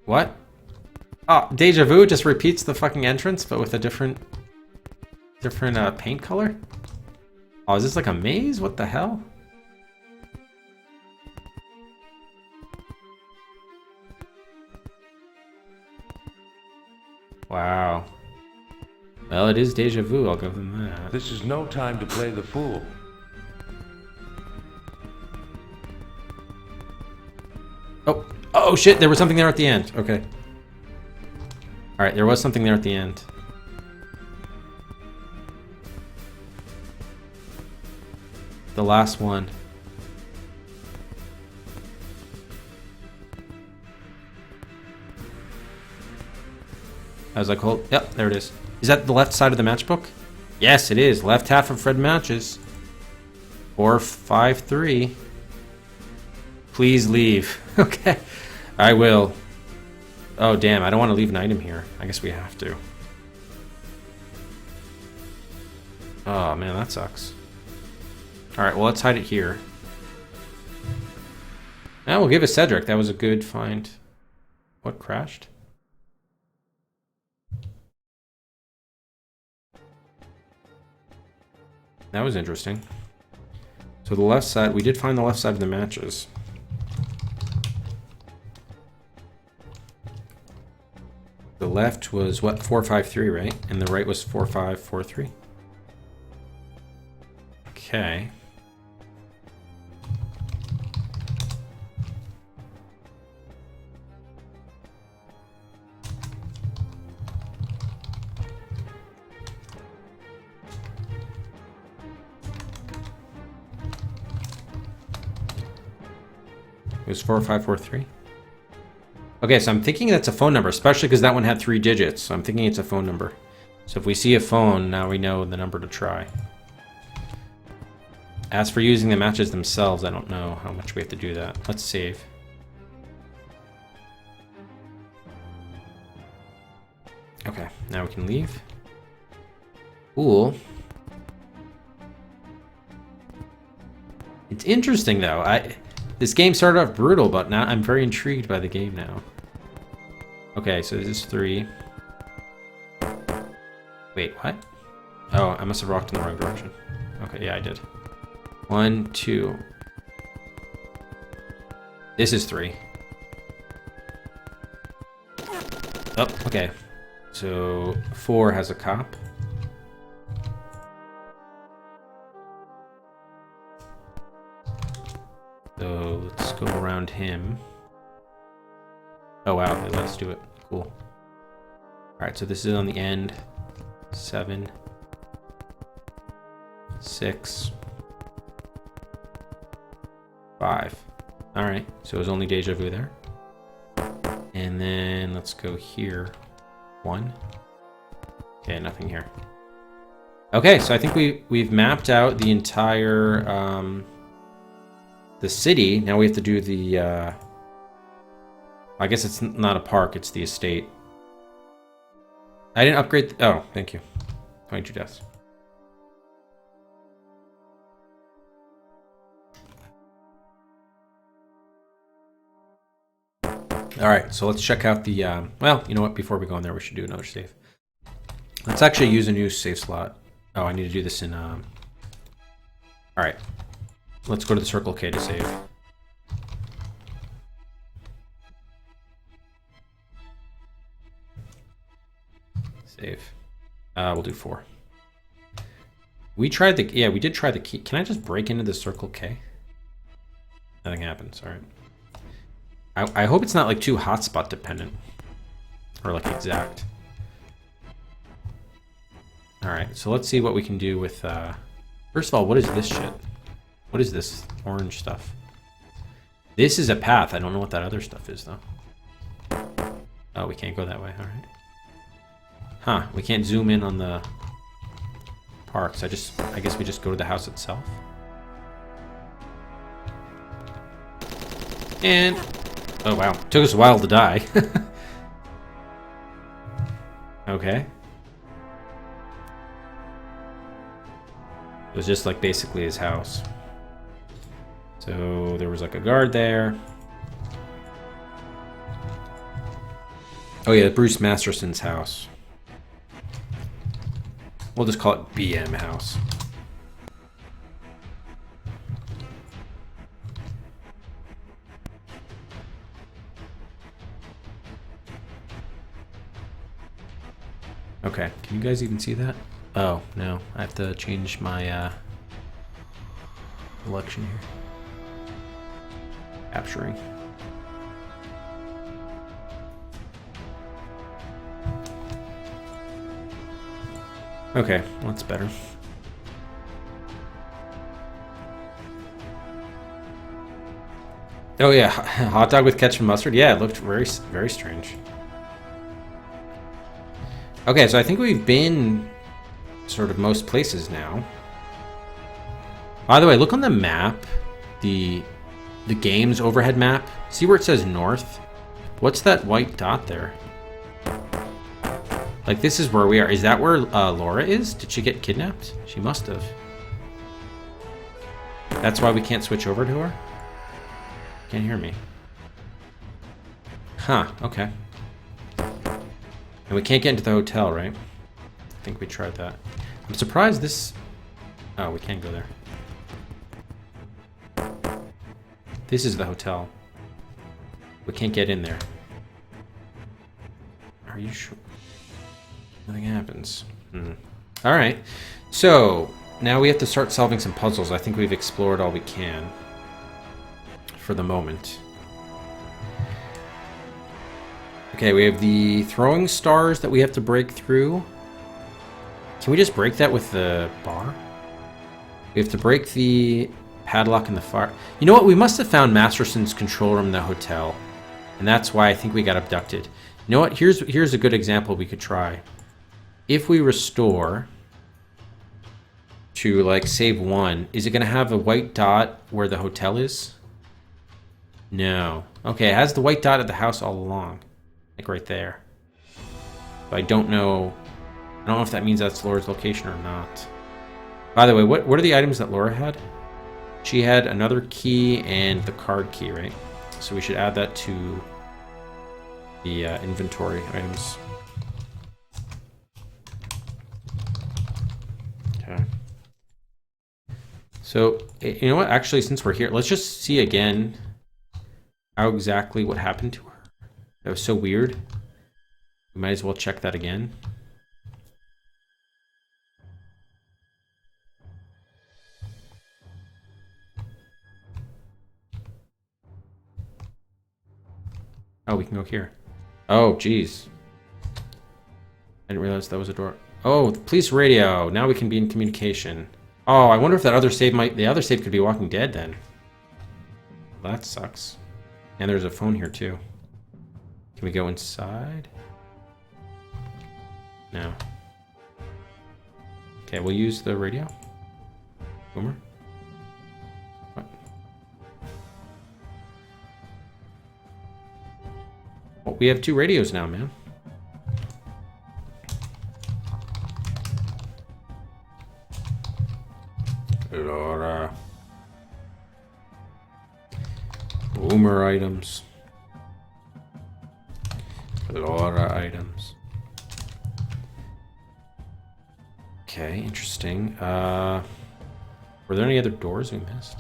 What? Oh, Deja Vu just repeats the fucking entrance, but with a different paint color? Oh, is this like a maze? What the hell? Wow. Well, it is Deja Vu, I'll give them that.
This is no time to play the fool.
Oh, oh shit, there was something there at the end. Okay. Alright, there was something there at the end. the last one. I was like, hold. Yep, there it is. Is that the left side of the matchbook? Yes, it is. Left half of Fred matches. 453. Please leave. Okay, I will. Oh, damn, I don't want to leave an item here. I guess we have to. Oh, man, that sucks. Alright, well, let's hide it here. Now we'll give it Cedric. That was a good find. What crashed? That was interesting. So the left side, we did find the left side of the matches. The left was, what, 453, right? And the right was 4543. Okay. It was 4543. Okay, so I'm thinking that's a phone number, especially because that one had 3 digits. So I'm thinking it's a phone number. So if we see a phone, now we know the number to try. As for using the matches themselves, I don't know how much we have to do that. Let's save. Okay, now we can leave. Cool. It's interesting though. This game started off brutal, but now I'm very intrigued by the game now. Okay, so this is 3. Wait, what? Oh, I must have rocked in the wrong direction. Okay, yeah, I did. 1, 2. This is 3. Oh, okay. So 4 has a cop. So let's go around him. Oh wow, they let us do it. Cool. Alright, so this is on the end. 7. 6. 5. Alright, so it was only deja vu there. And then let's go here. 1. Okay, nothing here. Okay, so I think we've mapped out the entire the city. Now we have to do the I guess it's not a park, it's the estate. I didn't upgrade oh, thank you. 22 deaths. Alright, so let's check out the well, you know what, before we go in there we should do another save. Let's actually use a new save slot. Oh, I need to do this in Alright. Let's go to the Circle K to save. Save. We'll do 4. We tried the we did try the key. Can I just break into the Circle K? Nothing happens, alright. I hope it's not like too hotspot dependent. Or like exact. Alright, so let's see what we can do with first of all, what is this shit? What is this orange stuff? This is a path. I don't know what that other stuff is though. Oh, we can't go that way, alright. Huh, we can't zoom in on the parks. I guess we just go to the house itself. And oh wow, took us a while to die. Okay. It was just like basically his house. So there was like a guard there. Oh yeah, Bruce Masterson's house. We'll just call it BM house. Okay, can you guys even see that? Oh, no, I have to change my selection here. Capturing. Okay, well, that's better. Oh yeah, hot dog with ketchup and mustard. Yeah, it looked very, very strange. Okay, so I think we've been sort of most places now. By the way, look on the map, the game's overhead map. See where it says north? What's that white dot there? Like, this is where we are. Is that where Laura is? Did she get kidnapped? She must have. That's why we can't switch over to her? Can't hear me. Huh, okay. And we can't get into the hotel, right? I think we tried that. I'm surprised this... Oh, we can't go there. This is the hotel. We can't get in there. Are you sure? Nothing happens. Alright. So, now we have to start solving some puzzles. I think we've explored all we can. For the moment. Okay, we have the throwing stars that we have to break through. Can we just break that with the bar? We have to break the padlock in the fire. You know what? We must have found Masterson's control room in the hotel. And that's why I think we got abducted. You know what? Here's a good example we could try. If we restore to, like, save 1, is it going to have a white dot where the hotel is? No. Okay, it has the white dot at the house all along. Like right there. But I don't know if that means that's Laura's location or not. By the way, what are the items that Laura had? She had another key and the card key, right? So we should add that to the inventory items. Okay. So, you know what? Actually, since we're here, let's just see again how exactly what happened to her. That was so weird. We might as well check that again. Oh, we can go here. Oh, jeez. I didn't realize that was a door. Oh, the police radio. Now we can be in communication. Oh, I wonder if that other save the other save could be Walking Dead then. Well, that sucks. And there's a phone here too. Can we go inside? No. Okay, we'll use the radio. Boomer. What? Well, we have 2 radios now, man. Laura. Boomer items. Laura items. Okay, interesting. Were there any other doors we missed?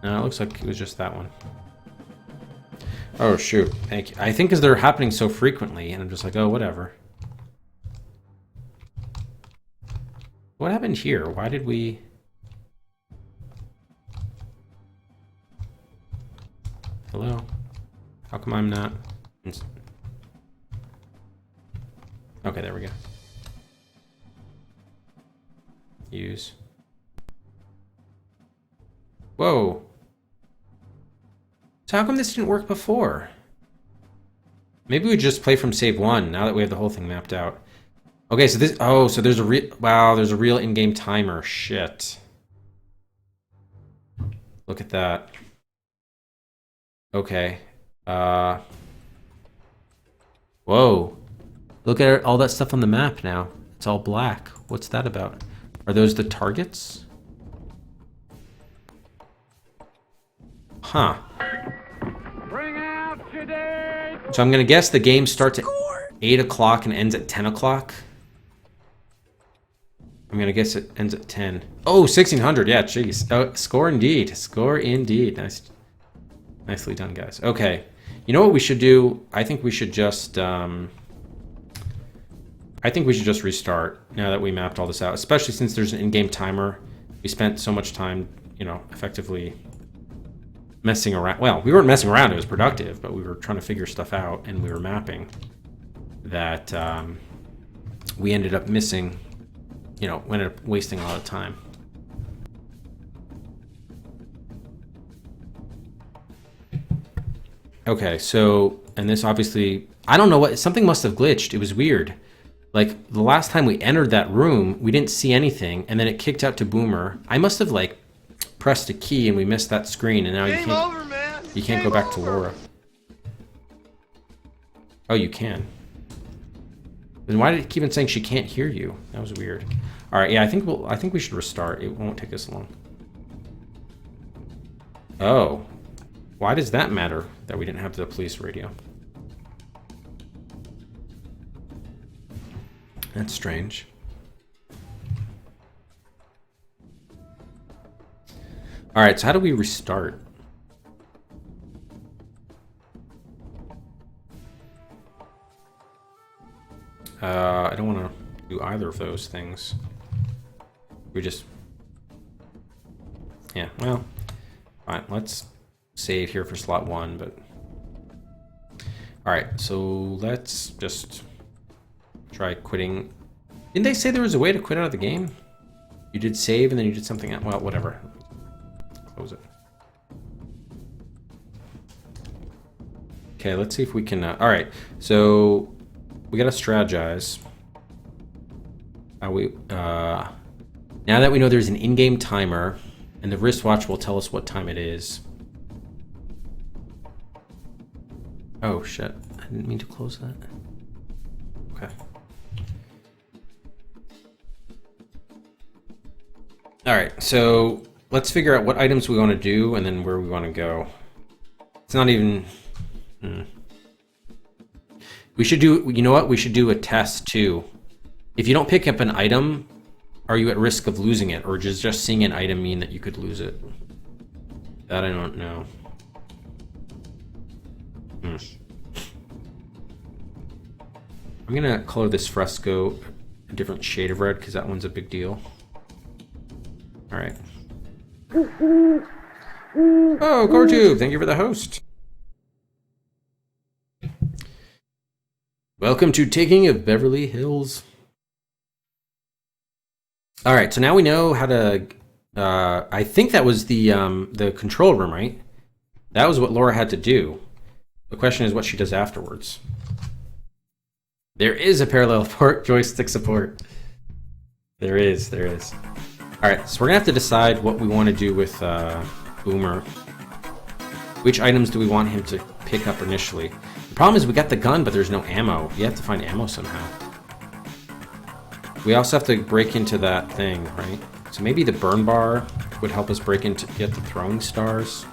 No, it looks like it was just that one. Oh, shoot. Thank you. I think because they're happening so frequently, and I'm just like, oh, whatever. What happened here? Why did we... Hello? How come I'm not... Okay, there we go. Use. Whoa. So how come this didn't work before? Maybe we just play from save 1 now that we have the whole thing mapped out. Okay, so this... Oh, so there's a real... Wow, there's a real in-game timer. Shit. Look at that. Okay. Whoa. Look at all that stuff on the map now. It's all black. What's that about? Are those the targets? Huh. So I'm gonna guess the game starts at 8 o'clock and ends at 10 o'clock. I'm gonna guess it ends at 10. Oh, 1600. Yeah, jeez. Oh, score indeed. Score indeed. Nice. Nicely done, guys. Okay. You know what we should do? I think we should just restart now that we mapped all this out, especially since there's an in-game timer. We spent so much time, you know, effectively messing around. Well, we weren't messing around. It was productive, but we were trying to figure stuff out, and we were mapping that we ended up missing you know, we ended up wasting a lot of time. Okay, so, and this obviously, I don't know what, something must have glitched. It was weird. Like, the last time we entered that room, we didn't see anything, and then it kicked out to Boomer. I must have, like, pressed a key and we missed that screen, and now
Game over, man.
you can't go back to Laura. Oh, you can. Then why did it keep on saying she can't hear you? That was weird. All right, yeah, I think we should restart. It won't take us long. Oh. Why does that matter that we didn't have the police radio? That's strange. All right, so how do we restart? I don't want to do either of those things. We just... Yeah, well, fine, let's save here for slot 1, but... Alright, so let's just try quitting. Didn't they say there was a way to quit out of the game? You did save and then you did something else. Well, whatever. Close it. Okay, let's see if we can... Alright, so we gotta strategize. Now that we know there's an in-game timer, and the wristwatch will tell us what time it is. Oh, shit. I didn't mean to close that. Okay. Alright, so let's figure out what items we want to do and then where we want to go. It's not even... We should do... You know what? We should do a test, too. If you don't pick up an item, are you at risk of losing it? Or does just seeing an item mean that you could lose it? That I don't know. I'm gonna color this fresco a different shade of red because that one's a big deal. All right. Oh, CoreTube, thank you for the host. Welcome to Taking of Beverly Hills. All right, so now we know how to. I think that was the control room, right? That was what Laura had to do. The question is what she does afterwards. There is a parallel port joystick support. There is. All right, so we're gonna have to decide what we want to do with Boomer. Which items do we want him to pick up initially? The problem is we got the gun, but there's no ammo. You have to find ammo somehow. We also have to break into that thing, right? So maybe the burn bar would help us get the throwing stars.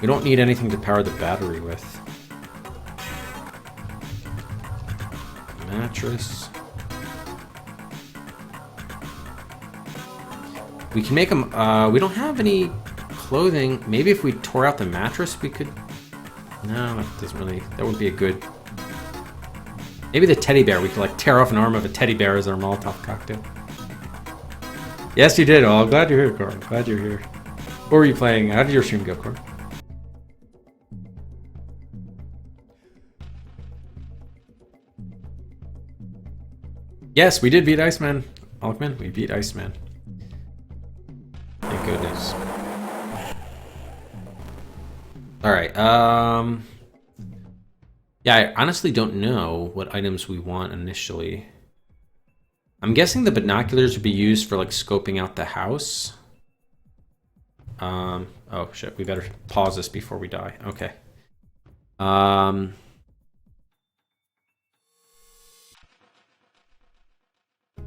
We don't need anything to power the battery with. Mattress. We can make them, we don't have any clothing. Maybe if we tore out the mattress, we could... No, that doesn't really, that would be a good... Maybe the teddy bear, we could like tear off an arm of a teddy bear as our Molotov cocktail. Yes, you did. Oh, I'm glad you're here, Cor. Glad you're here. What were you playing? How did your stream go, Cor? Yes, we did beat Iceman. Alkman, we beat Iceman. Thank goodness. Alright, yeah, I honestly don't know what items we want initially. I'm guessing the binoculars would be used for like scoping out the house. Oh shit, we better pause this before we die. Okay.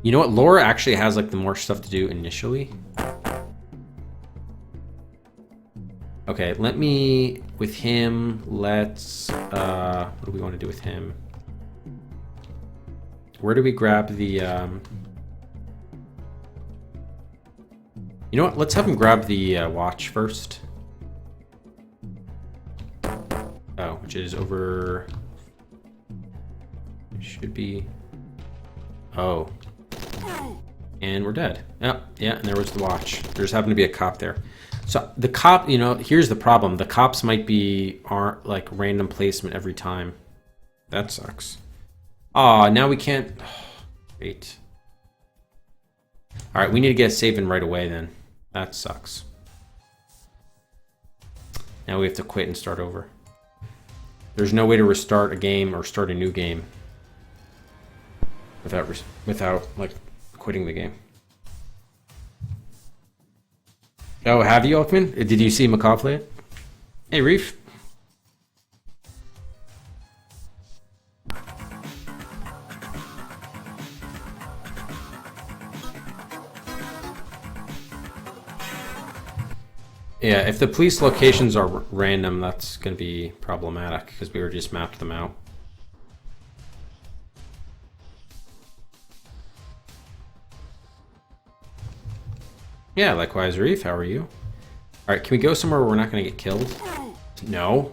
You know what? Laura actually has like the more stuff to do initially. Okay, let me, with him, let's, what do we want to do with him? Where do we grab the, you know what? Let's have him grab the watch first. Oh, which is over, it should be, oh. And we're dead. Oh, yeah, and there was the watch. There's happened to be a cop there. So the cop, you know, here's the problem. The cops might be like random placement every time. That sucks. Aw, now we can't. Great. All right, we need to get a save in right away then. That sucks. Now we have to quit and start over. There's no way to restart a game or start a new game without like quitting the game. Oh, have you, Oakman? Did you see Macaw play it? Hey, Reef. Yeah, if the police locations are random, that's going to be problematic because we were just mapped them out. Yeah, likewise, Reef. How are you? All right, can we go somewhere where we're not going to get killed? No.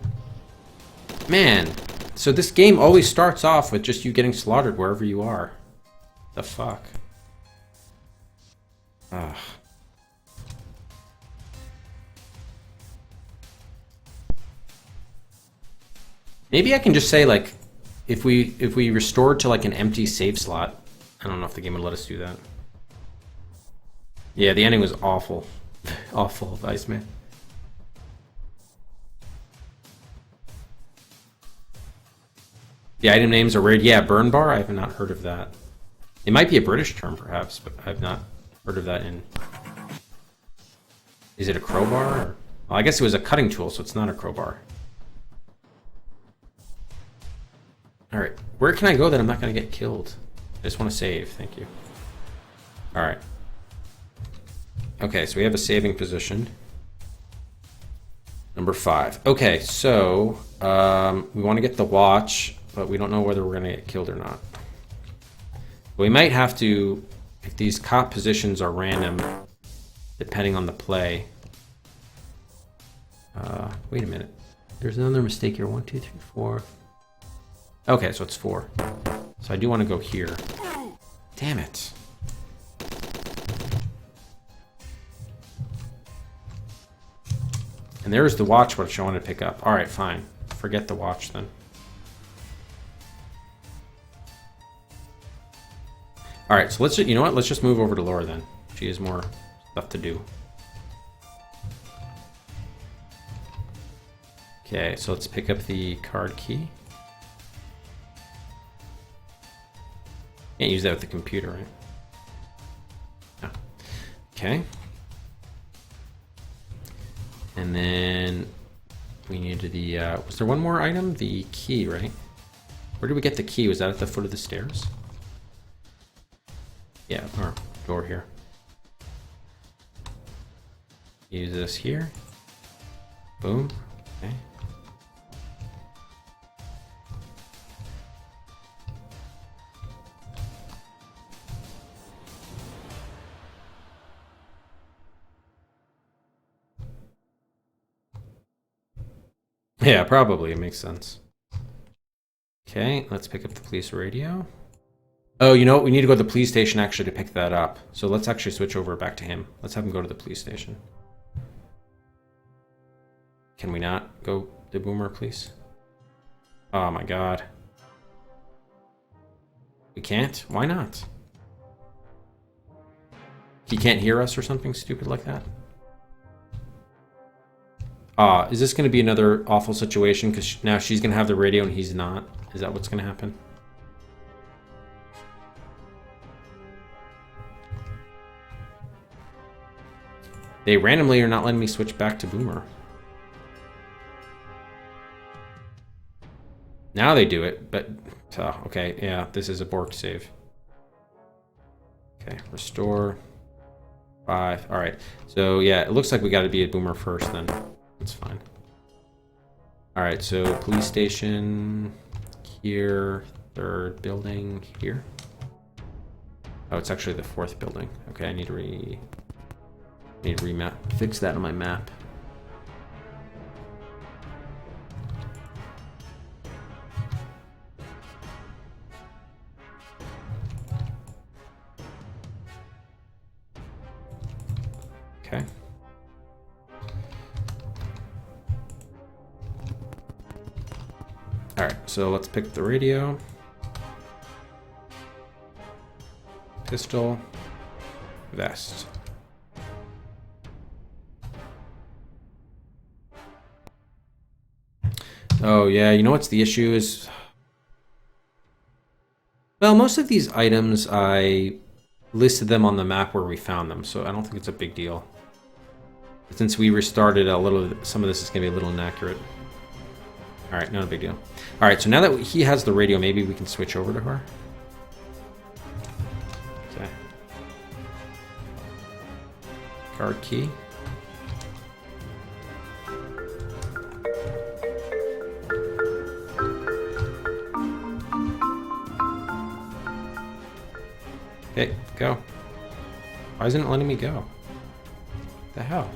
Man, so this game always starts off with just you getting slaughtered wherever you are. The fuck? Ugh. Maybe I can just say, like, if we restored to like an empty save slot, I don't know if the game would let us do that. Yeah, the ending was awful. Awful, Iceman. The item names are weird. Yeah, burn bar, I have not heard of that. It might be a British term, perhaps, but I've not heard of that in... Is it a crowbar? Or... Well, I guess it was a cutting tool, so it's not a crowbar. Alright, where can I go that I'm not going to get killed? I just want to save, thank you. Alright. Okay, so we have a saving position. Number 5. Okay, so we want to get the watch, but we don't know whether we're going to get killed or not. We might have to, if these cop positions are random, depending on the play. Wait a minute. There's another mistake here. 1, 2, 3, 4. Okay, so it's 4. So I do want to go here. Damn it. And there's the watch, which I want to pick up. Alright, fine. Forget the watch then. Alright, so let's just, you know what? Let's just move over to Laura then. She has more stuff to do. Okay, so let's pick up the card key. Can't use that with the computer, right? No. Okay. And then we needed the, was there one more item? The key, right? Where did we get the key? Was that at the foot of the stairs? Yeah, or door here. Use this here. Boom. Okay. Yeah, probably. It makes sense. Okay, let's pick up the police radio. Oh, you know what? We need to go to the police station actually to pick that up. So let's actually switch over back to him. Let's have him go to the police station. Can we not go to Boomer, please? Oh my god. We can't? Why not? He can't hear us or something stupid like that? Is this going to be another awful situation? Because now she's going to have the radio and he's not. Is that what's going to happen? They randomly are not letting me switch back to Boomer. Now they do it, but... okay, yeah, this is a Bork save. Okay, restore. 5. Alright, so yeah, it looks like we got to be at Boomer first then. That's fine. Alright, so police station here, 3rd building here. Oh, it's actually the 4th building. Okay, I need to remap, fix that on my map. Okay. All right, so let's pick the radio. Pistol. Vest. Oh yeah, you know what's the issue is... Well, most of these items, I listed them on the map where we found them, so I don't think it's a big deal. But since we restarted a little, some of this is going to be a little inaccurate. Alright, not a big deal. Alright, so now that he has the radio, maybe we can switch over to her. Okay. Card key. Okay, go. Why isn't it letting me go? The hell?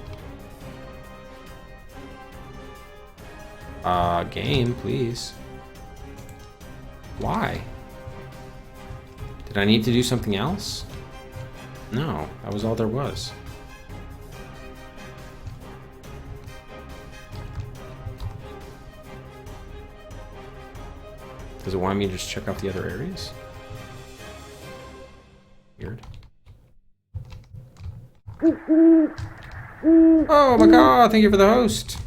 Game, please. Why? Did I need to do something else? No, that was all there was. Does it want me to just check out the other areas? Weird. Oh my god, thank you for the host.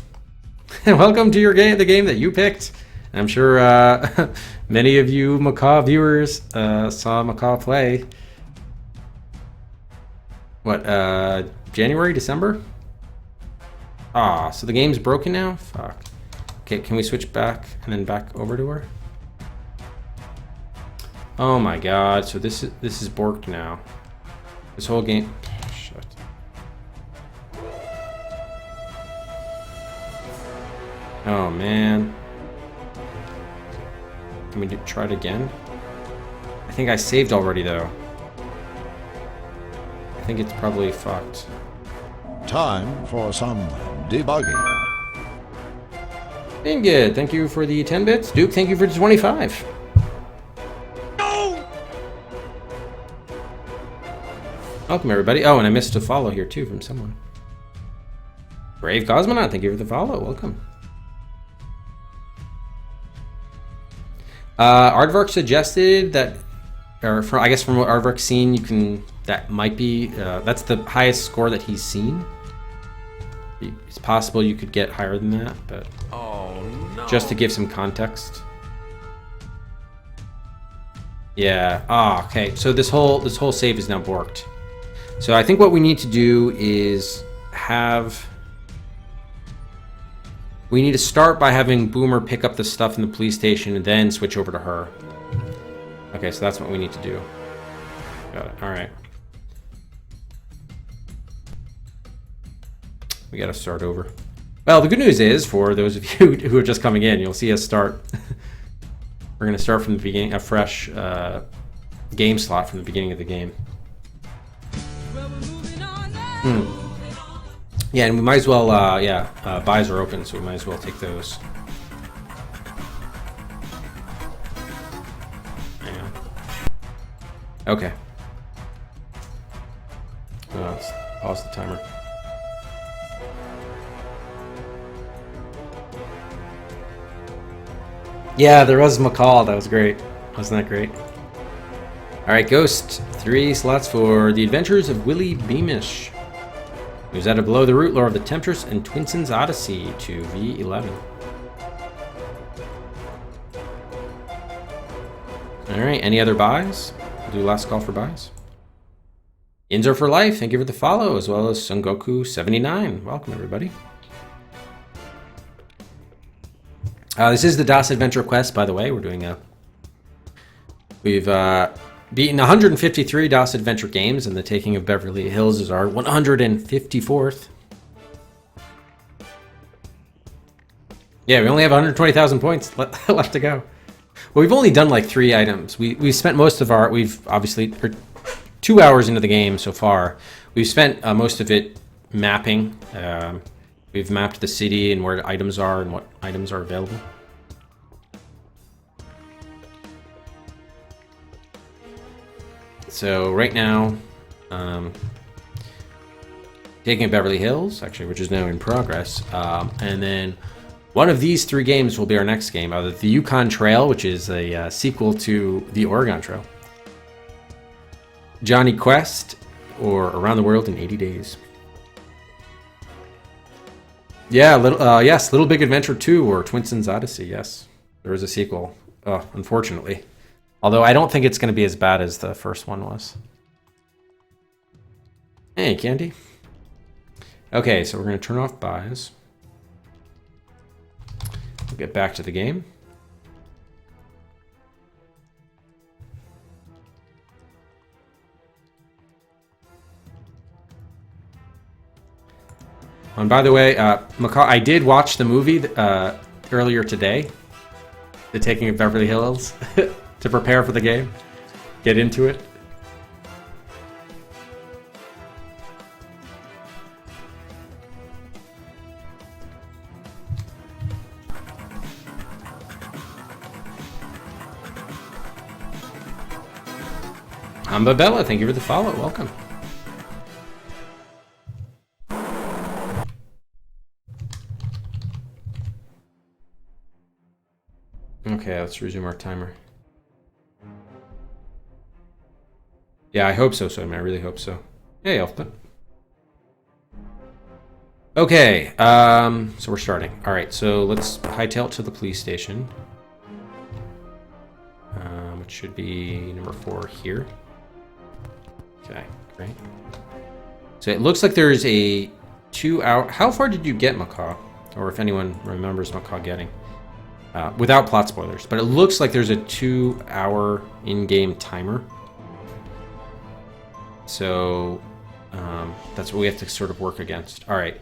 Welcome to your game, the game that you picked. I'm sure many of you Macaw viewers saw Macaw play. What, January, December? Ah, so the game's broken now? Fuck. Okay, can we switch back and then back over to her? Oh my god, so this is borked now. This whole game... Shit. Oh man. Can we try it again? I think I saved already though. I think it's probably fucked.
Time for some debugging.
Being good, thank you for the 10 bits. Duke, thank you for the 25. Welcome, everybody. Oh, and I missed a follow here, too, from someone. Brave Cosmonaut, thank you for the follow. Welcome. Aardvark suggested that, or from, I guess from what Aardvark's seen, you can, that might be, that's the highest score that he's seen. It's possible you could get higher than that, but just to give some context. Yeah, okay. So this whole save is now borked. So I think what we need to do is we need to start by having Boomer pick up the stuff in the police station and then switch over to her. Okay, so that's what we need to do. Got it, all right. We gotta start over. Well, the good news is, for those of you who are just coming in, you'll see us start. We're gonna start from the beginning, a fresh game slot from the beginning of the game. Yeah, and we might as well, buys are open, so we might as well take those. Hang on. Okay. Let's pause the timer. Yeah, there was McCall. That was great. Wasn't that great? All right, Ghost. 3 slots for The Adventures of Willie Beamish. Moves out of Below the Root Lore of the Temptress and Twinson's Odyssey to V11. All right, any other buys? We'll do last call for buys. Inzo for Life, thank you for the follow, as well as Sungoku79. Welcome, everybody. This is the DOS Adventure Quest, by the way. We're doing we've beaten 153 DOS Adventure games, and the Taking of Beverly Hills is our 154th. Yeah, we only have 120,000 points left to go. Well, we've only done like 3 items. We spent most of our, we've obviously, 2 hours into the game so far. We've spent most of it mapping. We've mapped the city and where items are and what items are available. So right now, Taking Beverly Hills, actually, which is now in progress, and then one of these 3 games will be our next game, either the Yukon Trail, which is a sequel to the Oregon Trail. Johnny Quest or Around the World in 80 Days. Yeah, Little Big Adventure 2 or Twinson's Odyssey. Yes, there is a sequel. Unfortunately, although I don't think it's going to be as bad as the first one was. Hey, Candy. Okay, so we're going to turn off buys. We'll get back to the game. And by the way, Macaw, I did watch the movie earlier today, The Taking of Beverly Hills, to prepare for the game, get into it. I'm Babella, thank you for the follow, welcome. Okay, let's resume our timer. Yeah, I hope so, Soyman. I really hope so. Hey, Elfman. Okay, so we're starting. All right, so let's hightail it to the police station. Which should be number 4 here. Okay, great. So it looks like there's a 2-hour... How far did you get, Macaw? Or if anyone remembers Macaw getting. Without plot spoilers. But it looks like there's a 2-hour in-game timer. So that's what we have to sort of work against. All right.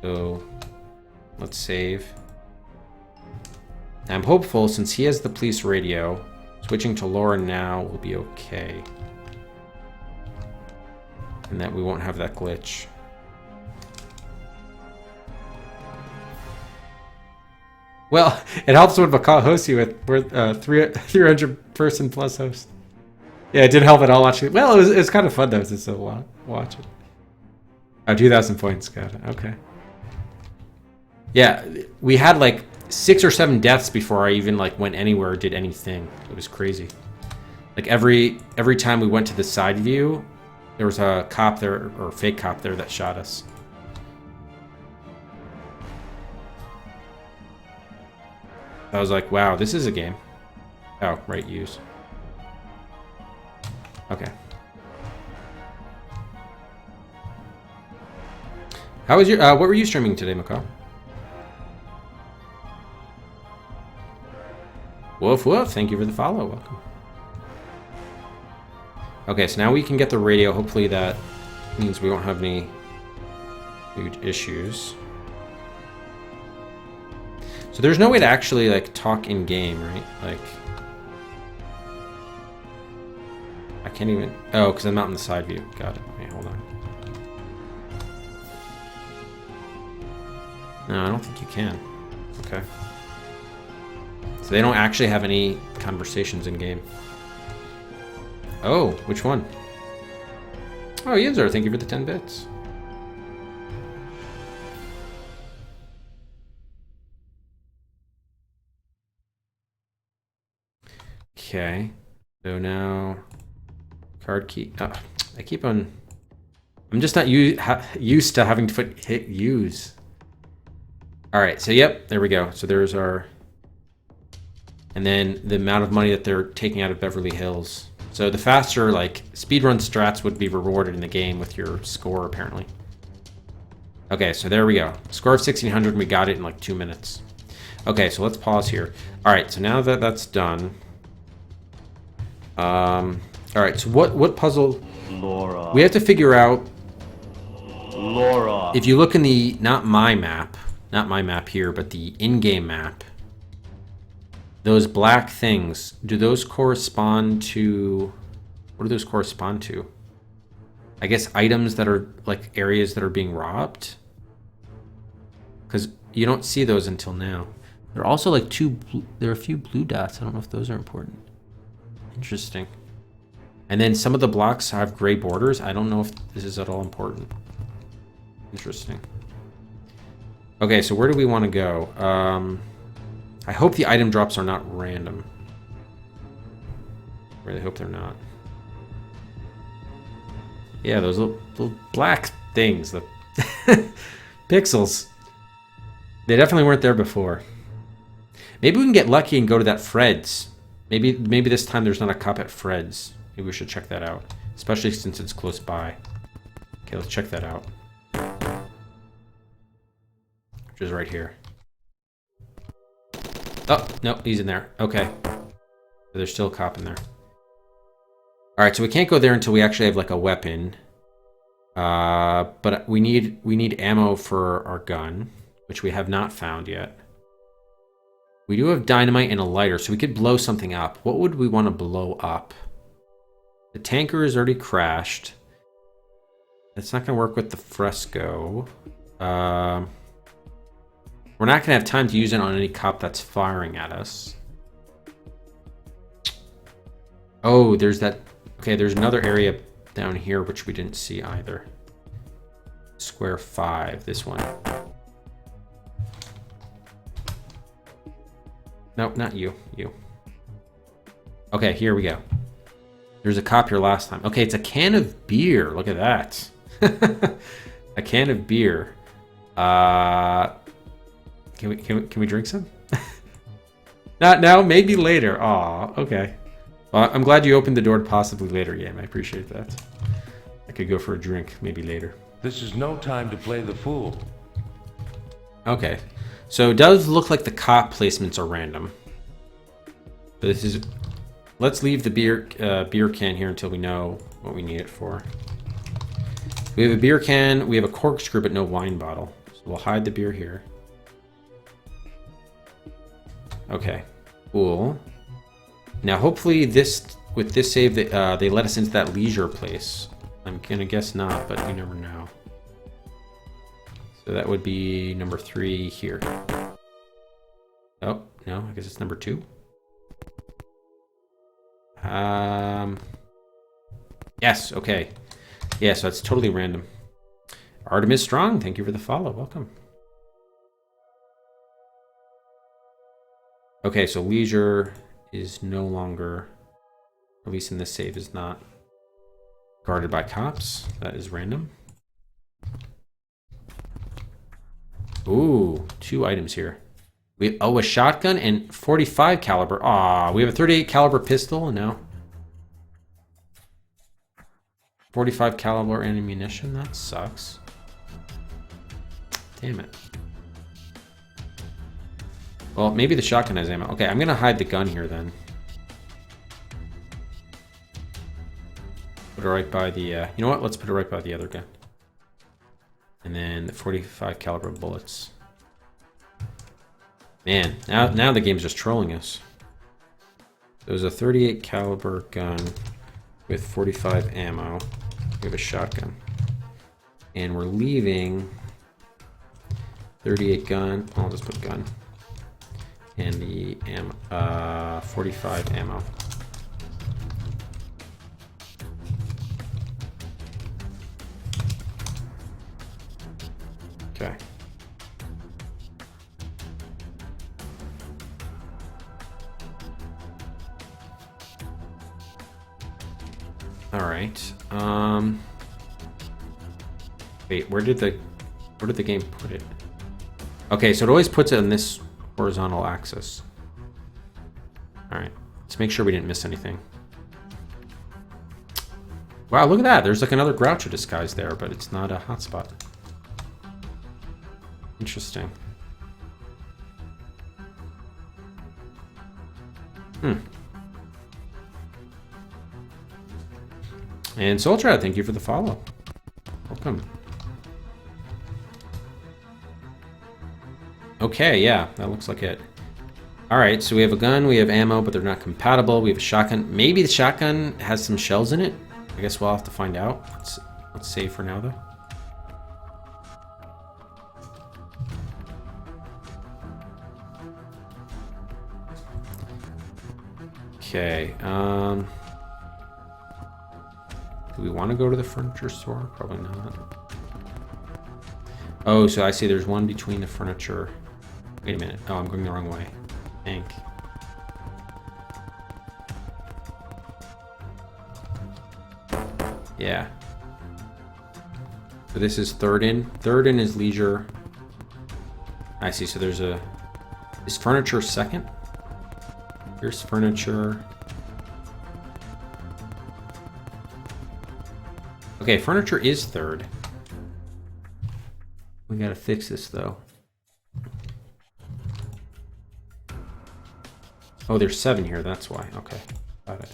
So let's save. I'm hopeful, since he has the police radio, switching to Laura now will be okay. And that we won't have that glitch. Well, it helps when Macaw hosts you with 300 person plus host. Yeah, it did help at all watching it. Well, it was kind of fun though to still watch it. Oh, 2,000 points, got it. Okay. Yeah, we had like 6 or 7 deaths before I even like went anywhere or did anything. It was crazy. Like every time we went to the side view, there was a cop there, or a fake cop there, that shot us. I was like, wow, this is a game. Oh, right, use. Okay. How was your, what were you streaming today, Macaw? Woof woof, thank you for the follow, welcome. Okay, so now we can get the radio. Hopefully that means we won't have any huge issues. So there's no way to actually like talk in game, right? Like, I can't even. Oh, because I'm not in the side view. Got it. Okay, hold on. No, I don't think you can. Okay. So they don't actually have any conversations in game. Oh, which one? Oh, Yinzer, thank you for the 10 bits. Okay, so now card key. Oh, I keep on. I'm just not used to having to hit use. All right, so yep, there we go. So there's our, and then the amount of money that they're taking out of Beverly Hills. So the faster like speedrun strats would be rewarded in the game with your score apparently. Okay, so there we go. Score of 1600, and we got it in like 2 minutes. Okay, so let's pause here. All right, so now that that's done. All right, so what puzzle?
Laura.
We have to figure out.
Laura.
If you look in the, not my map here, but the in-game map, those black things, do those correspond to, what do those correspond to? I guess items that are like areas that are being robbed? Because you don't see those until now. There are also like there are a few blue dots. I don't know if those are important. Interesting. And then some of the blocks have gray borders. I don't know if this is at all important. Interesting. Okay, so where do we want to go? I hope the item drops are not random. I really hope they're not. Yeah, those little black things, the pixels. They definitely weren't there before. Maybe we can get lucky and go to that Fred's. Maybe this time there's not a cop at Fred's. Maybe we should check that out, especially since it's close by. Okay, let's check that out. Which is right here. Oh, no, he's in there. Okay. There's still a cop in there. Alright, so we can't go there until we actually have like a weapon. But we need ammo for our gun, which we have not found yet. We do have dynamite and a lighter, so we could blow something up. What would we want to blow up? The tanker is already crashed. It's not going to work with the fresco. We're not going to have time to use it on any cop that's firing at us. Oh, there's that... Okay, there's another area down here which we didn't see either. Square 5, this one. Nope, not you. You. Okay, here we go. There's a cop here last time. Okay, it's a can of beer. Look at that. A can of beer. Can we drink some? Not now, maybe later. Aw, okay. Well, I'm glad you opened the door to possibly later game. I appreciate that. I could go for a drink maybe later.
This is no time to play the fool.
Okay. So it does look like the cop placements are random. But this is... Let's leave the beer can here until we know what we need it for. We have a beer can, we have a corkscrew, but no wine bottle. So we'll hide the beer here. Okay, cool. Now hopefully with this save, they let us into that leisure place. I'm gonna guess not, but you never know. So that would be number 3 here. Oh, no, I guess it's number 2. Yes, okay. Yeah, so it's totally random. Artemis Strong, thank you for the follow. Welcome. Okay, so leisure is no longer, at least in this save, is not guarded by cops. That is random. Ooh, 2 items here. Oh, a shotgun and 45 caliber. Aw, we have a 38 caliber pistol and now 45 caliber ammunition. That sucks. Damn it. Well, maybe the shotgun has ammo. Okay, I'm gonna hide the gun here then. Put it right by the, you know what? Let's put it right by the other gun. And then the 45 caliber bullets. Man, now the game's just trolling us. There's a 38 caliber gun with 45 ammo. We have a shotgun. And we're leaving 38 gun. I'll just put gun. And the 45 ammo. Okay. All right. Wait, where did the game put it? Okay, so it always puts it on this horizontal axis. All right. Let's make sure we didn't miss anything. Wow, look at that. There's like another Groucho disguise there, but it's not a hotspot. Interesting. And Soultrad, thank you for the follow. Welcome. Okay, yeah, that looks like it. Alright, so we have a gun, we have ammo, but they're not compatible. We have a shotgun. Maybe the shotgun has some shells in it. I guess we'll have to find out. Let's save for now, though. Okay, do we want to go to the furniture store? Probably not. Oh, so I see there's one between the furniture. Wait a minute. Oh, I'm going the wrong way. I think. Yeah. So this is third in. Third in is leisure. I see. So there's a... Is furniture second? Here's furniture. Okay, furniture is third. We gotta fix this though. Oh, there's 7 here, that's why. Okay, got it.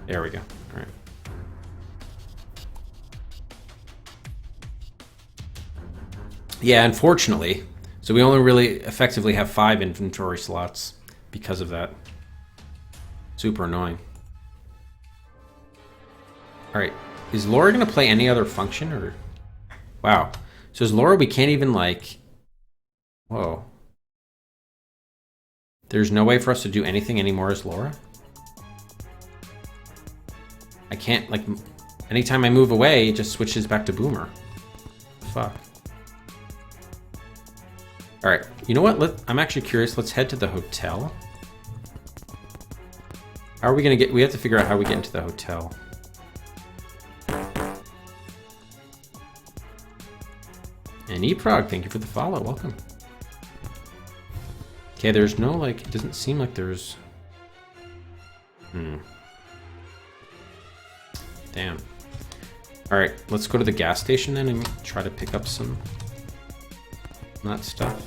There we go. All right. Yeah, unfortunately. So we only really effectively have 5 inventory slots because of that. Super annoying. All right. Is Laura going to play any other function or... Wow. So is Laura, we can't even like... Whoa. There's no way for us to do anything anymore as Laura? I can't, like... Anytime I move away, it just switches back to Boomer. Fuck. Alright, you know what? I'm actually curious. Let's head to the hotel. How are we going to get... We have to figure out how we get into the hotel. And eProg, thank you for the follow. Welcome. Okay, there's no, like... It doesn't seem like there's... Damn. Alright, let's go to the gas station then and try to pick up some... That stuff.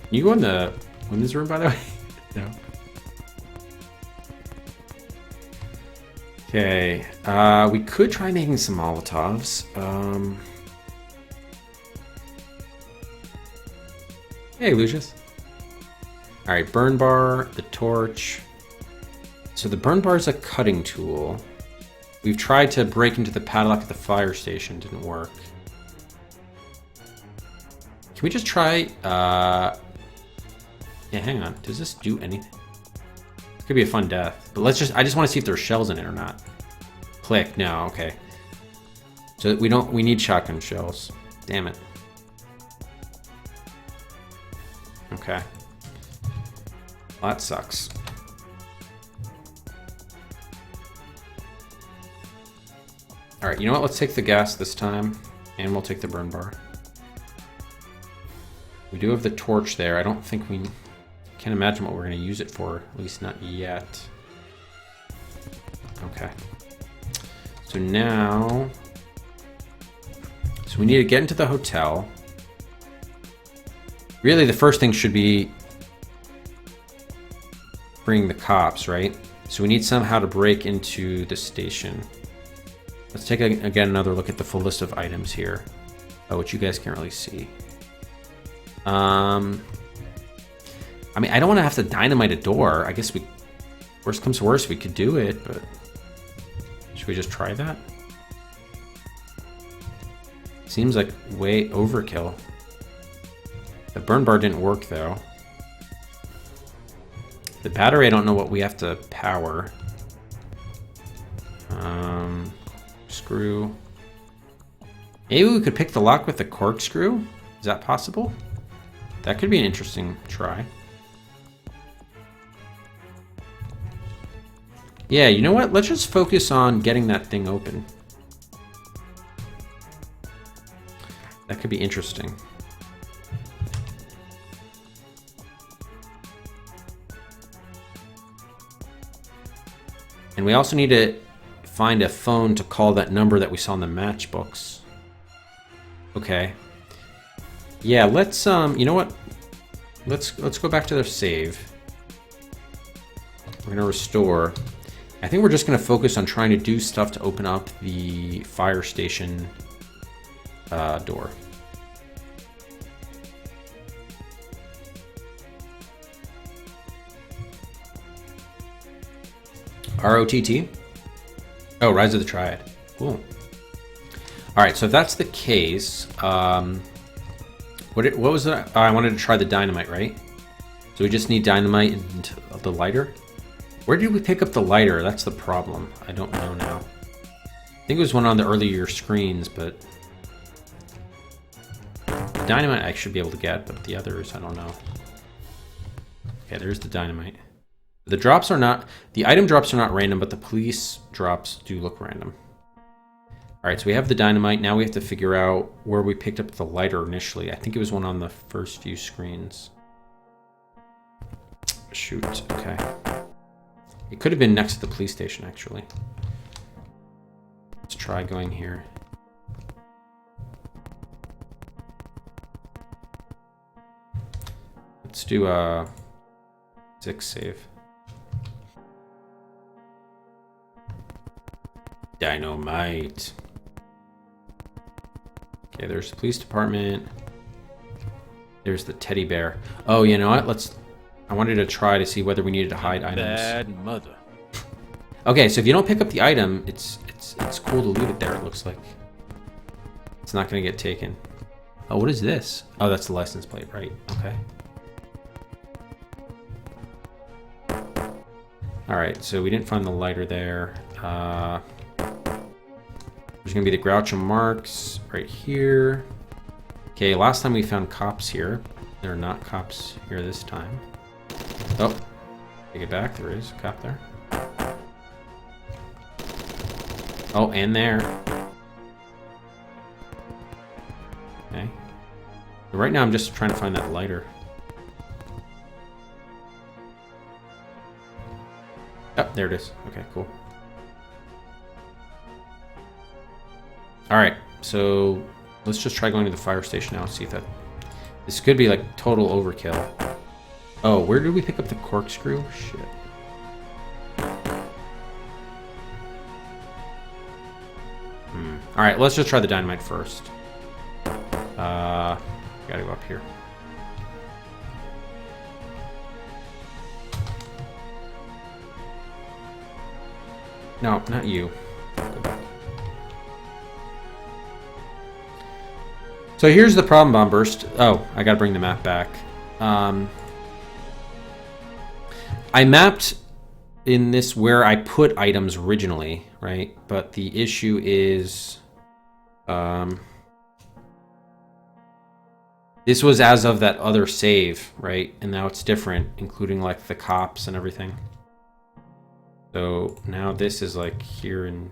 Can you go in the women's room, by the way? No. Okay, we could try making some Molotovs. Hey, Lucius. Alright, burn bar, the torch. So the burn bar is a cutting tool. We've tried to break into the padlock at the fire station. Didn't work. Can we just try... Yeah, hang on. Does this do anything? This could be a fun death. But let's just... I just want to see if there's shells in it or not. Click. No, okay. So we don't... We need shotgun shells. Damn it. Okay. Well, that sucks. Alright, you know what? Let's take the gas this time. And we'll take the burn bar. We do have the torch there. I don't think we... Can't imagine what we're going to use it for. At least not yet. Okay. So now... So we need to get into the hotel. Really, the first thing should be... bringing the cops, right? So we need somehow to break into the station. Let's take, again, another look at the full list of items here. Which you guys can't really see. I mean, I don't want to have to dynamite a door. I guess we... Worst comes to worst, we could do it, but... Should we just try that? Seems like way overkill. The burn bar didn't work, though. The battery, I don't know what we have to power. Screw. Maybe we could pick the lock with the corkscrew? Is that possible? That could be an interesting try. Yeah, you know what? Let's just focus on getting that thing open. That could be interesting. And we also need to find a phone to call that number that we saw in the matchbooks. Okay. Yeah, let's you know what? Let's go back to the save. We're gonna restore. I think we're just gonna focus on trying to do stuff to open up the fire station door. ROTT? Oh, Rise of the Triad. Cool. Alright, so if that's the case, what was that? Oh, I wanted to try the dynamite, right? So we just need dynamite and the lighter? Where did we pick up the lighter? That's the problem. I don't know now. I think it was one on the earlier screens, but... The dynamite I should be able to get, but the others, I don't know. Okay, there's the dynamite. The drops are not, the item drops are not random, but the police drops do look random. All right, so we have the dynamite. Now we have to figure out where we picked up the lighter initially. I think it was one on the first few screens. Shoot, okay. It could have been next to the police station, actually. Let's try going here. Let's do a 6 save. Dynamite. Okay, there's the police department. There's the teddy bear. Oh, you know what? I wanted to try to see whether we needed to hide items.
Bad mother.
Okay, so if you don't pick up the item, it's cool to leave it there, it looks like. It's not going to get taken. Oh, what is this? Oh, that's the license plate, right? Okay. Alright, so we didn't find the lighter there. There's going to be the Groucho Marx right here. Okay, last time we found cops here. There are not cops here this time. Oh, take it back. There is a cop there. Oh, and there. Okay. So right now I'm just trying to find that lighter. Oh, there it is. Okay, cool. Alright, so let's just try going to the fire station now and see if that... This could be like total overkill. Oh, where did we pick up the corkscrew? Shit. Alright, let's just try the dynamite first. Gotta go up here. No, not you. Go back. So here's the problem, Bomb Burst. Oh, I gotta bring the map back. I mapped in this where I put items originally, right? But the issue is... this was as of that other save, right? And now it's different, including like the cops and everything. So now this is like here and...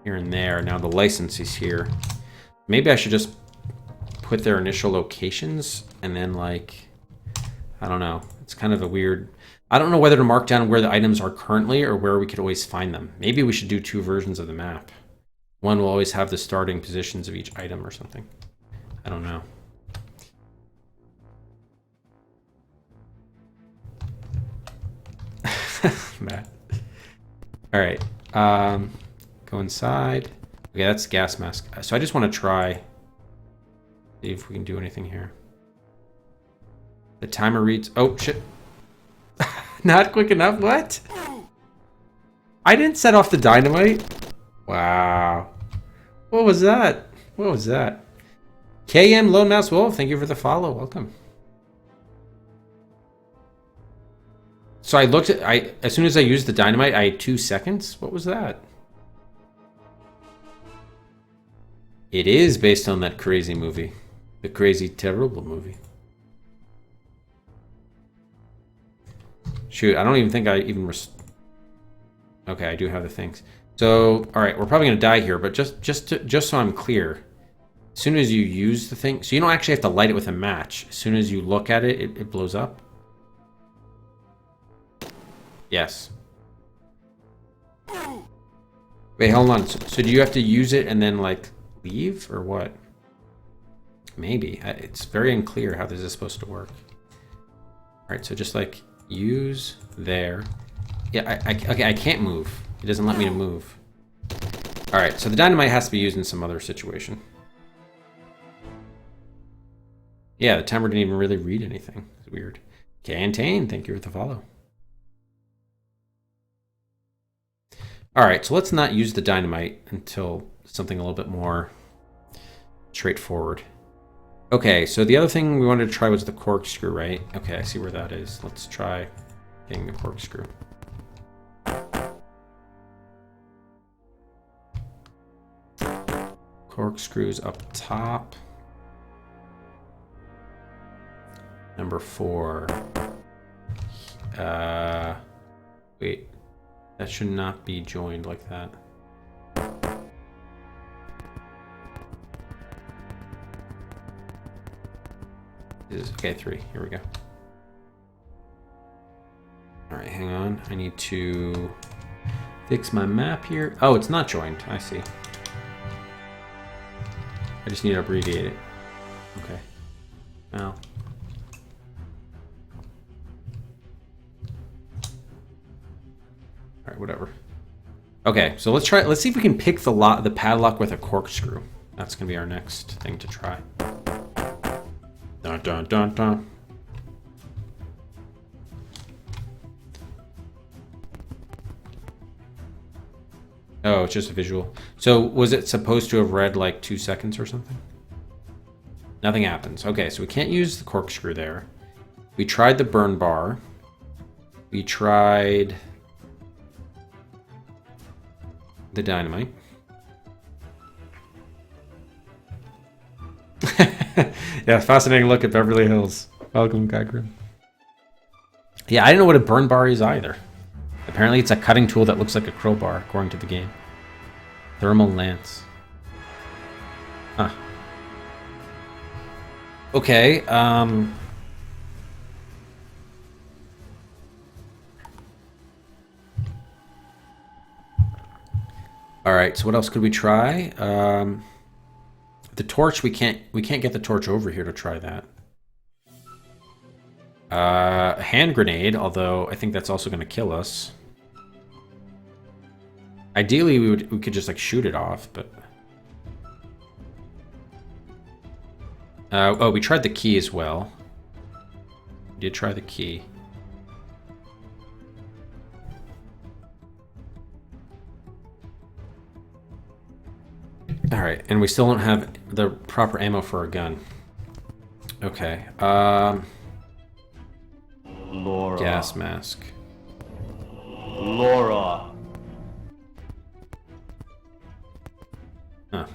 here and there. Now the license is here. Maybe I should just put their initial locations and then like... I don't know. It's kind of a weird... I don't know whether to mark down where the items are currently or where we could always find them. Maybe we should do two versions of the map. One will always have the starting positions of each item or something. I don't know. Matt. All right. Go inside. Okay, that's gas mask. So I just want to try. See if we can do anything here. The timer reads... Oh, shit. Not quick enough? What? I didn't set off the dynamite? Wow. What was that? What was that? KM Lone Mouse Wolf, thank you for the follow. Welcome. So I looked at... as soon as I used the dynamite, I had 2 seconds? What was that? It is based on that crazy movie. The crazy, terrible movie. Shoot, I don't even think I even... Okay, I do have the things. So, all right, we're probably gonna die here, but just so I'm clear, as soon as you use the thing, so you don't actually have to light it with a match. As soon as you look at it, it blows up. Yes. Wait, hold on. So do you have to use it and then like leave or what? Maybe. It's very unclear how this is supposed to work. All right, so just like use there. Yeah, okay, I can't move. It doesn't let me to move. All right, so the dynamite has to be used in some other situation. Yeah, the timer didn't even really read anything. It's weird. Cantane, thank you for the follow. All right, so let's not use the dynamite until something a little bit more straightforward. Okay, so the other thing we wanted to try was the corkscrew, right? Okay, I see where that is. Let's try getting the corkscrew. Corkscrews up top. Number 4. Wait. That should not be joined like that. Okay, 3. Here we go. Alright, hang on. I need to fix my map here. Oh, it's not joined. I see. I just need to abbreviate it. Okay. Now. Alright, whatever. Okay, so let's see if we can pick the padlock with a corkscrew. That's gonna be our next thing to try. Dun dun dun dun. Oh, it's just a visual. So was it supposed to have read like 2 seconds or something? Nothing happens. Okay, so we can't use the corkscrew there. We tried the burn bar. We tried the dynamite. Yeah, fascinating look at Beverly Hills. Welcome, Gagrin. Yeah, I didn't know what a burn bar is either. Apparently it's a cutting tool that looks like a crowbar, according to the game. Thermal lance. Huh. Okay, Alright, so what else could we try? The torch, we can't get the torch over here to try that. A hand grenade, although I think that's also going to kill us. Ideally, we could just like shoot it off, but oh, we tried the key as well. We did try the key. All right, and we still don't have the proper ammo for a gun. Okay.
Laura.
Gas mask.
Laura.
Huh.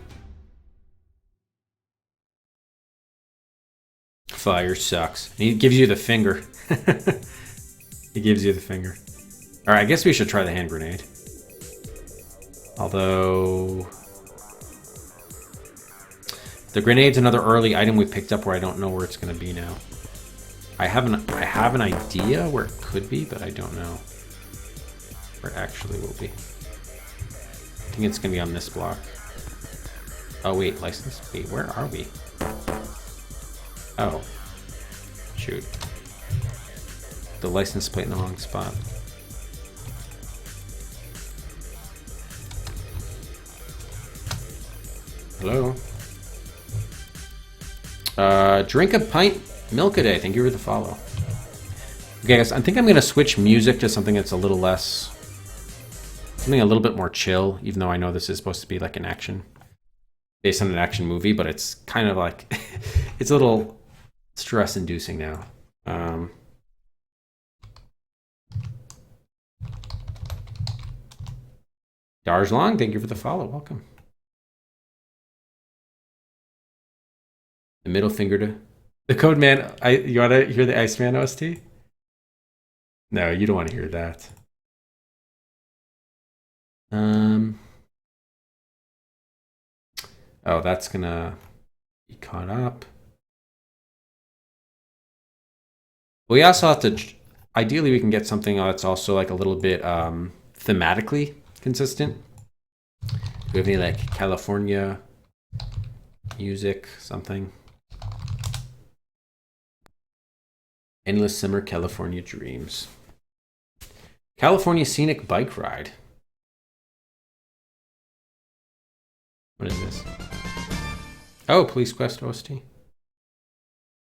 Fire sucks. He gives you the finger. He gives you the finger. All right, I guess we should try the hand grenade. Although the grenade's another early item we picked up where I don't know where it's going to be now. I have an idea where it could be, but I don't know where it actually will be. I think it's going to be on this block. Oh, wait, license? Wait, where are we? Oh. Shoot. The license plate in the wrong spot. Hello? Drink a pint, milk a day. Thank you for the follow. Okay, guys, I think I'm going to switch music to something that's a little less... something a little bit more chill, even though I know this is supposed to be like an action... based on an action movie, but it's kind of like... it's a little stress-inducing now. Darslong, thank you for the follow. Welcome. The middle finger to... The Code Man... you want to hear the Iceman OST? No, you don't want to hear that. Oh, that's gonna be caught up. We also have to... Ideally, we can get something that's also like a little bit thematically consistent. Do we have any like California music, something? Endless Summer California Dreams. California Scenic Bike Ride. What is this? Oh, Police Quest OST. You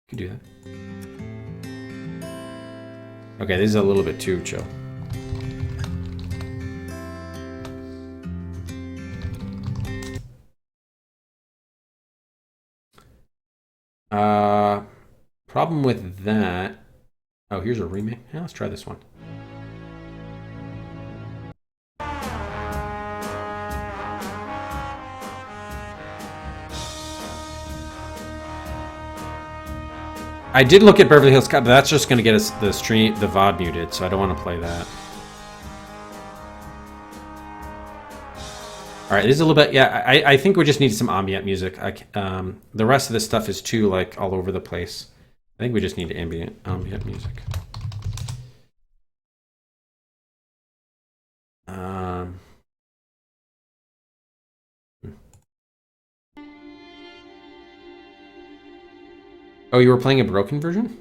can do that. Okay, this is a little bit too chill. Problem with that... Oh, here's a remake. Yeah, let's try this one. I did look at Beverly Hills Cop, but that's just going to get us the stream, the VOD muted, so I don't want to play that. All right, this is a little bit. Yeah, I think we just need some ambient music. The rest of this stuff is too like all over the place. I think we just need ambient music. Oh, you were playing a broken version?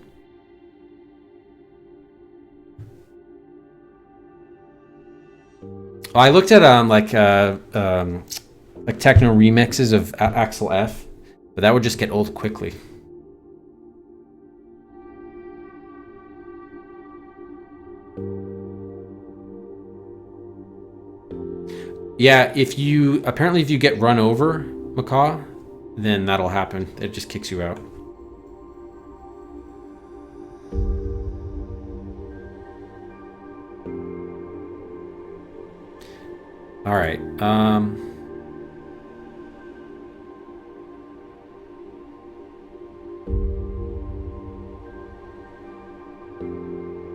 Oh, I looked at like techno remixes of Axel F, but that would just get old quickly. Yeah, if you get run over, Macaw, then that'll happen. It just kicks you out. All right.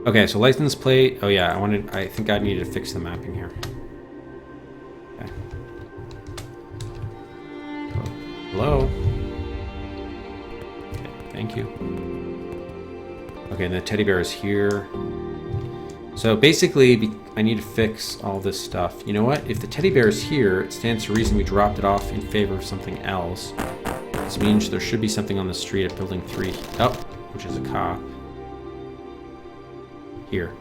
Okay, so license plate. Oh yeah, I think I needed to fix the mapping here. Okay. Hello. Okay, thank you. Okay, and the teddy bear is here. So basically, I need to fix all this stuff. You know what? If the teddy bear is here, it stands to reason we dropped it off in favor of something else. This means there should be something on the street at building 3. Oh, which is a cop. Here.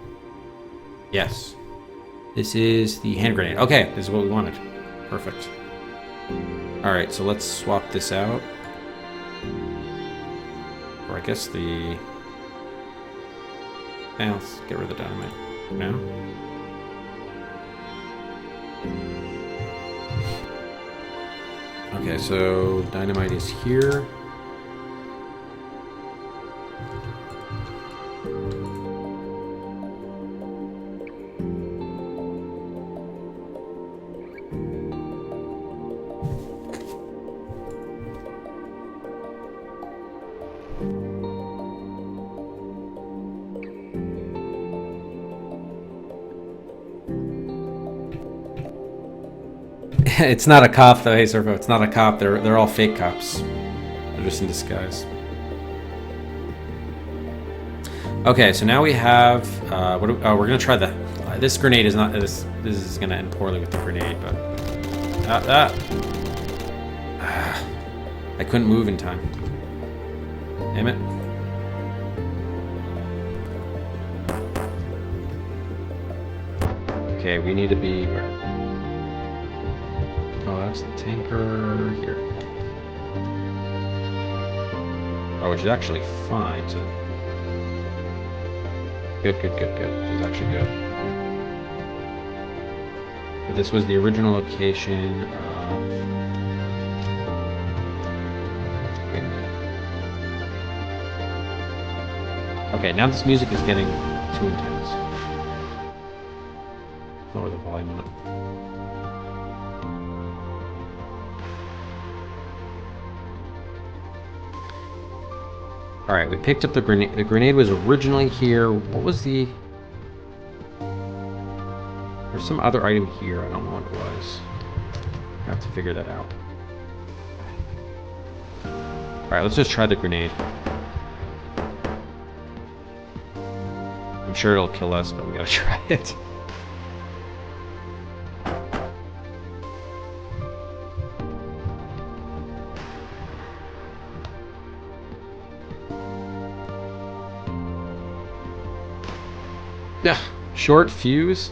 Yes. This is the hand grenade. Okay, this is what we wanted. Perfect. Alright, so let's swap this out. Or I guess the... Yeah, let's get rid of the dynamite. Now. Okay, so dynamite is here. It's not a cop though, hey Servo, it's not a cop. They're all fake cops. They're just in disguise. Okay, so now we have we're gonna try the this grenade is not this is gonna end poorly with the grenade, but I couldn't move in time. Damn it. Okay, we need to be oh, that's the tanker here. Oh, which is actually fine. So good. It's actually good. But this was the original location of... Wait a minute. Okay, now this music is getting too intense. Lower the volume on it. Alright, we picked up the grenade. The grenade was originally here. What was the... There's some other item here. I don't know what it was. I have to figure that out. Alright, let's just try the grenade. I'm sure it'll kill us, but we gotta try it. Yeah, short fuse.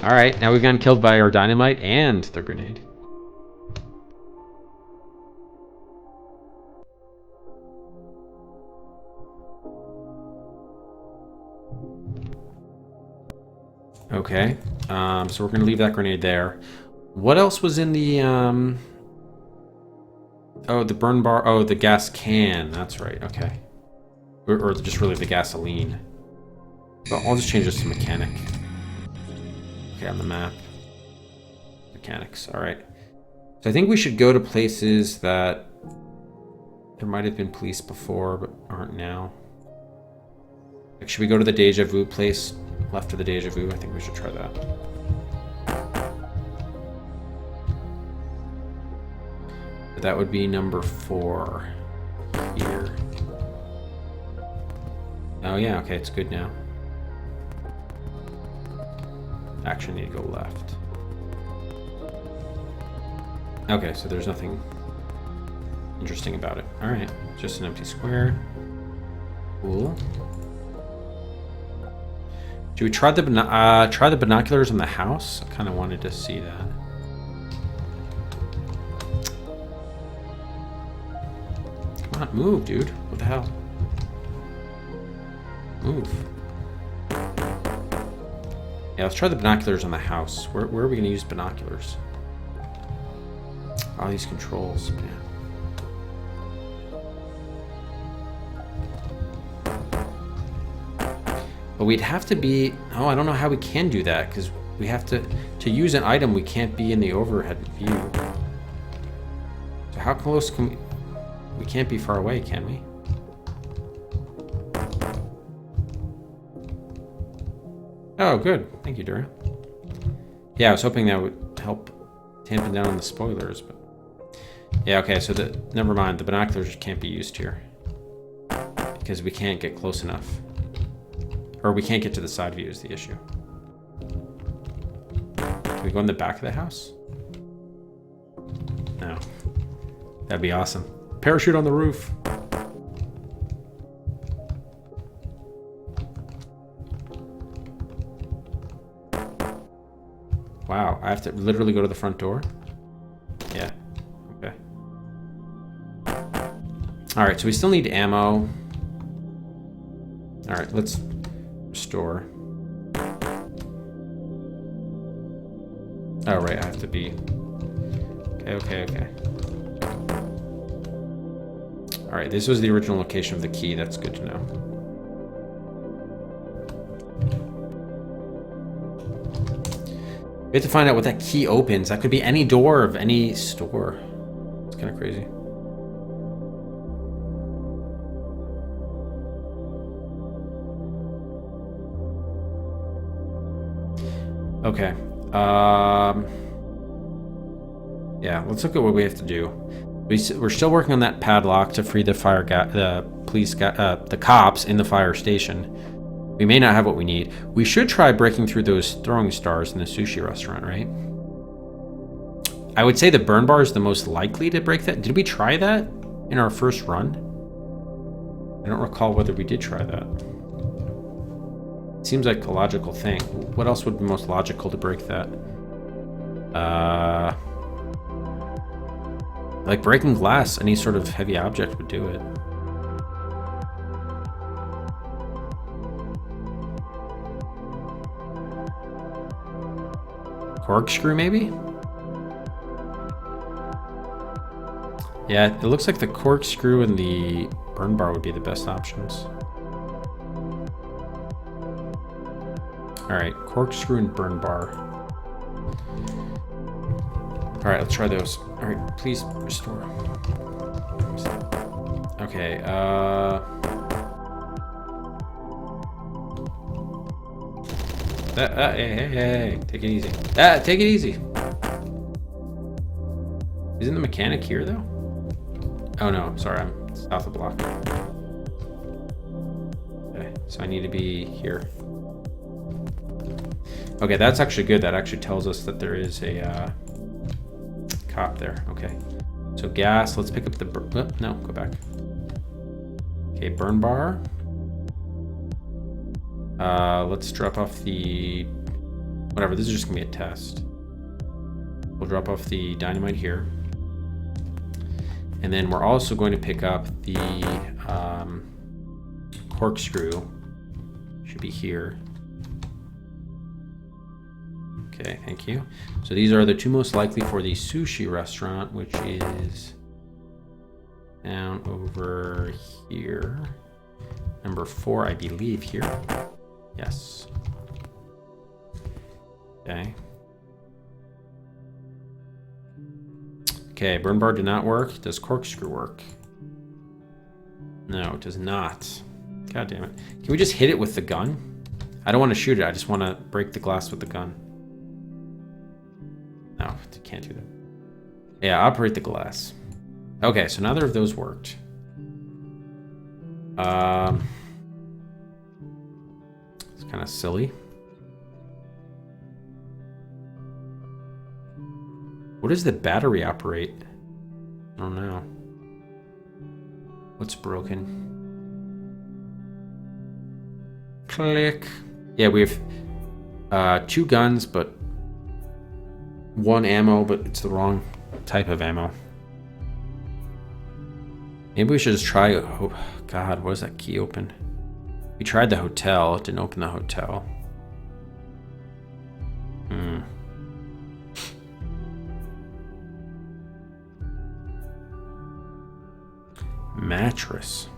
Alright, now we've gotten killed by our dynamite and the grenade. Okay, so we're gonna leave that grenade there. What else was in the, oh, the burn bar, oh, the gas can, that's right, okay. Or just really the gasoline. Well, I'll just change this to mechanic. Okay, on the map. Mechanics, alright. So I think we should go to places that... There might have been police before, but aren't now. Like, should we go to the Deja Vu place? Left of the Deja Vu? I think we should try that. But that would be number 4 here. Oh yeah, okay, it's good now. Actually need to go left. Okay, so there's nothing interesting about it. Alright, just an empty square. Cool. Should we try the binoculars on the house? I kind of wanted to see that. Come on, move, dude. What the hell? Move. Yeah, let's try the binoculars on the house. Where are we going to use binoculars? All these controls, man. But we'd have to be... Oh, I don't know how we can do that, because we have to... To use an item, we can't be in the overhead view. So how close can we... We can't be far away, can we? Oh, good. Thank you, Dura. Yeah, I was hoping that would help tampen down on the spoilers, but... Yeah, okay, so never mind. The binoculars can't be used here. Because we can't get close enough. Or we can't get to the side view is the issue. Can we go in the back of the house? No. That'd be awesome. Parachute on the roof. Wow, I have to literally go to the front door? Yeah. Okay. Alright, so we still need ammo. Alright, let's restore. Oh, right, I have to be... Okay. Alright, this was the original location of the key. That's good to know. We have to find out what that key opens. That could be any door of any store. It's kind of crazy. Okay. Yeah, let's look at what we have to do. We're still working on that padlock to free the the cops in the fire station. We may not have what we need. We should try breaking through those throwing stars in the sushi restaurant, right? I would say the burn bar is the most likely to break that. Did we try that in our first run? I don't recall whether we did try that. It seems like a logical thing. What else would be most logical to break that? Like breaking glass, any sort of heavy object would do it. Corkscrew, maybe? Yeah, it looks like the corkscrew and the burn bar would be the best options. Alright, corkscrew and burn bar. Alright, let's try those. Alright, please restore. Okay, hey, take it easy. Take it easy. Isn't the mechanic here, though? Oh, no, sorry, I'm south of the block. Okay, so I need to be here. Okay, that's actually good. That actually tells us that there is a cop there. Okay, so gas. Let's pick up the... no, go back. Okay, burn bar. Let's drop off the... Whatever, this is just gonna be a test. We'll drop off the dynamite here. And then we're also going to pick up the corkscrew. Should be here. Okay, thank you. So these are the two most likely for the sushi restaurant, which is down over here. Number 4, I believe, here. Yes. Okay. Okay, burn bar did not work. Does corkscrew work? No, it does not. God damn it. Can we just hit it with the gun? I don't want to shoot it. I just want to break the glass with the gun. No, you can't do that. Yeah, operate the glass. Okay, so neither of those worked. It's kind of silly. What does the battery operate? I don't know. What's broken? Click. Yeah, we have 2 guns, but 1 ammo, but it's the wrong type of ammo. Maybe we should just try. Oh God, what does that key open? We tried the hotel. It didn't open the hotel. Mattress.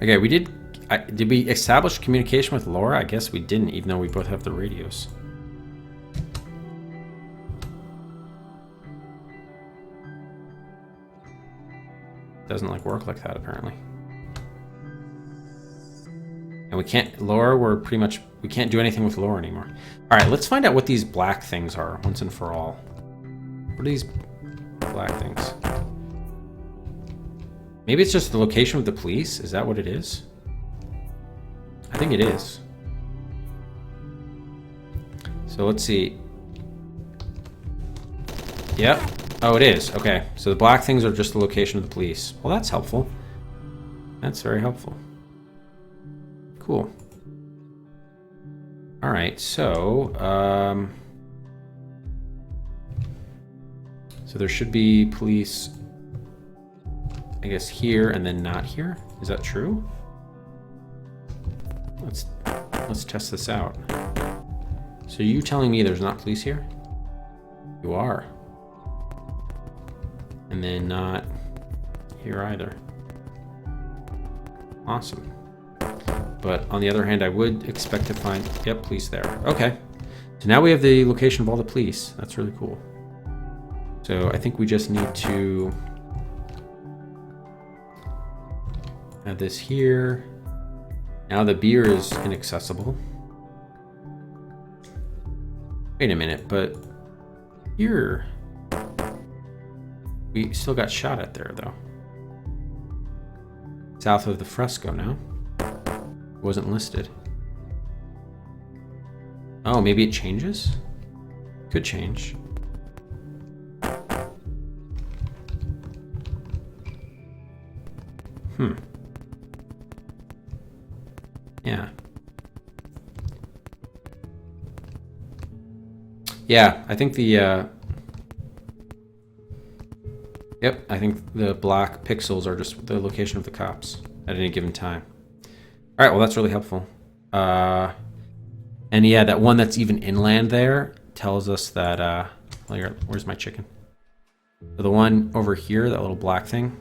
Okay, we did. Did we establish communication with Laura? I guess we didn't, even though we both have the radios. Doesn't like work like that apparently. And we can't. Laura, we can't do anything with Laura anymore. All right, let's find out what these black things are once and for all. What are these black things? Maybe it's just the location of the police. Is that what it is? I think it is. So let's see. Yep. Oh, it is. Okay. So the black things are just the location of the police. Well, that's helpful. That's very helpful. Cool. All right. So, so there should be police, I guess, here and then not here. Is that true? Let's test this out. So you telling me there's not police here? You are. And then not here either. Awesome. But on the other hand, I would expect to find, yep, police there. Okay. So now we have the location of all the police. That's really cool. So I think we just need to add this here. Now the beer is inaccessible. Wait a minute, but here we still got shot at there though. South of the fresco now. Wasn't listed. Oh, maybe it changes? Could change. Yeah. Yeah, I think the, yep, I think the black pixels are just the location of the cops at any given time. All right, well, that's really helpful. And yeah, that one that's even inland there tells us that, well, where's my chicken? So the one over here, that little black thing,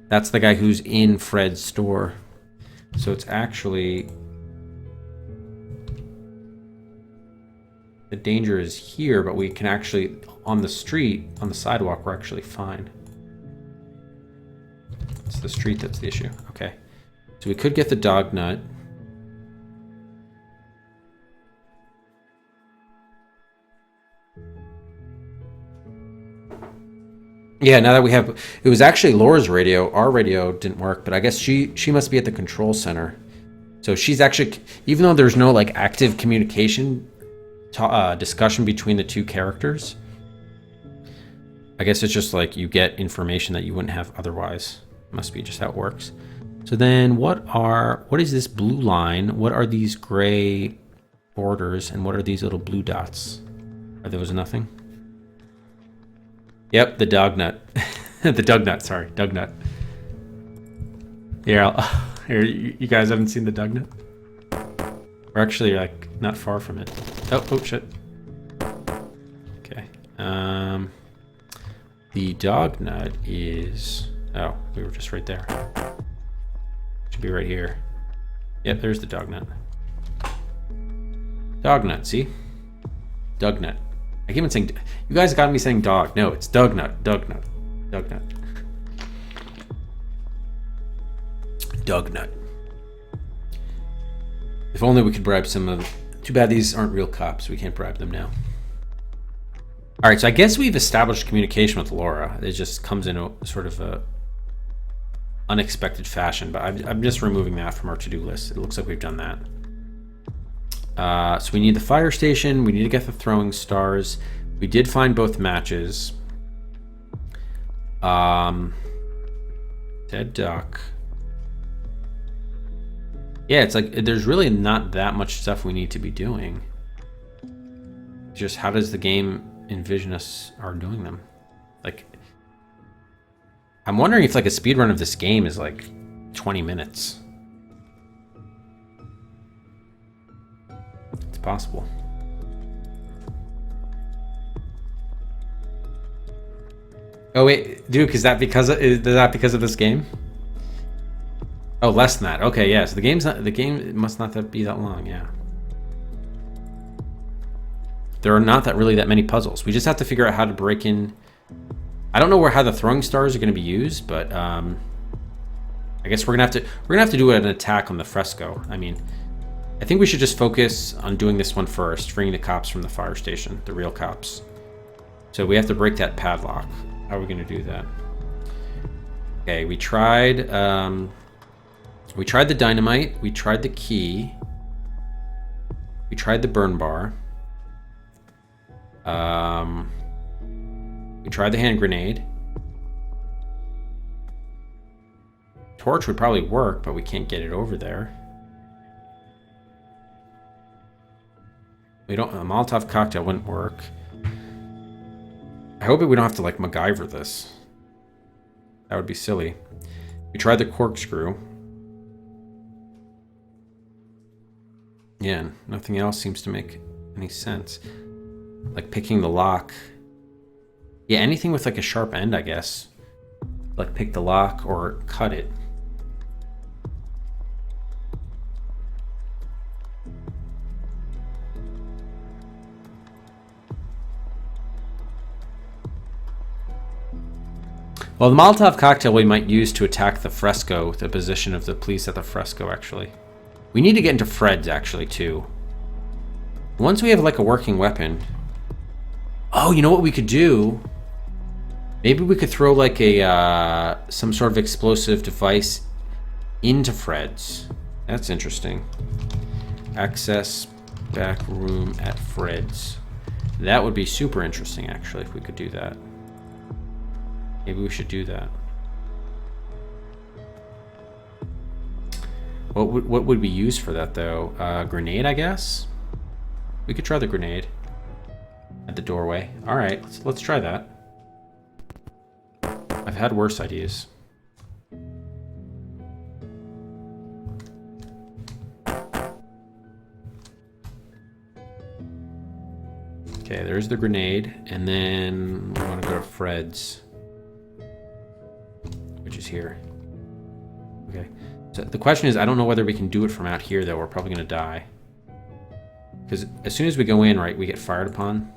that's the guy who's in Fred's store. So it's actually, the danger is here, but we can actually, on the street, on the sidewalk, we're actually fine. It's the street that's the issue. Okay. So we could get the dog nut. Yeah, now that we have, it was actually Laura's radio. Our radio didn't work, but I guess she must be at the control center. So she's actually, even though there's no like active communication, discussion between the two characters, I guess it's just like you get information that you wouldn't have otherwise. Must be just how it works. So then what is this blue line? What are these gray borders? And what are these little blue dots? Are those nothing? Yep, the dog nut. The dog nut, sorry, dog nut. Here, here, you guys haven't seen the dog nut? We're actually like not far from it. Oh shit. Okay. The dog nut is, oh, we were just right there. Should be right here. Yep, there's the dog nut. Dog nut, see? Dog nut. I keep on saying, you guys got me saying dog. No, it's Dugnut. Dugnut. Dugnut. Dugnut. If only we could bribe some of... Too bad these aren't real cops. We can't bribe them now. Alright, so I guess we've established communication with Laura. It just comes in a sort of a unexpected fashion, but I'm just removing that from our to-do list. It looks like we've done that. So we need the fire station. We need to get the throwing stars. We did find both matches. Dead duck. Yeah, it's like there's really not that much stuff we need to be doing. Just how does the game envision us are doing them? Like, I'm wondering if like a speed run of this game is like 20 minutes. It's possible. Oh wait, Duke, is that because of this game? Oh, less than that. Okay, yeah. So the game must not be that long. Yeah. There are not really that many puzzles. We just have to figure out how to break in. I don't know how the throwing stars are going to be used, but I guess we're gonna have to do an attack on the fresco. I mean, I think we should just focus on doing this one first, freeing the cops from the fire station, the real cops. So we have to break that padlock. How are we going to do that? Okay, we tried the dynamite. We tried the key. We tried the burn bar. We tried the hand grenade. Torch would probably work, but we can't get it over there. A Molotov cocktail wouldn't work. I hope we don't have to like MacGyver this. That would be silly. We tried the corkscrew. Yeah, nothing else seems to make any sense. Like picking the lock. Yeah, anything with like a sharp end, I guess. Like pick the lock or cut it. Well, the Molotov cocktail we might use to attack the fresco, the position of the police at the fresco, actually. We need to get into Fred's, actually, too. Once we have, like, a working weapon... Oh, you know what we could do? Maybe we could throw, like, some sort of explosive device into Fred's. That's interesting. Access back room at Fred's. That would be super interesting, actually, if we could do that. Maybe we should do that. What would we use for that, though? Grenade, I guess? We could try the grenade at the doorway. All right, let's try that. I've had worse ideas. Okay, there's the grenade, and then we want to go to Fred's, which is here. Okay. So the question is, I don't know whether we can do it from out here, though. We're probably going to die. Because as soon as we go in, right, we get fired upon,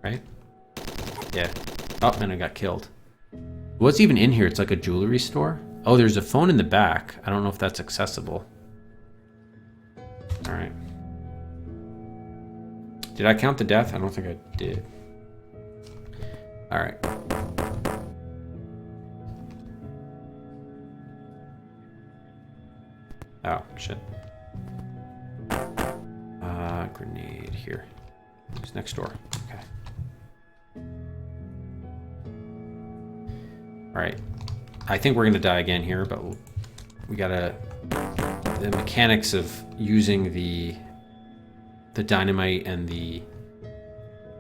right? Yeah. Oh, and I got killed. What's even in here? It's like a jewelry store? Oh, there's a phone in the back. I don't know if that's accessible. All right. Did I count the death? I don't think I did. All right. Oh, shit. Grenade here. It's next door. Okay. Alright. I think we're gonna die again here, but we gotta... The mechanics of using the dynamite and the...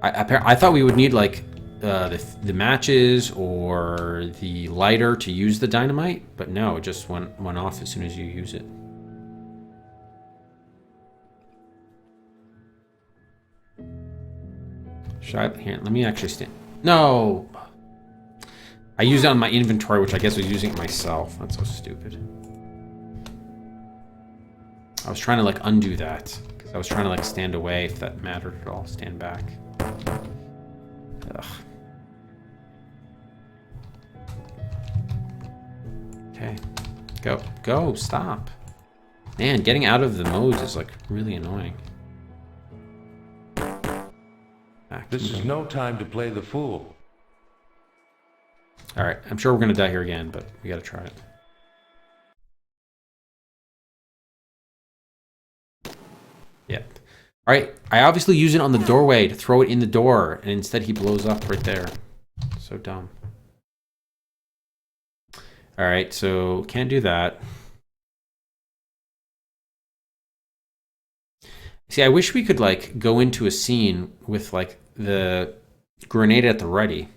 I thought we would need, like, the matches or the lighter to use the dynamite, but no, it just went off as soon as you use it. Here, let me actually stand. No! I used it on my inventory, which I guess was using it myself. That's so stupid. I was trying to, like, undo that. Because I was trying to, like, stand away, if that mattered at all. Stand back. Ugh. Okay. Go. Go. Stop. Man, getting out of the modes is like really annoying. Back.
This is no time to play the fool.
Alright, I'm sure we're gonna die here again, but we gotta try it. Yeah. Alright, I obviously use it on the doorway to throw it in the door, and instead he blows up right there. So dumb. Alright, so can't do that. See, I wish we could like go into a scene with like the grenade at the ready.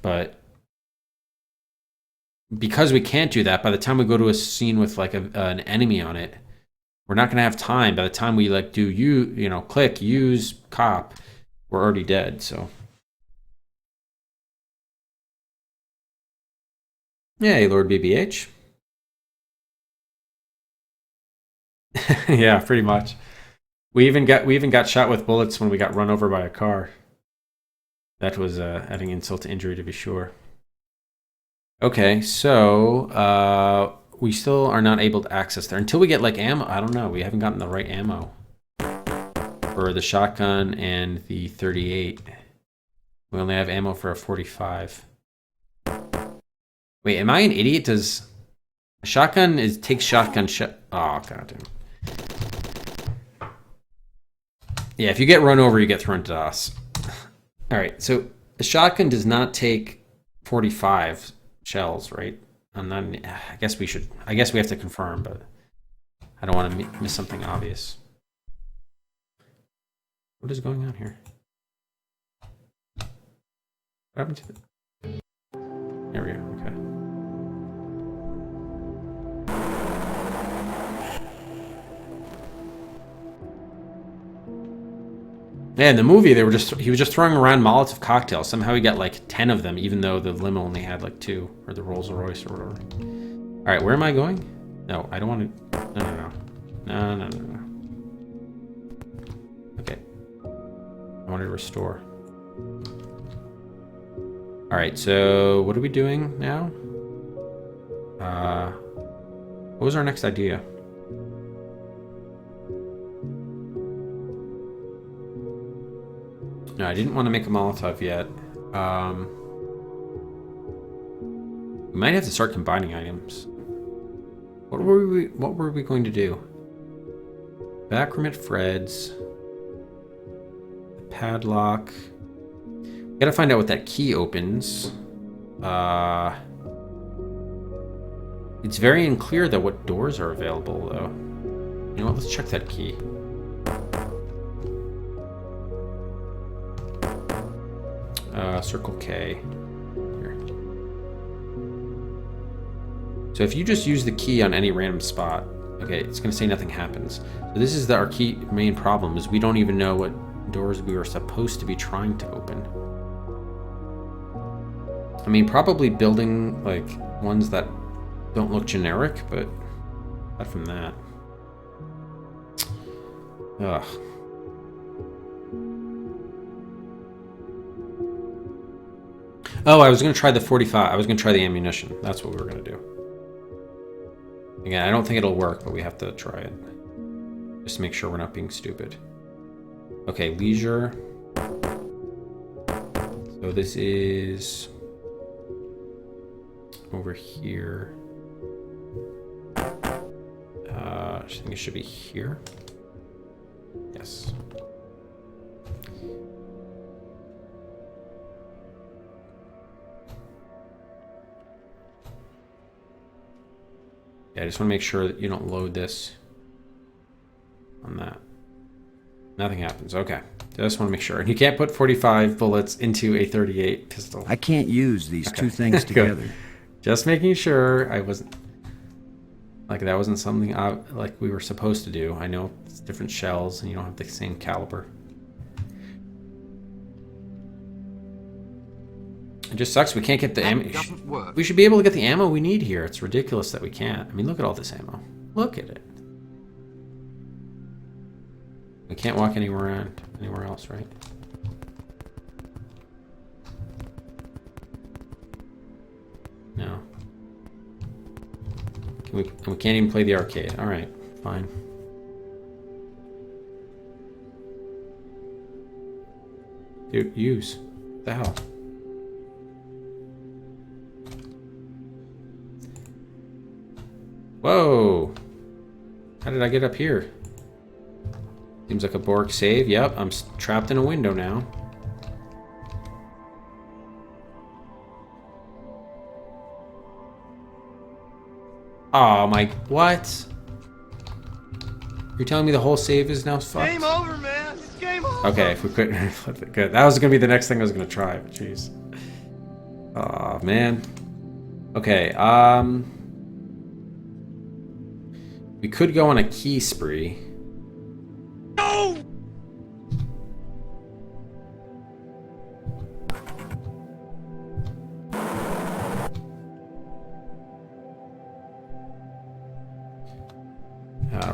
But because we can't do that, by the time we go to a scene with like an enemy on it, we're not going to have time. By the time we like do click use cop, we're already dead. So yay, Lord BBH. Yeah, pretty much. We even got shot with bullets when we got run over by a car. That was adding insult to injury, to be sure. Okay, so we still are not able to access there until we get like ammo. I don't know. We haven't gotten the right ammo for the shotgun and the 38. We only have ammo for a 45. Wait, am I an idiot? Does a shotgun takes shotgun shot? Oh god damn. Yeah, if you get run over, you get thrown to DOS. All right, so the shotgun does not take 45 shells, right? I'm not. I guess we should. I guess we have to confirm, but I don't want to miss something obvious. What is going on here? What happened to it? There we go. Okay. Yeah, in the movie, he was just throwing around Molotov cocktails. Somehow he got like 10 of them, even though the limo only had like 2, or the Rolls Royce or whatever. All right, where am I going? No, I don't want to. No. Okay. I want to restore. All right, so what are we doing now? What was our next idea? No, I didn't want to make a Molotov yet. We might have to start combining items. What were we going to do? Backroom at Fred's. The padlock. We gotta find out what that key opens. It's very unclear though what doors are available though. You know what? Let's check that key. Circle K. Here. So if you just use the key on any random spot, okay, it's going to say nothing happens. So this is our key main problem, is we don't even know what doors we were supposed to be trying to open. I mean, probably building like ones that don't look generic, but aside from that. Ugh. Oh, I was going to try the 45. I was going to try the ammunition. That's what we were going to do. Again, I don't think it'll work, but we have to try it. Just to make sure we're not being stupid. Okay, leisure. So this is over here. I think it should be here. Yes. Yeah, I just want to make sure that you don't load this on that. Nothing happens. Okay. Just want to make sure. And you can't put 45 bullets into a 38 pistol.
I can't use these two things together.
Just making sure I wasn't... Like, that wasn't something like we were supposed to do. I know it's different shells and you don't have the same caliber. It just sucks we can't get the ammo. We should be able to get the ammo we need here. It's ridiculous that we can't. I mean, look at all this ammo. Look at it. We can't walk anywhere else, right? We can't even play the arcade. All right, fine. Dude, use. What the hell? Whoa! How did I get up here? Seems like a Borg save. Yep, I'm trapped in a window now. Oh my... What? You're telling me the whole save is now fucked?
Game over, man. It's game over.
Okay, if we couldn't flip it, good. That was gonna be the next thing I was gonna try, but jeez. Oh man. Okay, we could go on a key spree.
No!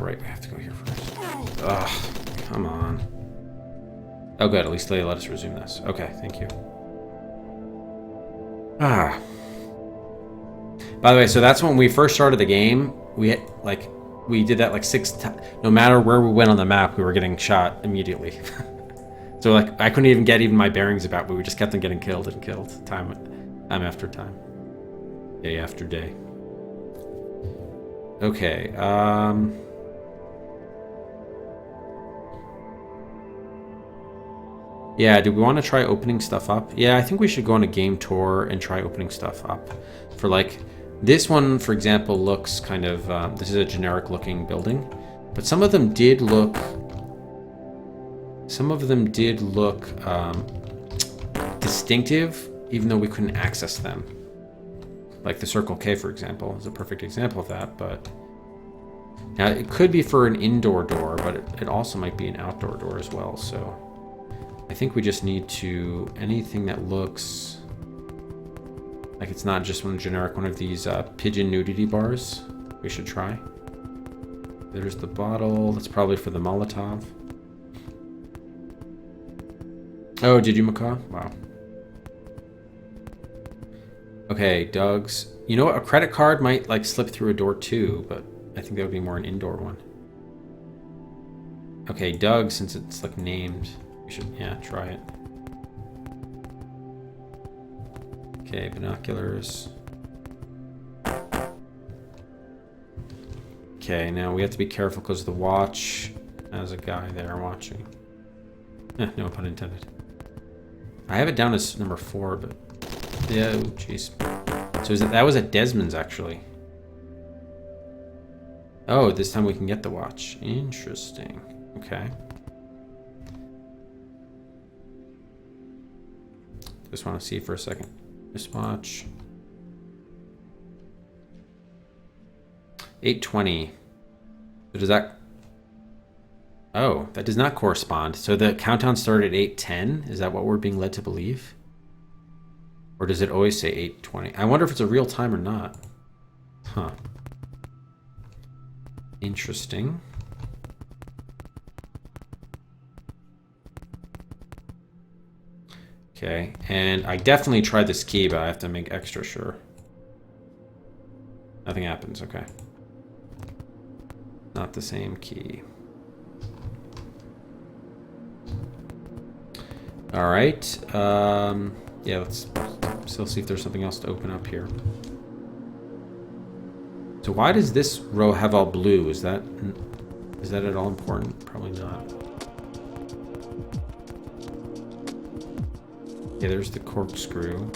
Right, we have to go here first. Ugh, come on. Oh good, at least they let us resume this. Okay, thank you. Ah. By the way, so that's when we first started the game. We did that like 6 times. No matter where we went on the map, we were getting shot immediately. So like I couldn't even get my bearings about, but we just kept on getting killed and killed time after time, day after day. Okay. Yeah, do we want to try opening stuff up? Yeah, I think we should go on a game tour and try opening stuff up. For like, this one, for example, looks kind of, this is a generic looking building, but some of them did look distinctive, even though we couldn't access them. Like the Circle K, for example, is a perfect example of that, but now it could be for an indoor door, but it also might be an outdoor door as well, so I think we just need to, anything that looks like it's not just one generic one of these pigeon nudity bars, we should try. There's the bottle, that's probably for the Molotov. Oh, did you, Macaw? Wow. Okay, Doug's. You know what, a credit card might like slip through a door too, but I think that would be more an indoor one. Okay, Doug, since it's like named, we should, yeah, try it. Okay, binoculars. Okay, now we have to be careful because the watch has a guy there watching. No pun intended. I have it down as number 4, but yeah, oh, jeez. So that was at Desmond's actually. Oh, this time we can get the watch. Interesting. Okay. Just want to see for a second. Wristwatch. 8:20. So does that... Oh, that does not correspond. So the countdown started at 8:10? Is that what we're being led to believe? Or does it always say 8:20? I wonder if it's a real time or not. Huh. Interesting. Okay, and I definitely tried this key, but I have to make extra sure. Nothing happens, okay. Not the same key. All right, yeah, let's still see if there's something else to open up here. So why does this row have all blue? Is that at all important? Probably not. Okay, there's the corkscrew.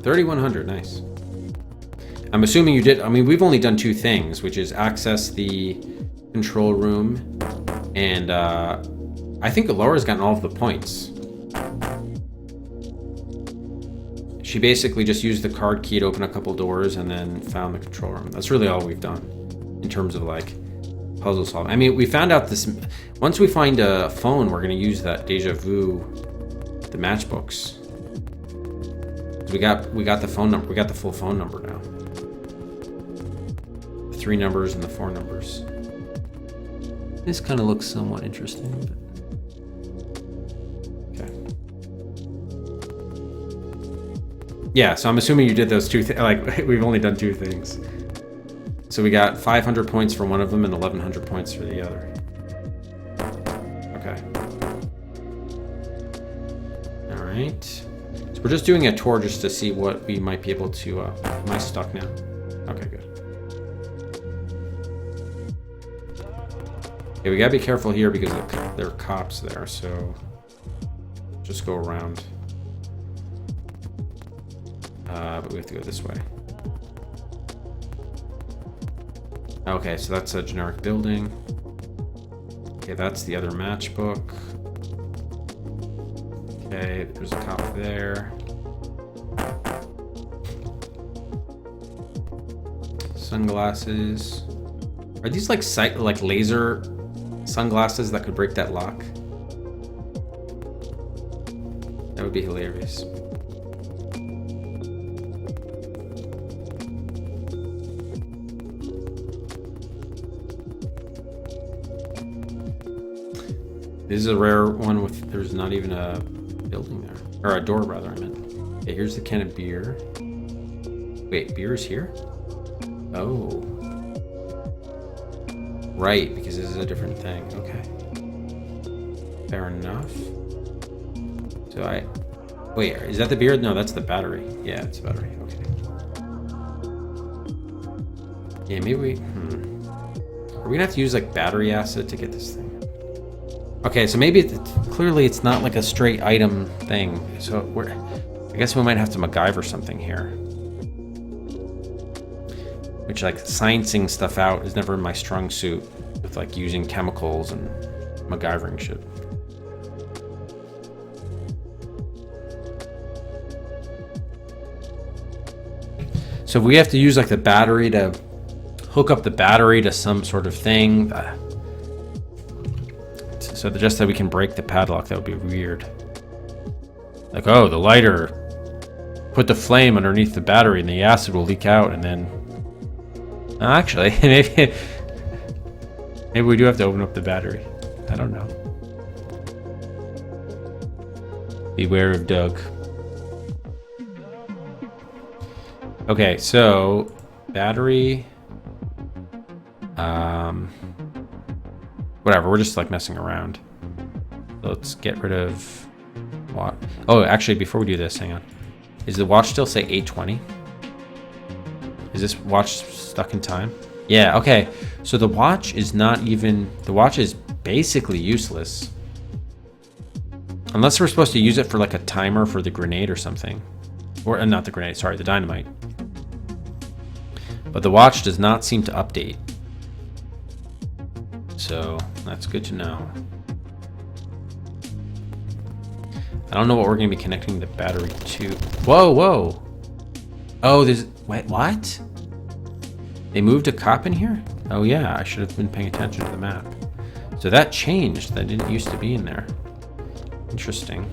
$3,100, nice. I'm assuming you did. I mean, we've only done 2 things, which is access the control room, and I think Laura's gotten all of the points. She basically just used the card key to open a couple doors and then found the control room. That's really all we've done in terms of like puzzle solving. I mean, we found out this, once we find a phone, we're gonna use that deja vu, the matchbooks. We got the phone number. We got the full phone number now. The 3 numbers and the 4 numbers. This kind of looks somewhat interesting. But... Okay. Yeah, so I'm assuming you did those two things. Like, we've only done two things. So we got 500 points for one of them and 1,100 points for the other. Okay. All right. So we're just doing a tour just to see what we might be able to... am I stuck now? Okay, good. Okay, we gotta be careful here because there are cops there, so... Just go around. But we have to go this way. Okay, so that's a generic building. Okay, that's the other matchbook. Okay, there's a cop there. Sunglasses. Are these like laser sunglasses that could break that lock? That would be hilarious. This is a rare one with, there's not even a building there. Or a door, rather, I meant. Okay, here's the can of beer. Wait, beer is here? Oh. Right, because this is a different thing. Okay. Fair enough. So wait, is that the beer? No, that's the battery. Yeah, it's the battery. Okay. Yeah, maybe we... Are we gonna have to use, like, battery acid to get this thing? Okay, so maybe clearly it's not like a straight item thing. So I guess we might have to MacGyver something here. Which, like, sciencing stuff out is never my strong suit. With, like, using chemicals and MacGyvering shit. So if we have to use, like, the battery to hook up the battery to some sort of thing. So just that we can break the padlock, that would be weird. Like, oh, the lighter. Put the flame underneath the battery and the acid will leak out and then... Actually, maybe we do have to open up the battery. I don't know. Beware of Doug. Okay, so... Battery... Whatever, we're just like messing around. Let's get rid of what? Oh, actually, before we do this, hang on. Is the watch still say 8:20? Is this watch stuck in time? Yeah, okay. So the watch is not even... The watch is basically useless. Unless we're supposed to use it for like a timer for the grenade or something. Or not the grenade, sorry, the dynamite. But the watch does not seem to update. So that's good to know. I don't know what we're going to be connecting the battery to. Whoa, whoa. Oh, there's... Wait, what? They moved a cop in here? Oh yeah, I should have been paying attention to the map. So that changed. That didn't used to be in there. Interesting.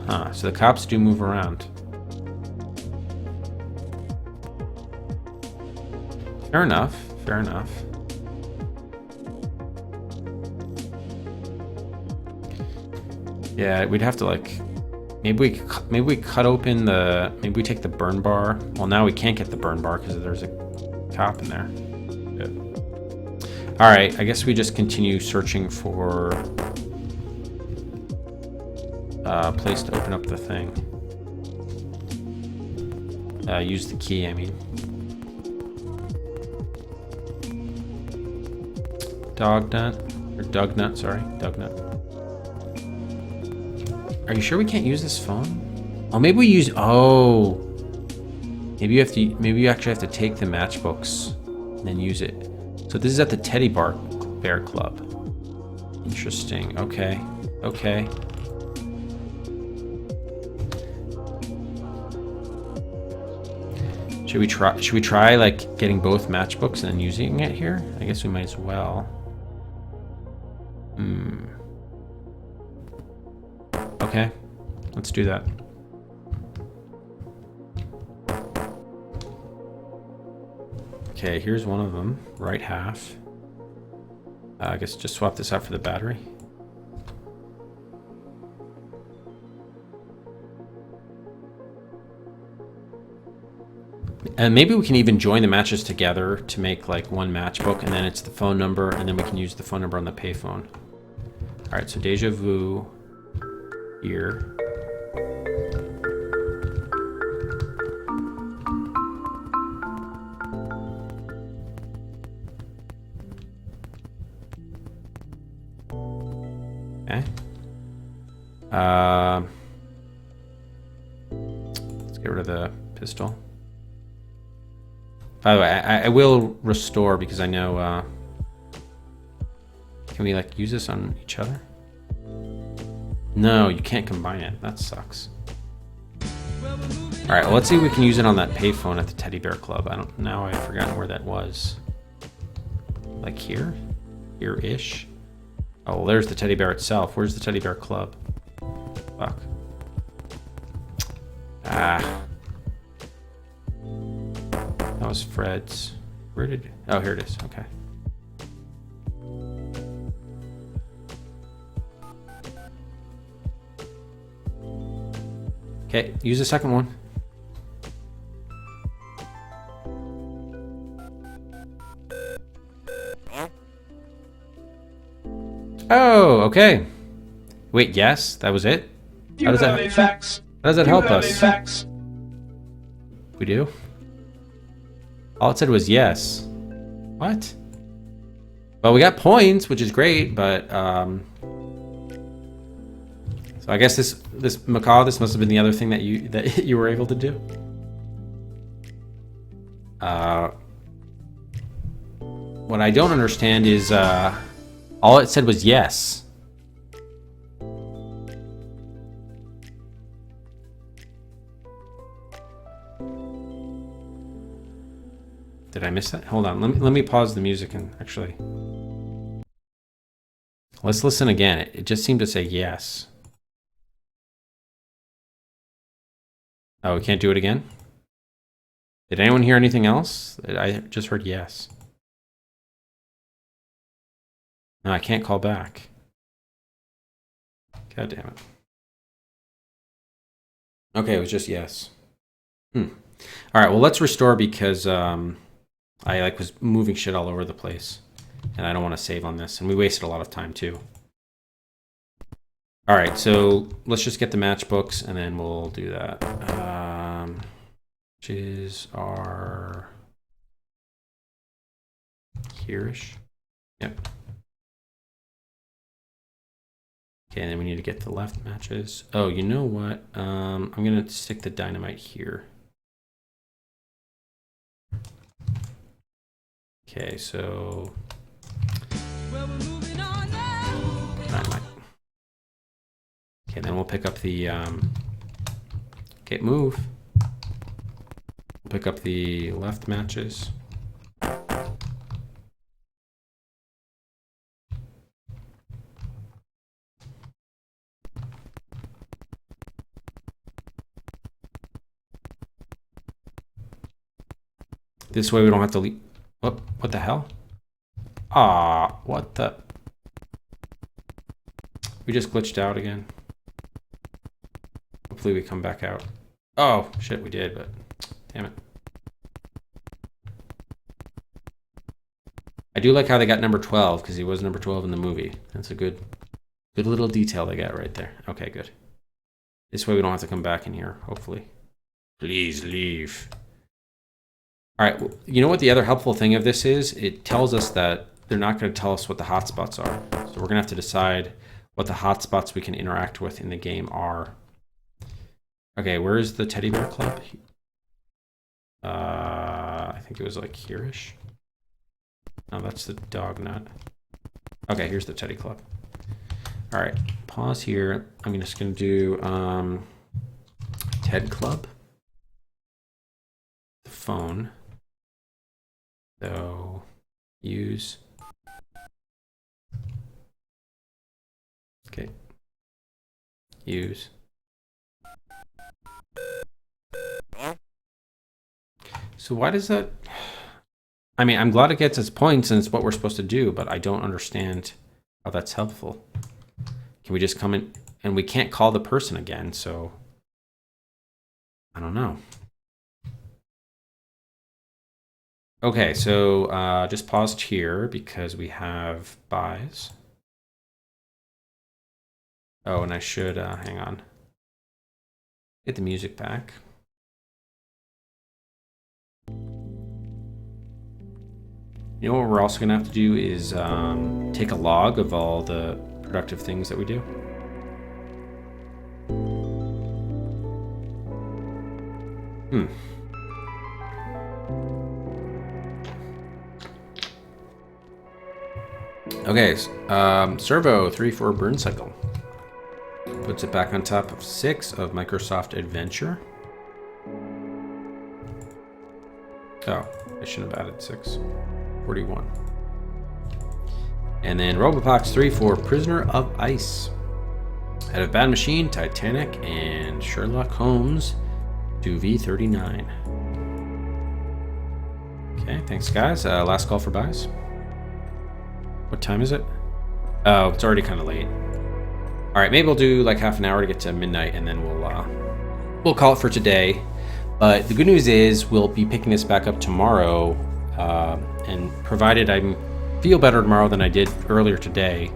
Huh, so the cops do move around. Fair enough, fair enough. Yeah, we'd have to like, maybe we cut open the, maybe we take the burn bar. Well, now we can't get the burn bar because there's a cop in there. Good. All right, I guess we just continue searching for a place to open up the thing. Use the key, I mean. Dog nut, or Doug nut, sorry, Doug nut. Are you sure we can't use this phone? Oh, maybe we use, oh. Maybe you actually have to take the matchbooks and then use it. So this is at the Teddy Bear Club. Interesting, okay, okay. Should we try like getting both matchbooks and then using it here? I guess we might as well. Okay, let's do that. Okay, here's one of them, right half. I guess just swap this out for the battery. And maybe we can even join the matches together to make like one matchbook, and then it's the phone number, and then we can use the phone number on the payphone. All right, so Deja Vu here. Okay. Let's get rid of the pistol. By the way, I will restore because I know. Can we like use this on each other? No, you can't combine it. That sucks. All right, well, let's see if we can use it on that payphone at the Teddy Bear Club. Now I've forgotten where that was. Like here? Here-ish? Oh, well, there's the teddy bear itself. Where's the Teddy Bear Club? Fuck. Ah. That was Fred's. Where did... Oh, here it is. Okay. Okay, use the second one. Oh, okay. Wait, yes, that was it? How does that help us? We do? All it said was yes. What? Well, we got points, which is great, but so I guess this macaw, this must have been the other thing that you were able to do. What I don't understand is all it said was yes. Did I miss that? Hold on. Let me pause the music and actually let's listen again. It just seemed to say yes. Oh, we can't do it again? Did anyone hear anything else? I just heard yes. No, I can't call back. God damn it. Okay, it was just yes. All right, well, let's restore because I like was moving shit all over the place, and I don't want to save on this, and we wasted a lot of time too. All right, so let's just get the matchbooks, and then we'll do that. Which is our here-ish. Yep. Okay, and then we need to get the left matches. Oh, you know what? I'm gonna stick the dynamite here. Okay, so dynamite. Okay, then we'll pick up the okay, move. We'll pick up the left matches. This way we don't have to leave. What the hell? Ah, what the? We just glitched out again. Hopefully we come back out. Oh, shit, we did, but damn it. I do like how they got number 12 because he was number 12 in the movie. That's a good little detail they got right there. Okay, good. This way we don't have to come back in here, hopefully. Please leave. All right, you know what the other helpful thing of this is? It tells us that they're not going to tell us what the hotspots are. So we're going to have to decide what the hotspots we can interact with in the game are. Okay, where is the Teddy Bear Club? I think it was like here-ish. No, that's the dog nut. Okay, here's the Teddy Club. All right, pause here. I'm just going to do Ted Club. The phone. So use. Okay. Use. So why does that? I mean, I'm glad it gets its points and it's what we're supposed to do, but I don't understand how that's helpful. Can we just come in and we can't call the person again, so I don't know. Okay, so just paused here because we have buys. Oh, and I should, hang on. Get the music back. You know what we're also gonna have to do is take a log of all the productive things that we do. Okay, servo 3 for burn cycle. Puts it back on top of 6 of Microsoft Adventure. Oh, I shouldn't have added 6. 41. And then Robopox 3 for Prisoner of Ice. Out of Bad Machine, Titanic, and Sherlock Holmes to V39. Okay, thanks guys. Last call for buys. What time is it? Oh, it's already kind of late. All right, maybe we'll do like half an hour to get to midnight, and then we'll call it for today. But the good news is we'll be picking this back up tomorrow, and provided I feel better tomorrow than I did earlier today,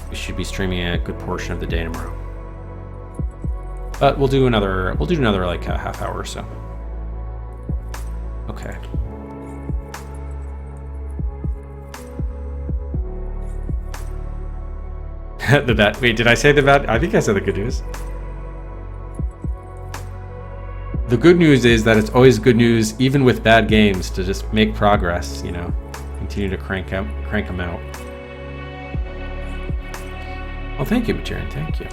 we should be streaming a good portion of the day tomorrow. But we'll do another like a half hour or so. Okay. The bad. Wait, did I say the bad? I think I said the good news. The good news is that it's always good news, even with bad games, to just make progress. You know, continue to crank them out. Well, thank you, Materian. Thank you.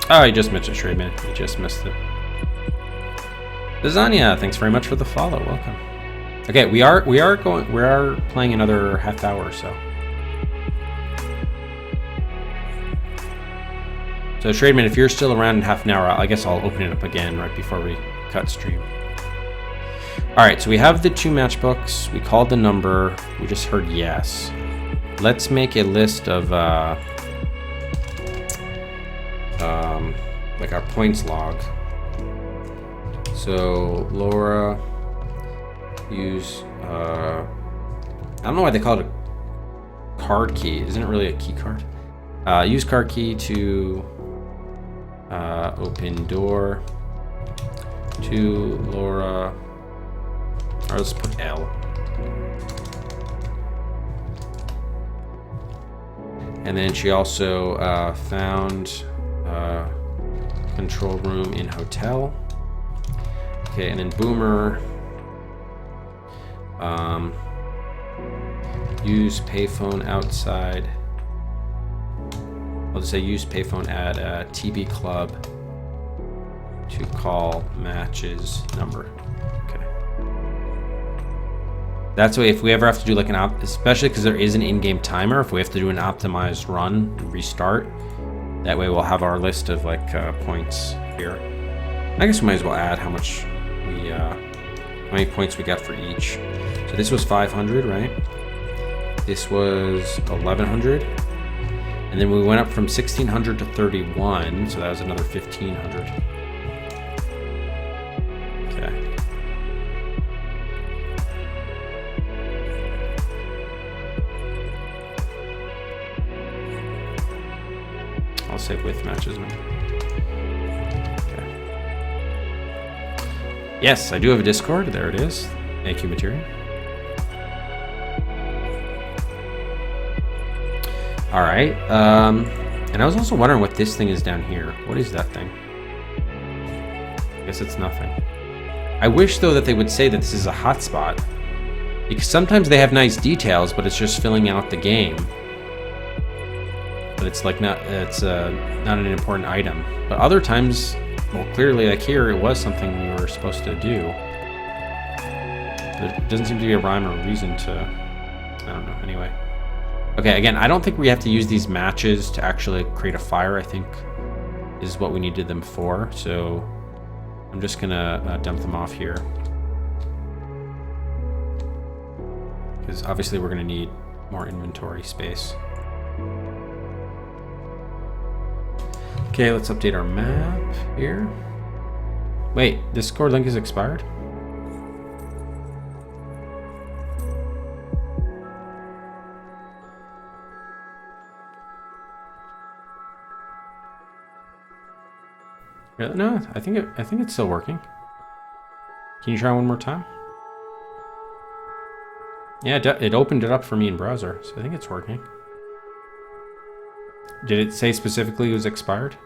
Oh, you just mentioned Shredman. You just missed it. Lasagna, thanks very much for the follow. Welcome. Okay, we are playing another half hour or so. So Shredman, if you're still around in half an hour, I guess I'll open it up again right before we cut stream. All right, so we have the 2 matchbooks. We called the number. We just heard yes. Let's make a list of like our points log. So Laura, use I don't know why they call it a card key. Isn't it really a key card? Use card key to open door to Laura, or let's put L. And then she also found control room in hotel. Okay, and then Boomer, use payphone outside. I'll just say use payphone at TB Club to call matches number. Okay. That's why if we ever have to do like especially because there is an in-game timer, if we have to do an optimized run and restart, that way we'll have our list of like points here. I guess we might as well add how many points we got for each. So this was 500, right? This was 1100. And then we went up from 1600 to 31, so that was another 1500. Okay. I'll say with matches now. Okay. Yes, I do have a Discord. There it is. Thank you, Material. All right, and I was also wondering what this thing is down here. What is that thing? I guess it's nothing. I wish, though, that they would say that this is a hotspot, because sometimes they have nice details, but it's just filling out the game. But it's like not an important item. But other times, well, clearly, like here, it was something we were supposed to do. But it doesn't seem to be a rhyme or reason to. I don't know. Anyway. Okay, again, I don't think we have to use these matches to actually create a fire. I think is what we needed them for. So I'm just gonna dump them off here. because obviously we're going to need more inventory space. Okay, let's update our map here. Wait, Discord link is expired? Really? No, I think it's still working. Can you try one more time? Yeah, it opened it up for me in browser, so I think it's working. Did it say specifically it was expired?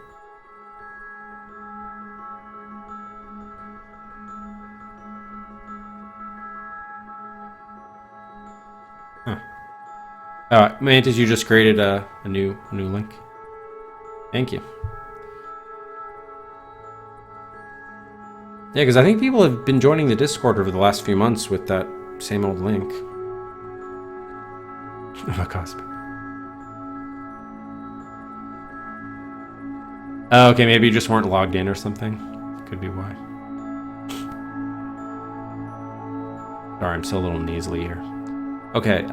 Huh. Mantis, you just created a new link. Thank you. Yeah, because I think people have been joining the Discord over the last few months with that same old link. Oh, okay, maybe you just weren't logged in or something. Could be why. Sorry, I'm still a little nasally here. Okay,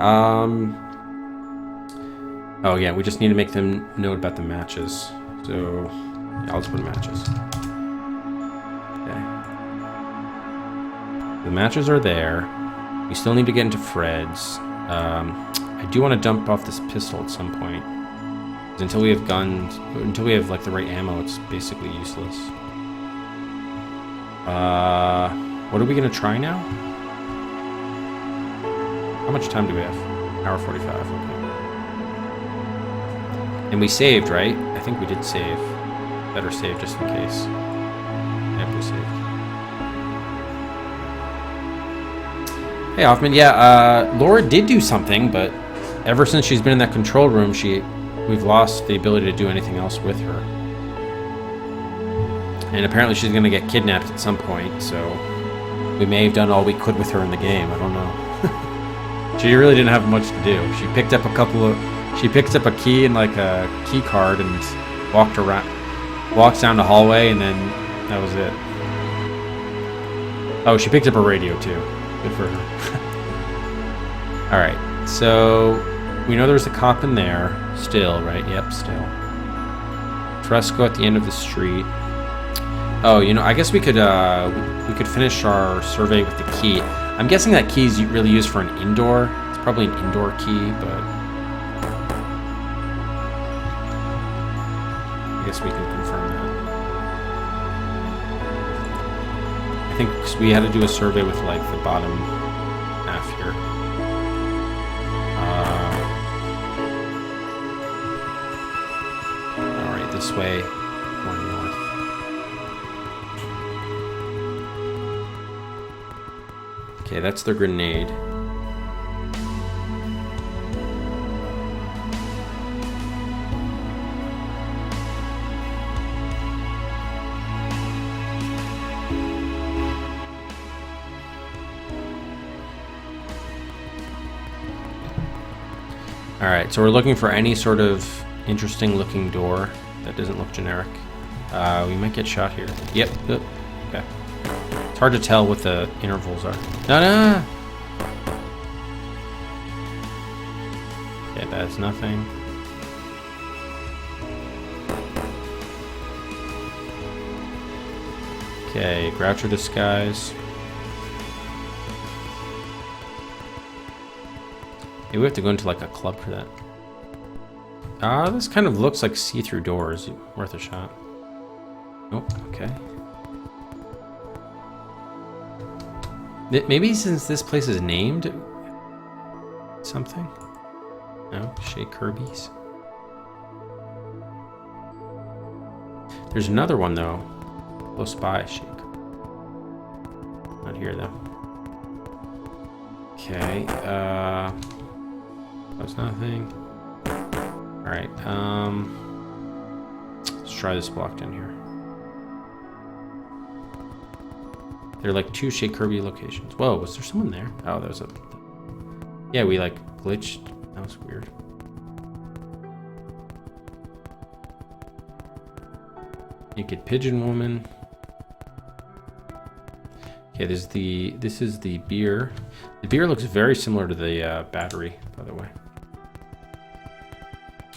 oh yeah, we just need to make them know about the matches. So, yeah, I'll just put matches. Okay. The matches are there. We still need to get into Fred's. I do want to dump off this pistol at some point. Until we have guns, until we have like the right ammo, it's basically useless. What are we gonna try now? How much time do we have? Hour 45, okay. And we saved, right? I think we did save. Better save just in case. Yep, we saved. Hey Hoffman, yeah, Laura did do something, but ever since she's been in that control room, we've lost the ability to do anything else with her. And apparently she's gonna get kidnapped at some point, so we may have done all we could with her in the game, I don't know. She really didn't have much to do. She picked up a key and like a key card and walked down the hallway, and then that was it. Oh, she picked up a radio too. Good for her. Alright, so we know there's a cop in there. Still, right? Yep, still. Fresco at the end of the street. Oh, you know, I guess we could finish our survey with the key. I'm guessing that key is really used for an indoor. It's probably an indoor key, but I guess we can confirm that. I think we had to do a survey with like the bottom half here. All right, this way, more north. Okay, that's the grenade. Alright, so we're looking for any sort of interesting looking door that doesn't look generic. We might get shot here. Yep. Okay. It's hard to tell what the intervals are. No! Okay, that's nothing. Okay, Groucho disguise. Maybe we have to go into like a club for that. This kind of looks like see-through doors. Worth a shot. Nope, okay. Maybe since this place is named something? No, Shea Kirby's. There's another one though. Close by, Shea. Not here though. Okay, that's nothing. Alright, let's try this block down here. There are like two Shea Kirby locations. Whoa, was there someone there? Oh, there was a... Yeah, we like glitched. That was weird. Naked Pigeon Woman. Okay, Okay, this is the beer. The beer looks very similar to the battery, by the way.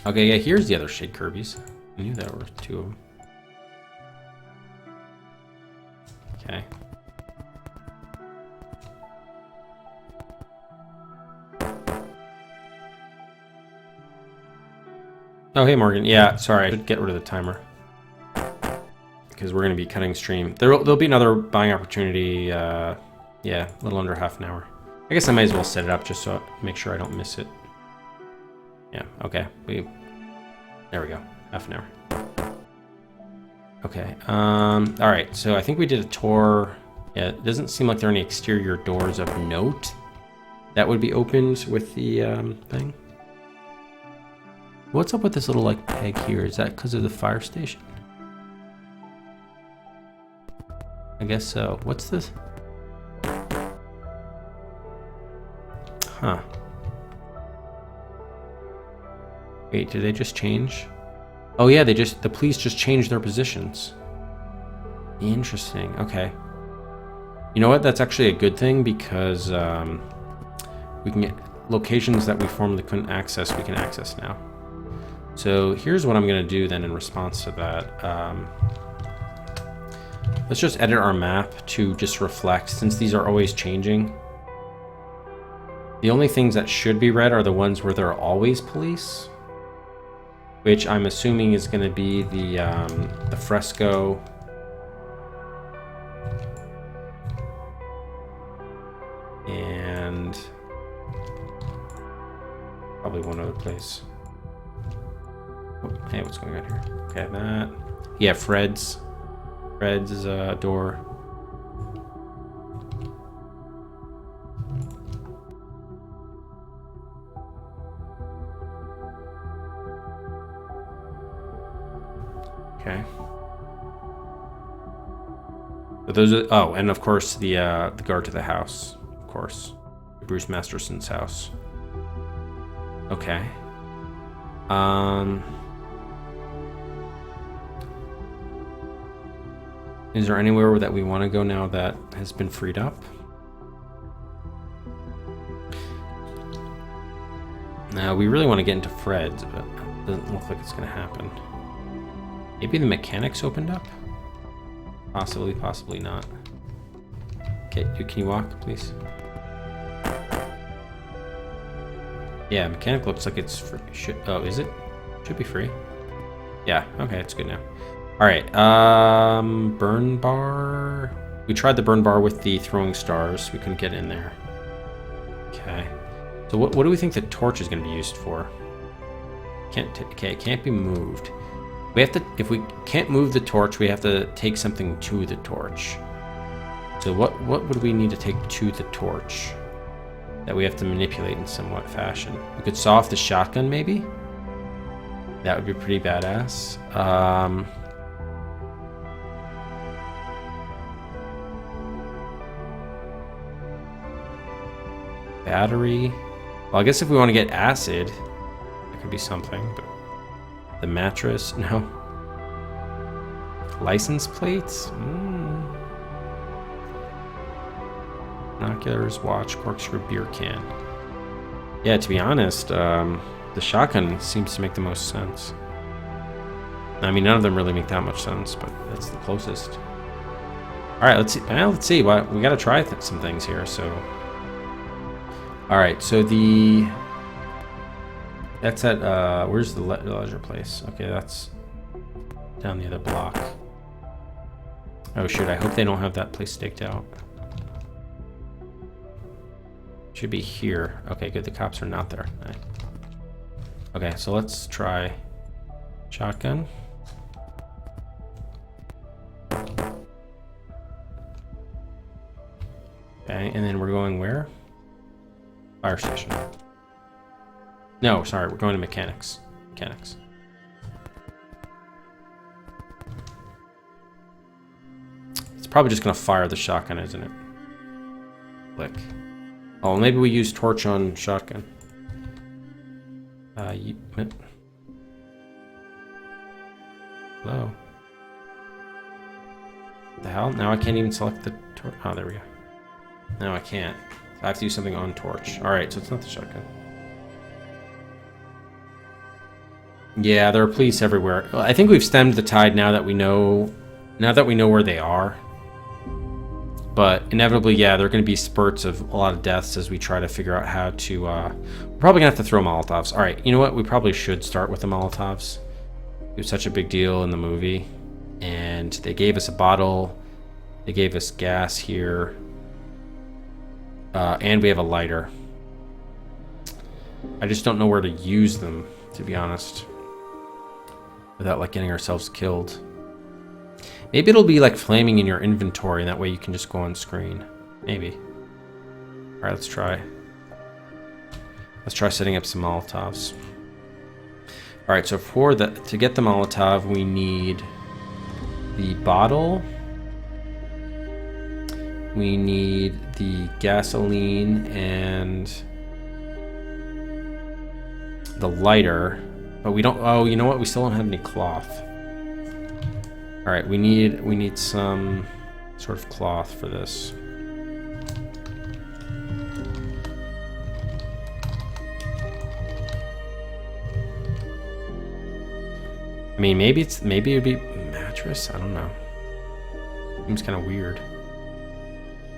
Okay, yeah, here's the other shade Kirby's. I knew there were two of them. Okay. Oh, hey, Morgan. Yeah, sorry, I should get rid of the timer. Because we're going to be cutting stream. There'll be another buying opportunity, yeah, a little under half an hour. I guess I might as well set it up just so make sure I don't miss it. Yeah, okay. There we go. Half an hour. Okay, alright, so I think we did a tour. Yeah, it doesn't seem like there are any exterior doors of note that would be opened with the thing. What's up with this little, like, peg here? Is that because of the fire station? I guess so. What's this? Huh. Wait, did they just change? Oh yeah, the police just changed their positions. Interesting, okay. You know what, that's actually a good thing because we can get locations that we formerly couldn't access, we can access now. So here's what I'm gonna do then in response to that. Let's just edit our map to just reflect, since these are always changing. The only things that should be red are the ones where there are always police, which I'm assuming is going to be the fresco. And probably one other place. Oh, hey, what's going on here? Okay, that. Yeah, Fred's door. Okay. But those are, oh, and of course the guard to the house, of course, Bruce Masterson's house. Okay. Is there anywhere that we want to go now that has been freed up? Now we really want to get into Fred's, but it doesn't look like it's going to happen. Maybe the mechanics opened up? Possibly, possibly not. Okay, can you walk, please? Yeah, mechanic looks like it's free. Oh, is it? Should be free. Yeah, okay, it's good now. Alright, burn bar. We tried the burn bar with the throwing stars. We couldn't get in there. Okay. So what do we think the torch is going to be used for? Okay, it can't be moved. We have to, if we can't move the torch, we have to take something to the torch. So what would we need to take to the torch that we have to manipulate in somewhat fashion? We could saw off the shotgun, maybe? That would be pretty badass. Battery. Well, I guess if we want to get acid, that could be something, but the mattress, no. License plates? Binoculars, watch, corkscrew, beer can. Yeah, to be honest, the shotgun seems to make the most sense. I mean, none of them really make that much sense, but that's the closest. All right, let's see. Let's see. What we got to try some things here. So, all right. So that's at where's the leisure place? Okay, that's down the other block. Oh shoot! I hope they don't have that place staked out. Should be here. Okay, good. The cops are not there. Okay, so let's try shotgun. Okay, and then we're going where? Fire station. No, sorry, we're going to mechanics. Mechanics. It's probably just going to fire the shotgun, isn't it? Click. Oh, maybe we use torch on shotgun. Hello? What the hell? Now I can't even select the torch. Oh, there we go. No, I can't. I have to use something on torch. Alright, so it's not the shotgun. Yeah, there are police everywhere. I think we've stemmed the tide now that we know where they are. But inevitably, yeah, there are going to be spurts of a lot of deaths as we try to figure out how to... we're probably going to have to throw Molotovs. Alright, you know what? We probably should start with the Molotovs. It was such a big deal in the movie. And they gave us a bottle. They gave us gas here. And we have a lighter. I just don't know where to use them, to be honest. Without, like, getting ourselves killed. Maybe it'll be, like, flaming in your inventory, and that way you can just go on screen. Maybe. Alright, let's try. Let's try setting up some Molotovs. Alright, so to get the Molotov, we need the bottle. We need the gasoline and the lighter. But we don't... Oh, you know what? We still don't have any cloth. Alright, we need some sort of cloth for this. I mean, maybe it'd be mattress. I don't know. Seems kind of weird.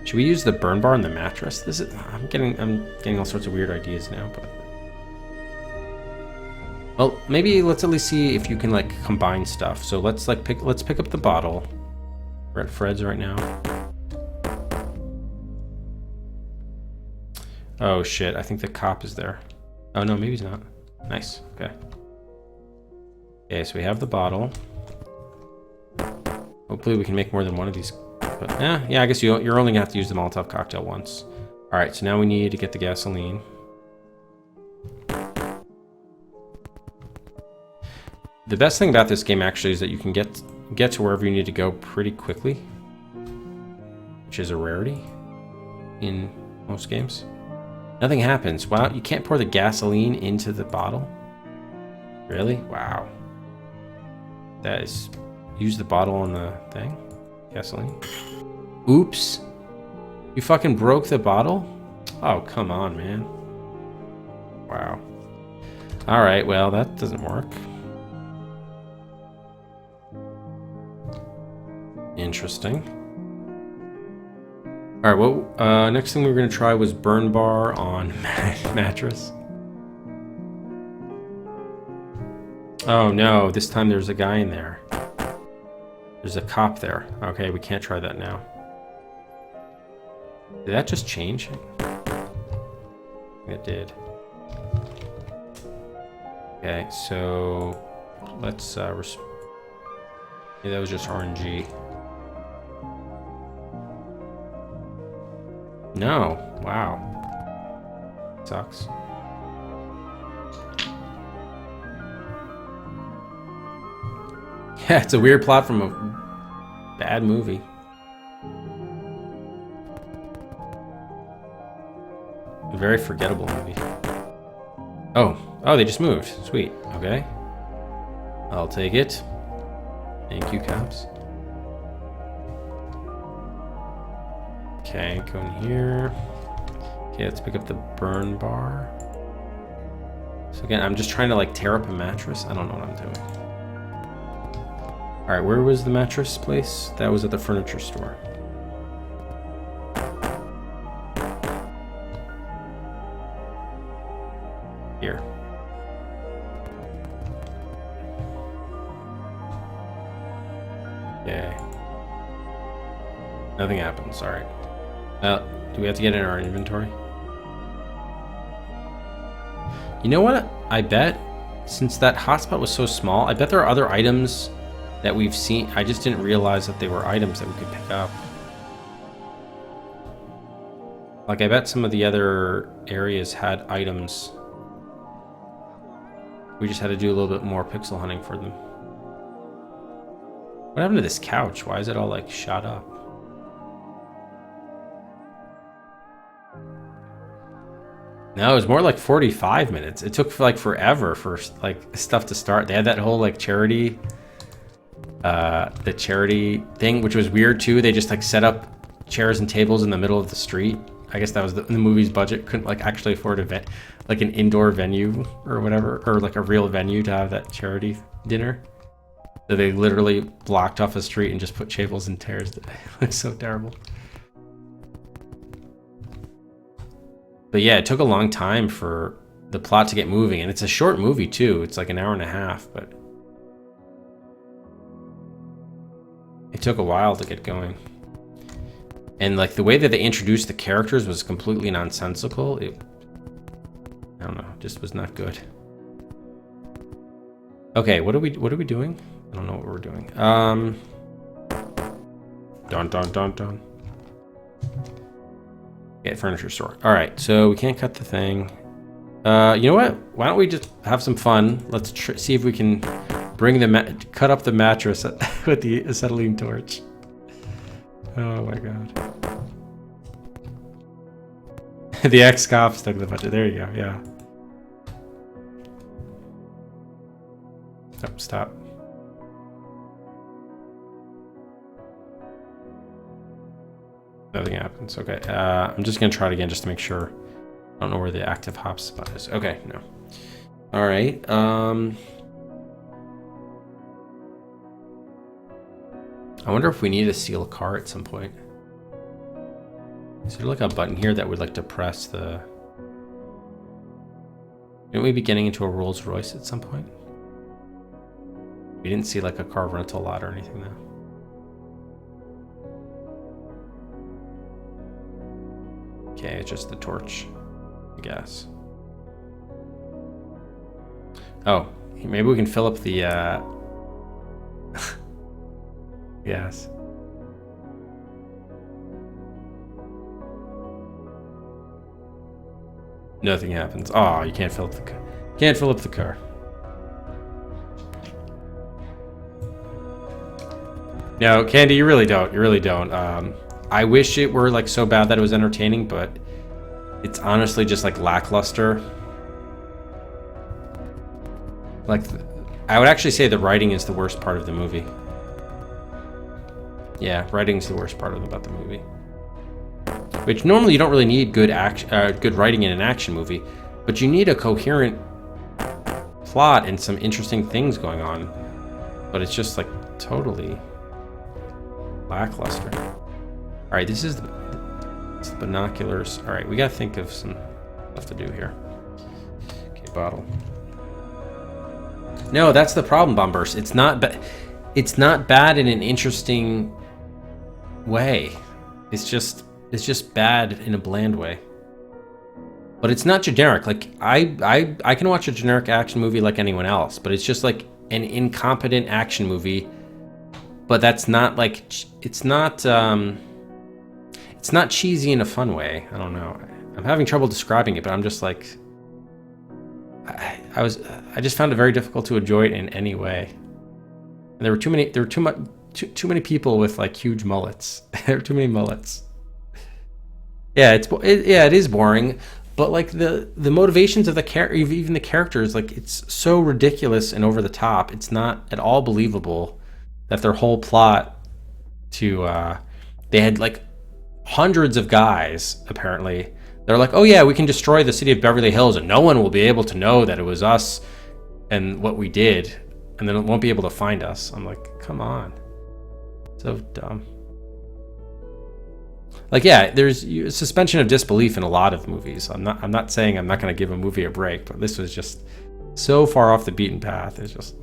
Should we use the burn bar and the mattress? I'm getting all sorts of weird ideas now, but well, maybe let's at least see if you can like combine stuff. So let's pick up the bottle. We're at Fred's right now. Oh shit, I think the cop is there. Oh no, maybe he's not. Nice. Okay. Okay, so we have the bottle. Hopefully we can make more than one of these. But yeah, I guess you're only gonna have to use the Molotov cocktail once. All right, so now we need to get the gasoline. The best thing about this game actually is that you can get to wherever you need to go pretty quickly, which is a rarity in most games. Nothing happens. Wow, you can't pour the gasoline into the bottle? Really? Wow. That is... Use the bottle on the thing? Gasoline? Oops. You fucking broke the bottle? Oh, come on, man. Wow. Alright, well, that doesn't work. Interesting. Alright, well, next thing we were going to try was burn bar on mattress. Oh no, this time there's a guy in there. There's a cop there. Okay, we can't try that now. Did that just change? It did. Okay, so let's yeah, that was just RNG. No, wow. Sucks. Yeah, it's a weird plot from a bad movie. A very forgettable movie. Oh, they just moved. Sweet. Okay. I'll take it. Thank you, cops. Okay, go in here. Okay, let's pick up the burn bar. So again, I'm just trying to like tear up a mattress. I don't know what I'm doing. Alright, where was the mattress place? That was at the furniture store. Here. Okay. Nothing happens, alright. Do we have to get in our inventory? You know what? I bet, since that hotspot was so small, I bet there are other items that we've seen. I just didn't realize that they were items that we could pick up. Like, I bet some of the other areas had items. We just had to do a little bit more pixel hunting for them. What happened to this couch? Why is it all, like, shot up? No, it was more like 45 minutes. It took, like, forever for, like, stuff to start. They had that whole, like, charity... the charity thing, which was weird too. They just like set up chairs and tables in the middle of the street. I guess that was the movie's budget. Couldn't like actually afford like an indoor venue or whatever, or like a real venue to have that charity dinner. So they literally blocked off a street and just put tables and chairs. It looks so terrible. But yeah, it took a long time for the plot to get moving, and it's a short movie too. It's like an hour and a half, but it took a while to get going. And like the way that they introduced the characters was completely nonsensical. I don't know, just was not good. Okay, what are we doing? I don't know what we're doing. Dun. Okay, furniture store. All right, so we can't cut the thing. You know what? Why don't we just have some fun? Let's see if we can bring cut up the mattress with the acetylene torch. Oh my god. The ex-cops took the budget. There you go, yeah. Oh, stop. Nothing happens. Okay, I'm just gonna try it again just to make sure. I don't know where the active hop spot is. Okay, no. All right. I wonder if we need to steal a car at some point. Is there like a button here that would like depress the... Shouldn't we be getting into a Rolls Royce at some point? We didn't see like a car rental lot or anything though. Okay, it's just the torch, I guess. Oh, maybe we can fill up the gas. Nothing happens. Oh, you can't fill up the car. Can't fill up the car. No, Candy, you really don't. You really don't. I wish it were like so bad that it was entertaining, but it's honestly just like lackluster. Like, I would actually say the writing is the worst part of the movie. Yeah, writing's the worst part about the movie. Which normally you don't really need good writing in an action movie, but you need a coherent plot and some interesting things going on. But it's just like totally lackluster. All right, this is the binoculars. All right, we gotta think of some stuff to do here. Okay, bottle. No, that's the problem, Bombers. It's not bad in an interesting way. It's just bad in a bland way. But it's not generic. Like I can watch a generic action movie like anyone else, but it's just like an incompetent action movie. But that's not like it's not cheesy in a fun way. I don't know. I'm having trouble describing it, but I'm just like I just found it very difficult to enjoy it in any way. And there were too many people with like huge mullets. There were too many mullets. Yeah, it is boring, but like the motivations of even the characters, like it's so ridiculous and over the top. It's not at all believable that their whole plot they had like hundreds of guys apparently. They're like, oh yeah, we can destroy the city of Beverly Hills and no one will be able to know that it was us and what we did, and then it won't be able to find us. I'm like, come on, so dumb. Like, yeah, there's a suspension of disbelief in a lot of movies. I'm not saying I'm not going to give a movie a break, but this was just so far off the beaten path. It's just,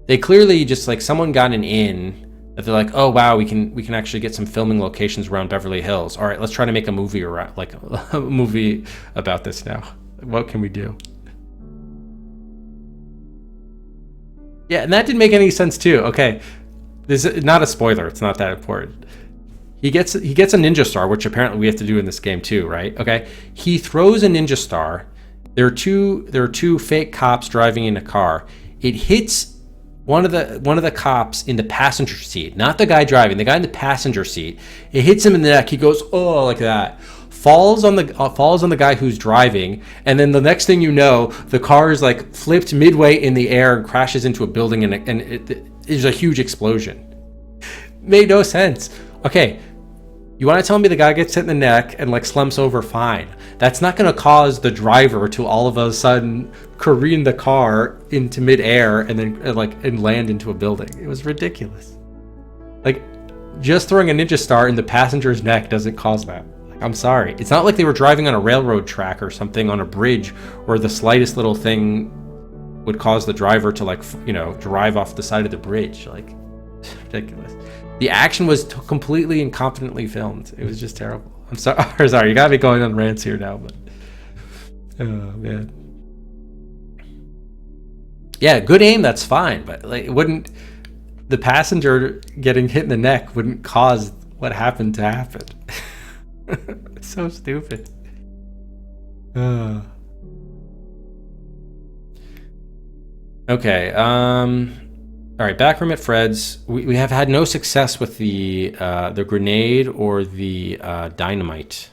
they clearly just like someone got an in that they're like, oh wow, we can actually get some filming locations around Beverly Hills. All right, let's try to make a movie around like a movie about this now. What can we do? Yeah, and that didn't make any sense too. Okay, this is not a spoiler. It's not that important. He gets a ninja star, which apparently we have to do in this game too, right? Okay, he throws a ninja star. There are two fake cops driving in a car. It hits one of the cops in the passenger seat, not the guy driving, the guy in the passenger seat. It hits him in the neck. He goes, oh, like that. Falls on the guy who's driving, and then the next thing you know, the car is like flipped midway in the air and crashes into a building, and there's a huge explosion. Made no sense. Okay, You want to tell me the guy gets hit in the neck and like slumps over fine? That's not going to cause the driver to all of a sudden careen the car into midair and then and land into a building. It was ridiculous. Like, just throwing a ninja star in the passenger's neck doesn't cause that. Like, I'm sorry. It's not like they were driving on a railroad track or something on a bridge where the slightest little thing would cause the driver to drive off the side of the bridge. Like, it's ridiculous. The action was completely incompetently filmed. It was just terrible. I'm sorry. Sorry, you got me going on rants here now, but oh man. Yeah, good aim. That's fine, but like, it wouldn't. The passenger getting hit in the neck wouldn't cause what happened to happen. It's so stupid. Okay. All right, back room at Fred's. We have had no success with the grenade or the dynamite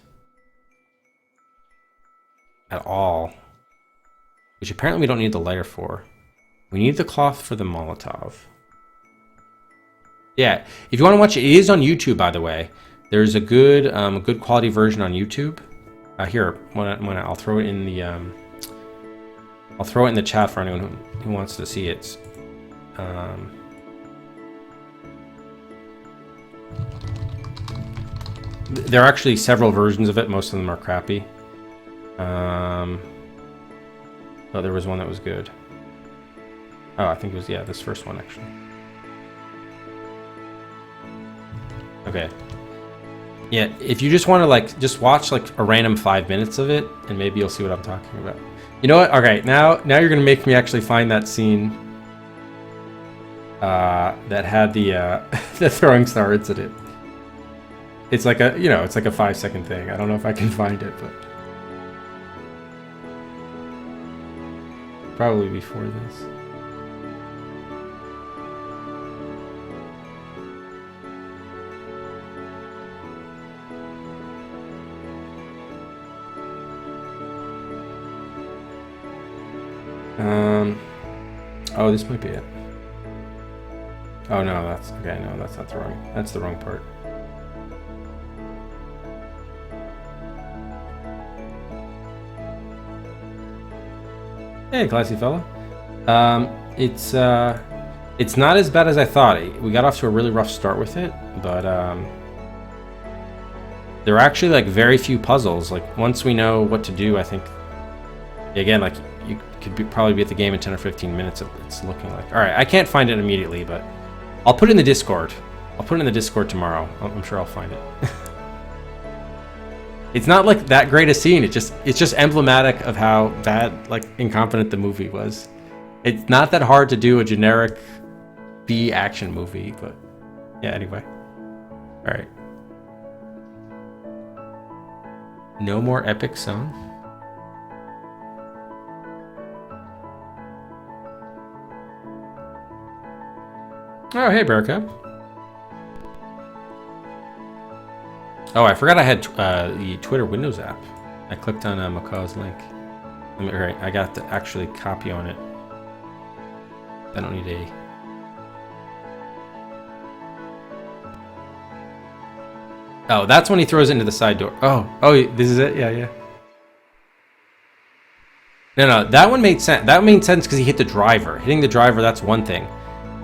at all, which apparently we don't need the lighter for. We need the cloth for the Molotov. Yeah, if you want to watch it, it is on YouTube, by the way. There's a good quality version on YouTube. Here, I'll throw it in the chat for anyone who wants to see it. There are actually several versions of it. Most of them are crappy. But there was one that was good. Oh, I think it was, yeah, this first one actually. Okay. Yeah, if you just want to just watch like a random 5 minutes of it, and maybe you'll see what I'm talking about. You know what? Okay, now you're gonna make me actually find that scene that had the the throwing star incident. It's like a 5-second thing. I don't know if I can find it, but probably before this. Oh, this might be it. Oh no, that's okay. No, that's not the wrong. That's the wrong part. Hey, classy fella. It's not as bad as I thought. We got off to a really rough start with it, but there are actually like very few puzzles. Like once we know what to do, I think again like you could probably be at the game in 10 or 15 minutes. It's looking like. All right, I can't find it immediately, but I'll put it in the Discord. I'll put it in the Discord tomorrow. I'm sure I'll find it. It's not like that great a scene. It's just emblematic of how bad, like incompetent the movie was. It's not that hard to do a generic B action movie, but yeah. Anyway, all right. No more epic song. Oh, hey, Bearcat. Oh, I forgot I had the Twitter Windows app. I clicked on Macaw's link. Right, I got to actually copy on it. I don't need a... Oh, that's when he throws it into the side door. Oh, this is it? Yeah. No, that one made sense. That made sense because he hit the driver. Hitting the driver, that's one thing.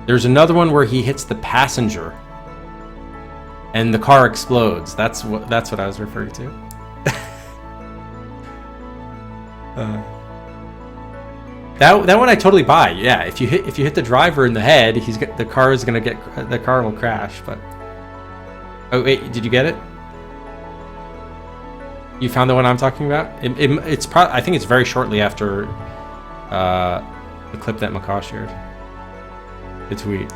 There's another one where he hits the passenger and the car explodes. That's what I was referring to. That one I totally buy. Yeah, if you hit the driver in the head, the car will crash. But oh wait, did you get it? You found the one I'm talking about? It's I think it's very shortly after the clip that Macaw shared. The tweet.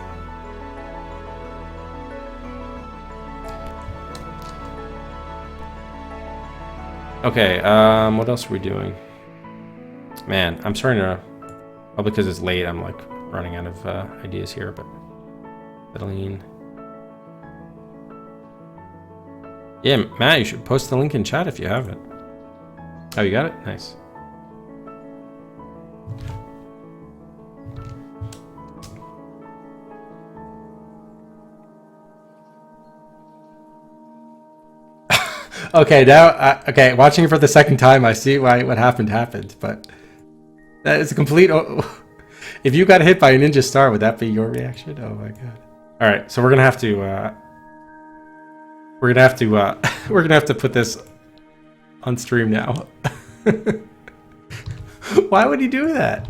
Okay, what else are we doing? Man, I'm starting to... Probably because it's late, I'm like running out of ideas here, but... Beverly. Yeah, Matt, you should post the link in chat if you haven't. Oh, you got it? Nice. Okay, now, okay, watching it for the second time, I see why what happened, but that is a complete. If you got hit by a ninja star, would that be your reaction? Oh my god! All right, so we're gonna have to, we're gonna have to put this on stream now. Why would he do that?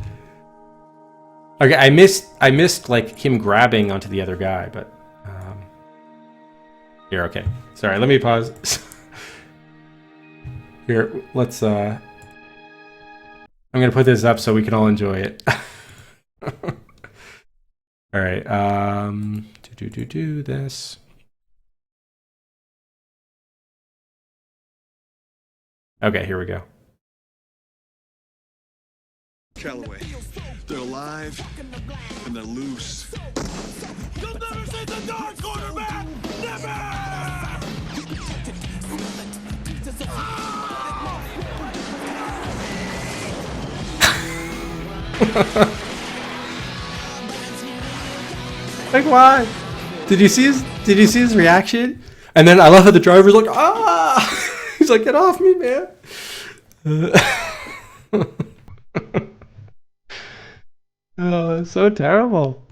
Okay, I missed like him grabbing onto the other guy, but here, okay. Sorry, let me pause. Here, let's I'm gonna put this up so we can all enjoy it. All right, do this. Okay, here we go.
Callaway. They're alive and they're loose. You'll never see the dark quarterback!
Like why? Did you see his reaction? And then I love how the driver's like, ah! He's like, get off me, man. Oh, it's so terrible.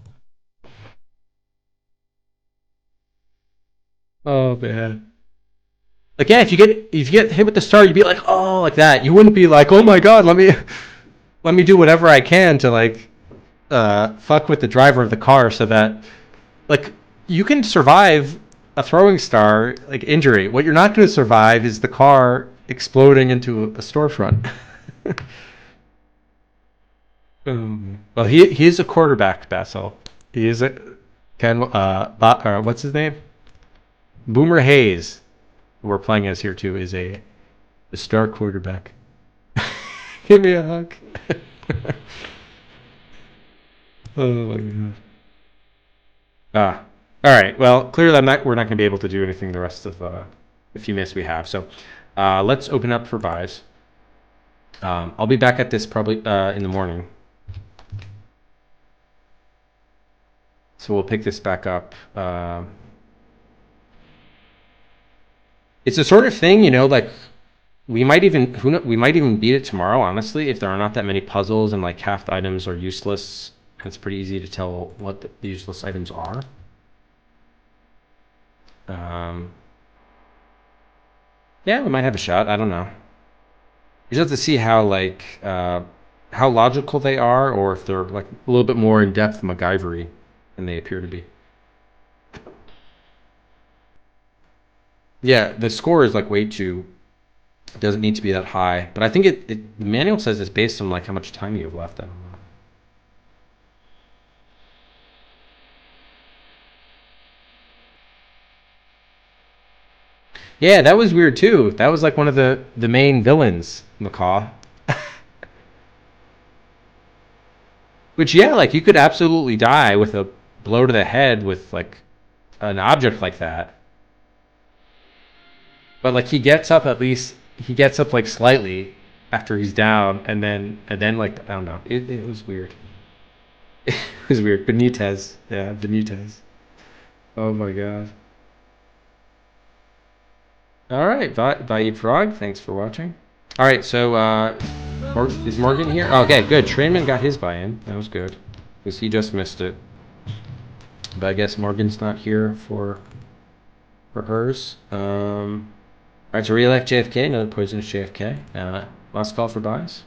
Oh man. Like yeah, if you get hit with the star, you'd be like, oh, like that. You wouldn't be like, oh my god, let me do whatever I can to like fuck with the driver of the car so that like you can survive a throwing star like injury. What you're not going to survive is the car exploding into a storefront. Well, he is a quarterback, Basil. He is a what's his name? Boomer Hayes, who we're playing as here too, is a star quarterback. Give me a hug. Oh my god. All right. Well, clearly we're not going to be able to do anything the rest of the few minutes we have. So let's open up for buys. I'll be back at this probably in the morning. So we'll pick this back up. It's the sort of thing, you know, like we might even beat it tomorrow, honestly, if there are not that many puzzles and like half the items are useless. It's pretty easy to tell what the useless items are. Yeah, we might have a shot. I don't know. You just have to see how like how logical they are, or if they're like a little bit more in depth MacGyvery than they appear to be. Yeah, the score is like way too. It doesn't need to be that high, but I think the manual says it's based on like how much time you have left. I don't know. Yeah, that was weird too. That was like one of the main villains, Macaw. Which yeah, like you could absolutely die with a blow to the head with like an object like that. But like he gets up at least he gets up like slightly after he's down and then like I don't know. It was weird. It was weird. Benitez. Yeah, Benitez. Oh my god. Alright, bye Frog, thanks for watching. Alright, so is Morgan here? Oh, okay, good. Trainman got his buy-in. That was good. Because he just missed it. But I guess Morgan's not here for hers. Alright, so re-elect JFK, another poisonous JFK. Last call for buys.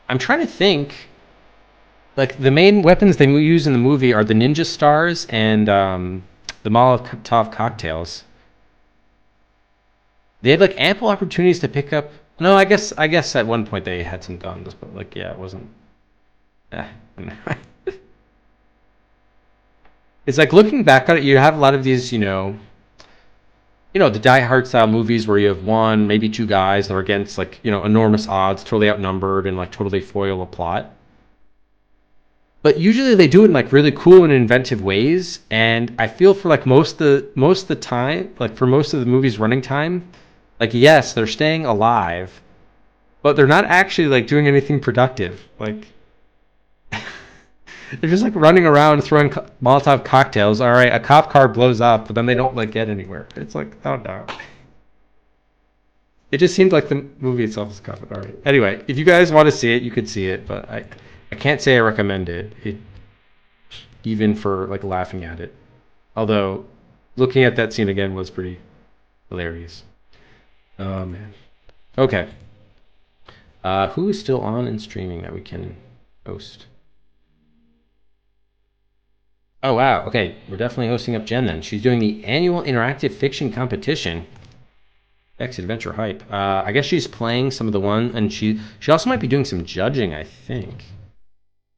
I'm trying to think. Like, the main weapons they use in the movie are the ninja stars and the Molotov cocktails. They had, like, ample opportunities to pick up... No, I guess at one point they had some guns, but, like, yeah, it wasn't... It's like, looking back on it, you have a lot of these, you know, the Die Hard style movies where you have one, maybe two guys that are against, like, you know, enormous odds, totally outnumbered, and, like, totally foil a plot. But usually they do it in like really cool and inventive ways, and I feel for like most of the time, like for most of the movie's running time, like yes, they're staying alive, but they're not actually like doing anything productive. Like They're just like running around throwing Molotov cocktails. All right, a cop car blows up, but then they don't like get anywhere. It's like, oh no. It just seemed like the movie itself was covered. All right. Anyway, if you guys want to see it, you could see it, but I can't say I recommend it. Even for like laughing at it. Although looking at that scene again was pretty hilarious. Oh man. Okay. Who is still on and streaming that we can host? Oh wow. Okay, we're definitely hosting up Jen then. She's doing the annual interactive fiction competition. X Adventure Hype. I guess she's playing some of the one, and she also might be doing some judging, I think.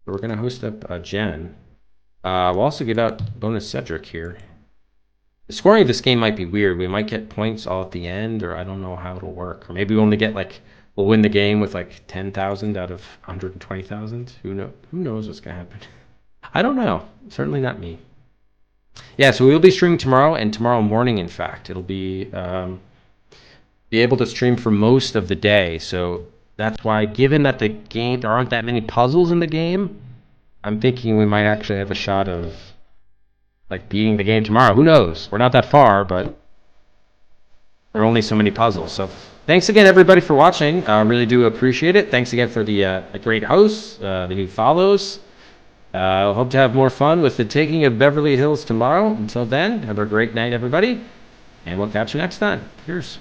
But we're gonna host up Jen. We'll also give out bonus Cedric here. The scoring of this game might be weird. We might get points all at the end, or I don't know how it'll work. Or maybe we only get we'll win the game with 10,000 out of 120,000. Who knows what's gonna happen? I don't know. Certainly not me. Yeah, so we'll be streaming tomorrow and tomorrow morning. In fact, it'll be able to stream for most of the day. So that's why, given that the game there aren't that many puzzles in the game, I'm thinking we might actually have a shot of beating the game tomorrow. Who knows? We're not that far, but there are only so many puzzles. So thanks again, everybody, for watching. I really do appreciate it. Thanks again for the great hosts, the new follows. I hope to have more fun with the taking of Beverly Hills tomorrow. Until then, have a great night, everybody, and we'll catch you next time. Cheers.